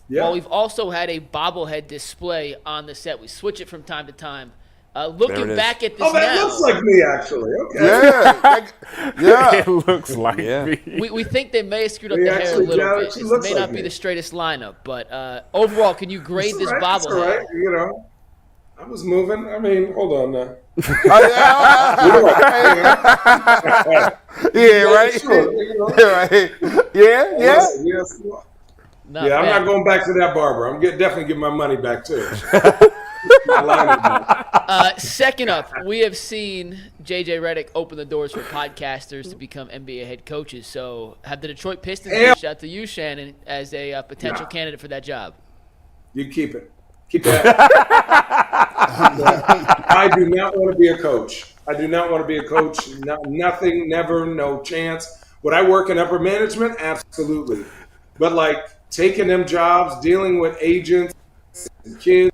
Yeah. Well, we've also had a bobblehead display on the set. We switch it from time to time. Looking back at this that now, looks like me, actually. Okay. Yeah. It looks like me. we think they may have screwed up We the hair a actually little got it. bit. She It looks may like not be me. the straightest lineup, but overall, can you grade this It's bobblehead? all right. You know, I was moving. I mean, hold on now. Yeah, right. Sure, you know. Yeah, right. Yeah. Yes. Not Yeah, I'm bad. not going back to that barber. I'm definitely getting my money back too. Second up, we have seen J.J. Redick open the doors for podcasters to become NBA head coaches. So have the Detroit Pistons reached out to you, Shannon, as a potential candidate for that job? You keep it. Keep that. I do not want to be a coach. I do not want to be a coach. Nothing, never, no chance. Would I work in upper management? Absolutely. But like taking them jobs, dealing with agents, and kids,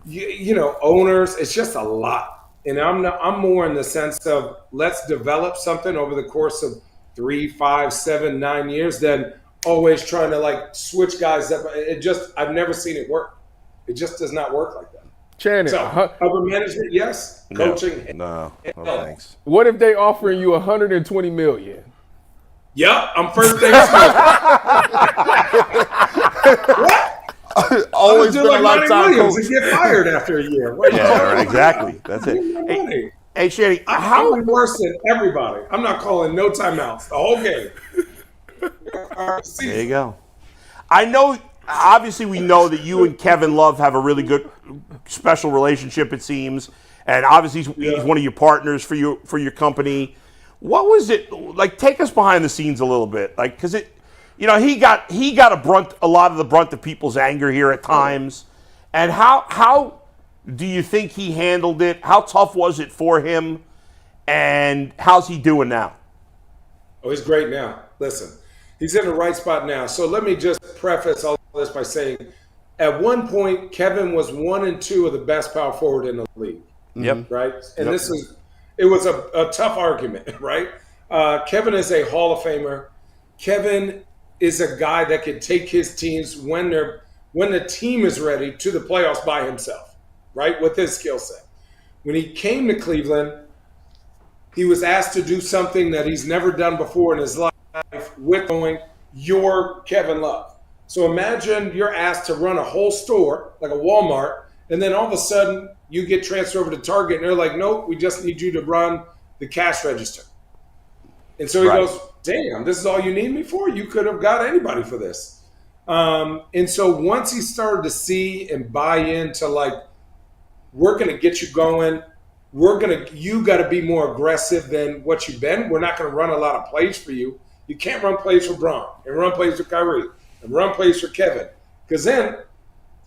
you know, owners, it's just a lot. And I'm more in the sense of let's develop something over the course of 3, 5, 7, 9 years than always trying to like switch guys up. I've never seen it work. It just does not work like that. Shannon, So upper management, yes. Coaching, No, thanks. what if they offering you $120 million? yep. I'm first Thanksgiving. What? Always do been a like Monty lifetime Williams coach. and get fired after a year. What are you Yeah, talking right, about? exactly. That's it. Money. Hey, Shanny, How worse than everybody? I'm not calling no timeouts. The whole game. There you go. I know, obviously, we know that you and Kevin Love have a really good, special relationship, it seems. And obviously, he's one of your partners for your company. What was it like? Take us behind the scenes a little bit, like, because it, you know, he got a lot of the brunt of people's anger here at times. And how do you think he handled it? How tough was it for him? And how's he doing now? Oh, he's great now. Listen, he's in the right spot now. So let me just preface all this by saying, at one point, Kevin was 1 and 2 of the best power forward in the league. Yep. Right? And it was a tough argument, right? Kevin is a Hall of Famer. Kevin is a guy that could take his teams when the team is ready to the playoffs by himself, right? With his skill set. When he came to Cleveland, he was asked to do something that he's never done before in his life with going, you're Kevin Love. So imagine you're asked to run a whole store, like a Walmart, and then all of a sudden you get transferred over to Target and they're like, nope, we just need you to run the cash register. And so he goes, damn, this is all you need me for? You could have got anybody for this. And so once he started to see and buy into like, we're going to get you going. You got to be more aggressive than what you've been. We're not going to run a lot of plays for you. You can't run plays for Braun and run plays for Kyrie and run plays for Kevin. Because then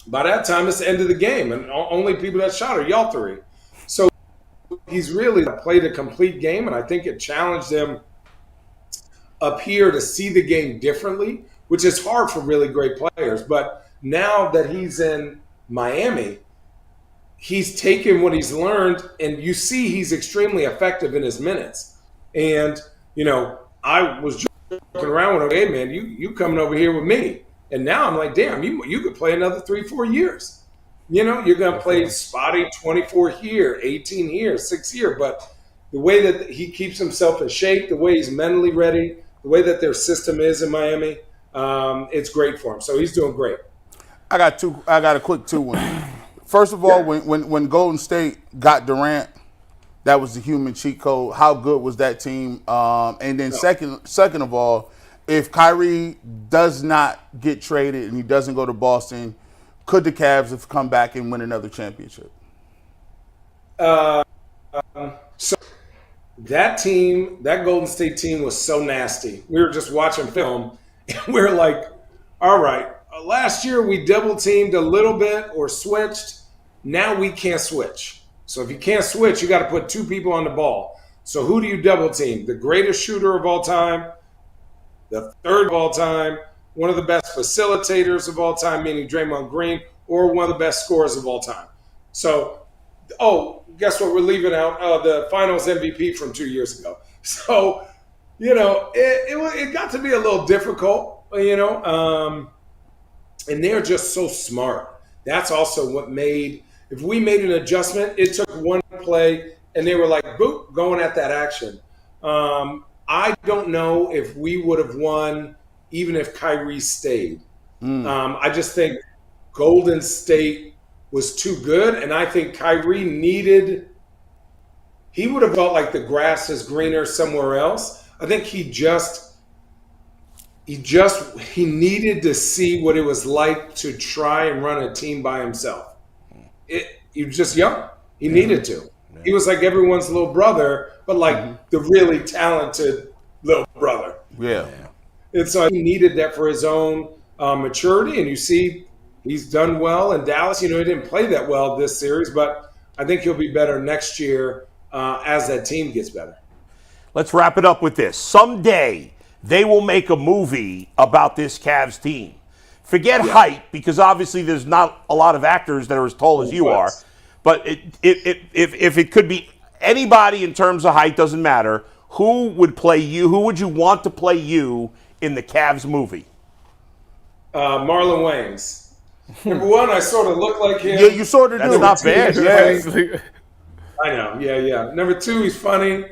by that time, it's the end of the game. And only people that shot are y'all three. So he's really played a complete game. And I think it challenged him up here to see the game differently, which is hard for really great players. But now that he's in Miami, he's taken what he's learned, and you see he's extremely effective in his minutes. And, you know, I was joking around with him, hey, man, you coming over here with me. And now I'm like, damn, you could play another 3-4 years. You know, you're going to play spotty 24 here, 18 here, 6 here. But the way that he keeps himself in shape, the way he's mentally ready, the way that their system is in Miami, it's great for him. So he's doing great. I got a quick 2-1. First of all, when Golden State got Durant, that was the human cheat code. How good was that team? And then second of all, if Kyrie does not get traded and he doesn't go to Boston, could the Cavs have come back and win another championship? So that team, that Golden State team was so nasty. We were just watching film, and we were like, all right, last year we double teamed a little bit or switched. Now we can't switch. So if you can't switch, you got to put 2 people on the ball. So who do you double team? The greatest shooter of all time, the third of all time, one of the best facilitators of all time, meaning Draymond Green, or one of the best scorers of all time. So oh, guess what? We're leaving out the Finals MVP from 2 years ago. So, it got to be a little difficult, and they're just so smart. That's also what made. If we made an adjustment, it took one play, and they were like, boop, going at that action. I don't know if we would have won even if Kyrie stayed. I just think Golden State was too good, and I think Kyrie he would have felt like the grass is greener somewhere else. I think he needed to see what it was like to try and run a team by himself. He was just young. He needed to. Yeah. He was like everyone's little brother, but like the really talented little brother. Yeah. And so he needed that for his own maturity. And you see, he's done well in Dallas. He didn't play that well this series, but I think he'll be better next year as that team gets better. Let's wrap it up with this. Someday, they will make a movie about this Cavs team. Forget height, because obviously there's not a lot of actors that are as tall as you are. But if it could be anybody in terms of height, doesn't matter. Who would play you? Who would you want to play you in the Cavs movie? Marlon Wayans. Number one, I sort of look like him. Yeah, you sort of do. That's not bad. Yeah. I know. Yeah. Number two, he's funny.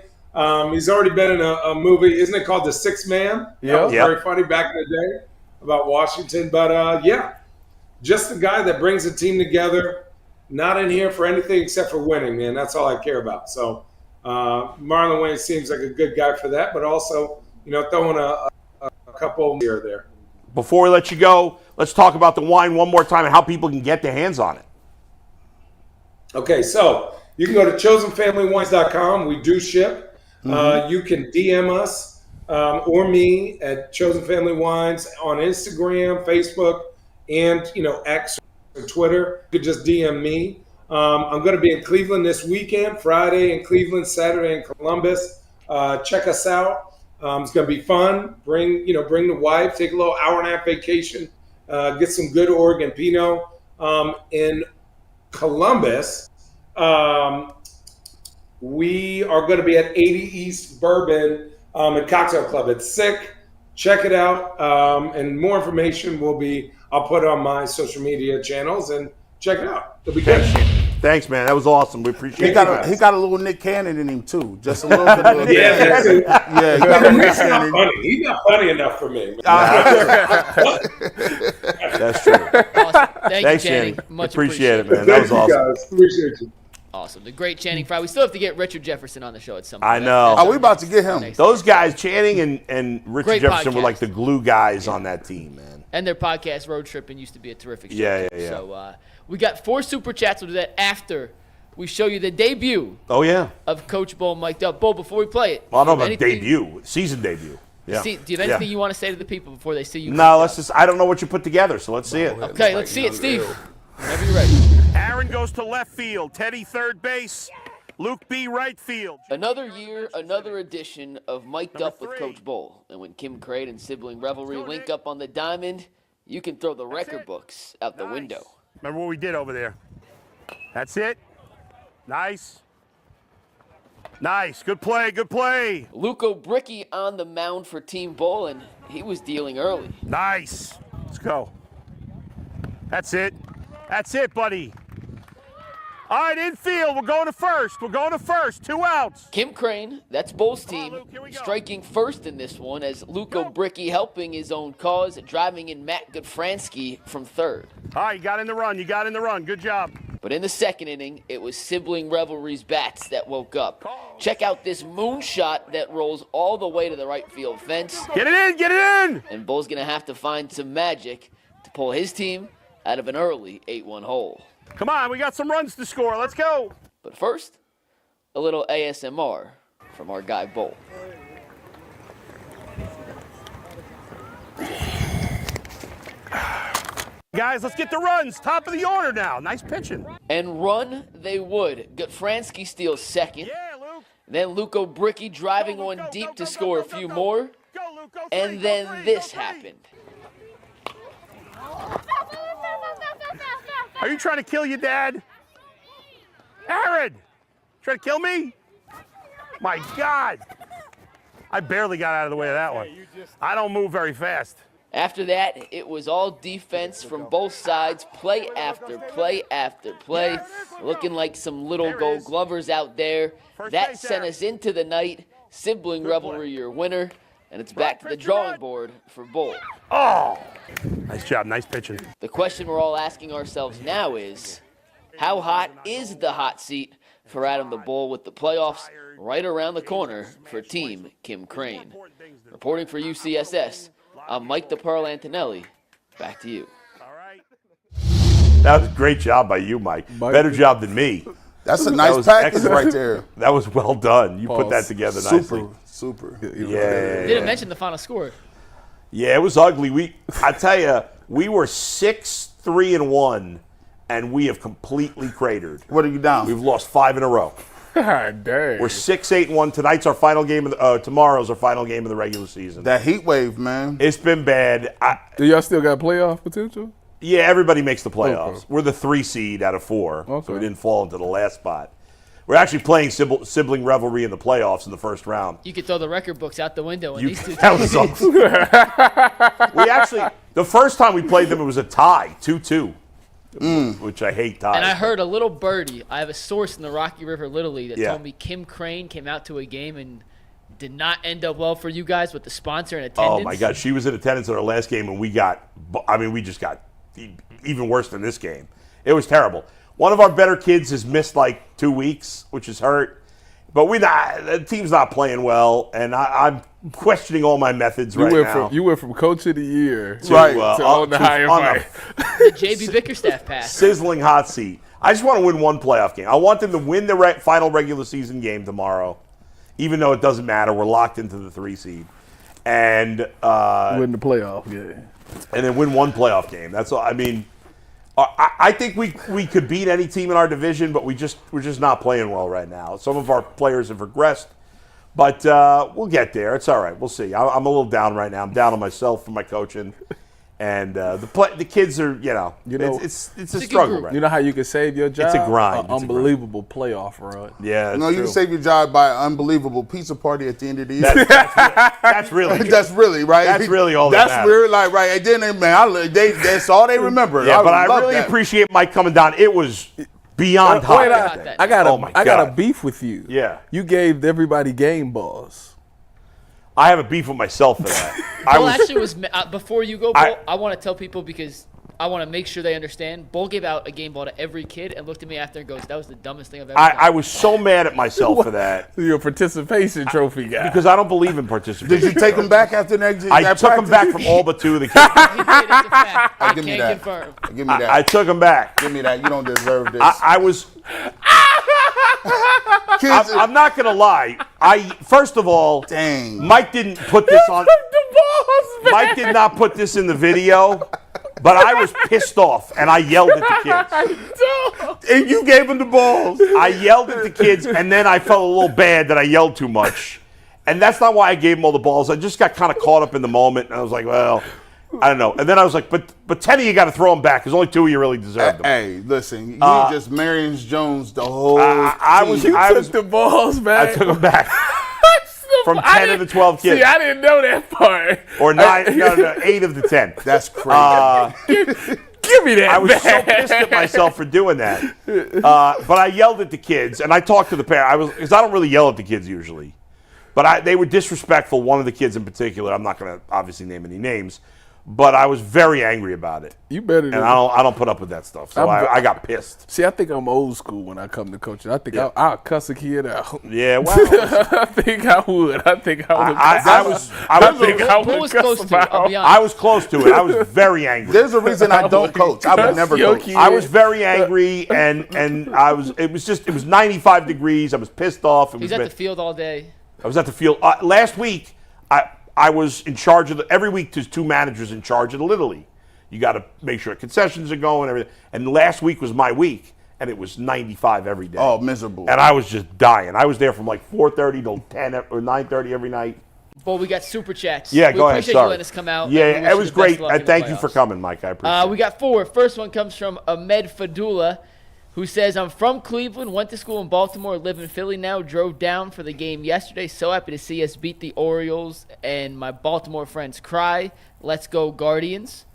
He's already been in a movie. Isn't it called The Sixth Man? That was very funny back in the day about Washington. But, just the guy that brings a team together. Not in here for anything except for winning, man. That's all I care about. So Marlon Wayans seems like a good guy for that, but also, throwing a couple here or there. Before we let you go, let's talk about the wine one more time and how people can get their hands on it. Okay, so you can go to chosenfamilywines.com. We do ship. You can DM us or me at Chosen Family Wines on Instagram, Facebook, and, X. Twitter. You could just DM me. I'm going to be in Cleveland this weekend, Friday in Cleveland, Saturday in Columbus. Check us out. It's going to be fun. Bring the wife, take a little hour-and-a-half vacation, get some good Oregon Pinot. In Columbus, we are going to be at 80 East Bourbon at Cocktail Club. It's sick. Check it out. And more information I'll put it on my social media channels and check it out. It'll be good. Thanks, man. That was awesome. We appreciate it. He got a little Nick Cannon in him, too. Just a little bit of Nick Cannon. Yeah, he got a Nick Cannon. He's not funny enough for me. That's true. Awesome. Thanks, you, Channing. Channing. Much appreciate it, man. That was awesome. Guys. Appreciate you. Awesome. The great Channing Frye. We still have to get Richard Jefferson on the show at some point. I know. Are we about to get him? Those guys, Channing and Richard Great Jefferson, podcast. were like the glue guys on that team, man. And their podcast, Road Tripping, used to be a terrific show. Yeah. So we got 4 Super Chats. We'll do that after we show you the debut Oh, yeah. of Coach Bull mic'd up. Bull, before we play it. Well, I don't know about debut. Season debut. Yeah. Do you have anything you want to say to the people before they see you? No, I don't know what you put together, so let's see it. Okay, let's see it, Steve. Whenever you're ready. Aaron goes to left field. Teddy third base. Luke B. right field. Another year, another edition of Mic'd Up with Coach Bull. And when Kim Crate and sibling revelry link up on the diamond, you can throw the record books out the window. Remember what we did over there. That's it. Nice. Nice. Good play. Good play. Luco Bricky on the mound for Team Bull, and he was dealing early. Nice. Let's go. That's it. That's it, buddy. All right, infield. We're going to first. 2 outs. Kim Crane, that's Bull's team, striking first in this one as Luco Bricky helping his own cause, driving in Matt Gudfransky from third. All right, you got in the run. Good job. But in the second inning, it was sibling revelry's bats that woke up. Check out this moonshot that rolls all the way to the right field fence. Get it in. And Bull's going to have to find some magic to pull his team out of an early 8-1 hole. Come on, we got some runs to score. Let's go. But first, a little ASMR from our guy Bull. Guys, let's get the runs. Top of the order now. Nice pitching. And run they would. Gutfransky steals second. Yeah, Luke. Then Luco Bricky driving one deep to score a few more. And then this happened. Are you trying to kill your dad? Aaron! Trying to kill me? My God! I barely got out of the way of that one. I don't move very fast. After that, it was all defense from both sides, play after play after play, looking like some little gold glovers out there. That sent us into the night. Sibling rivalry, your winner, and it's back to the drawing board for Bull. Oh! Nice job, nice pitching. The question we're all asking ourselves now is, how hot is the hot seat for Adam the Bull with the playoffs right around the corner for Team Kim Crane? Reporting for UCSS, I'm Mike the Pearl Antonelli. Back to you. That was a great job by you, Mike. Better job than me. That's a nice package right there. That was well done. You put that together nicely. Super. Yeah. Didn't mention the final score. Yeah, it was ugly. I tell you, we were 6-3-1, and we have completely cratered. What are you down? We've lost 5 in a row. God dang. We're 6-8-1. Tonight's our final game. Tomorrow's our final game of the regular season. That heat wave, man. It's been bad. Do y'all still got playoff potential? Yeah, everybody makes the playoffs. Okay. We're the 3 seed out of 4, so Okay. we didn't fall into the last spot. We're actually playing sibling rivalry in the playoffs in the first round. You could throw the record books out the window in these two That was teams. awesome. We actually, the first time we played them, it was a tie, 2-2, which I hate ties. And I heard a little birdie. I have a source in the Rocky River Little League that Yeah. told me Kim Crane came out to a game and did not end up well for you guys with the sponsor in attendance. Oh, my God. She was in attendance at our last game, and we just got even worse than this game. It was terrible. One of our better kids has missed like 2 weeks, which is hurt. But the team's not playing well, and I'm questioning all my methods right now. You went from coach of the year to, to on the higher fight. The JB Bickerstaff pass. Sizzling hot seat. I just want to win one playoff game. I want them to win the final regular season game tomorrow, even though it doesn't matter. We're locked into the 3 seed. And Win the playoff, yeah. And then win one playoff game. That's all. I mean, I think we could beat any team in our division, but we're just not playing well right now. Some of our players have regressed, but we'll get there. It's all right. We'll see. I'm a little down right now. I'm down on myself for my coaching, and the kids are it's a struggle. Right You know how you can save your job? It's a grind. An unbelievable playoff run. Yeah, No, you true. can save your job by an unbelievable pizza party at the end of the year. That's really good. That's really right. That's really all that That's matters. really like right. And then man, that's all they remember. Yeah, but I love really that. appreciate Mike coming down. It was beyond hot. Wait, that day. I got Oh my I got a God. beef with you. Yeah. You gave everybody game balls. I have a beef with myself for that. Before you go, Bull, I want to tell people because I want to make sure they understand. Bull gave out a game ball to every kid and looked at me after and goes, "That was the dumbest thing I've ever done." I was so mad at myself for that You're a participation trophy guy. because I don't believe in participation. Did you take them back after that? I took them back from all but 2 of the kids. He did, it's a fact. I give me can't that. confirm. Give me that. I took them back. Give me that. You don't deserve this. I was. Kids, I'm not gonna lie. First of all, dang. Mike didn't put this on. Mike did not put this in the video, but I was pissed off and I yelled at the kids. And you gave them the balls. I yelled at the kids, and then I felt a little bad that I yelled too much. And that's not why I gave them all the balls. I just got kind of caught up in the moment, and I was like, well, I don't know. And then I was like, but 10 of you got to throw them back because only 2 of you really deserve them. Hey, listen, you just Marion Jones the whole I team. was the balls, man. I took them back. From 10 of the 12 kids. See, I didn't know that part. Or 8 of the 10. That's crazy. Give me that. I was man. so pissed at myself for doing that. But I yelled at the kids, and I talked to the parents. Because I don't really yell at the kids usually. But they were disrespectful, one of the kids in particular. I'm not going to obviously name any names. But I was very angry about it. You better. And I don't put up with that stuff. So I got pissed. See, I think I'm old school when I come to coaching. I think I'll cuss a kid out. Yeah, well. I think I would. I think I would. Bull was close to it, I'll be honest. I was close to it. I was very angry. There's a reason I don't coach. I would never Your coach. kid. I was very angry, and it was 95 degrees. I was pissed off. He's at the field all day. I was at the field last week. I was in charge of every week. There's 2 managers in charge of the Little League. You got to make sure concessions are going, everything. And last week was my week, and it was 95 every day. Oh, miserable. And I was just dying. I was there from like 4:30 till 10 or 9:30 every night. Bull, we got super chats. Yeah, we go ahead. appreciate Sorry. you letting us come out. Yeah, and we wish it you was the best great. luck in the Thank you for playoffs. coming, Mike. I appreciate it. We got 4. First one comes from Ahmed Fadula, who says, I'm from Cleveland, went to school in Baltimore, live in Philly now, drove down for the game yesterday. So happy to see us beat the Orioles and my Baltimore friends cry. Let's go Guardians.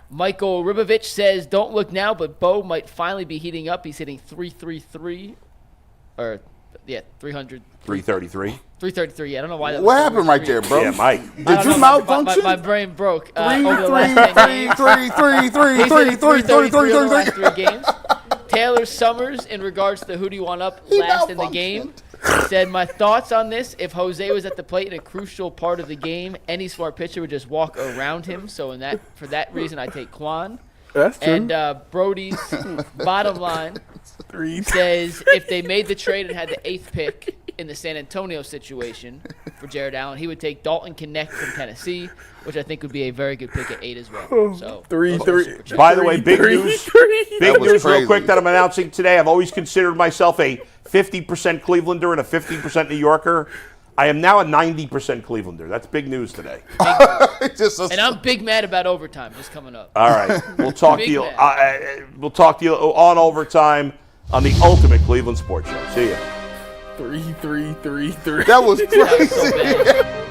Michael Ribovich says, don't look now, but Bo might finally be heating up. He's hitting 333. Or, yeah, 300. 333. 333, yeah. I don't know why that was What so happened weird right to me. there, bro? Yeah, Mike. Did you malfunction? My brain broke. Over the last 10 games. He's hitting 333 over the last 3 games. Taylor Summers, in regards to who do you want up last in the game, said, my thoughts on this, if Jose was at the plate in a crucial part of the game, any smart pitcher would just walk around him. So for that reason, I take Kwan. That's true. And Brody's bottom line says, if they made the trade and had the 8th pick in the San Antonio situation for Jarrett Allen, he would take Dalton Connect from Tennessee, which I think would be a very good pick at 8 as well. So 3-3. By the way, big news. Big news real crazy. quick that I'm announcing today. I've always considered myself a 50% Clevelander and a 50% New Yorker. I am now a 90% Clevelander. That's big news today. And I'm big mad about overtime just coming up. All right. We'll talk to Big you. man. We'll talk to you on overtime on the Ultimate Cleveland Sports Show. See ya. 3-3-3-3. That was That was crazy. so bad.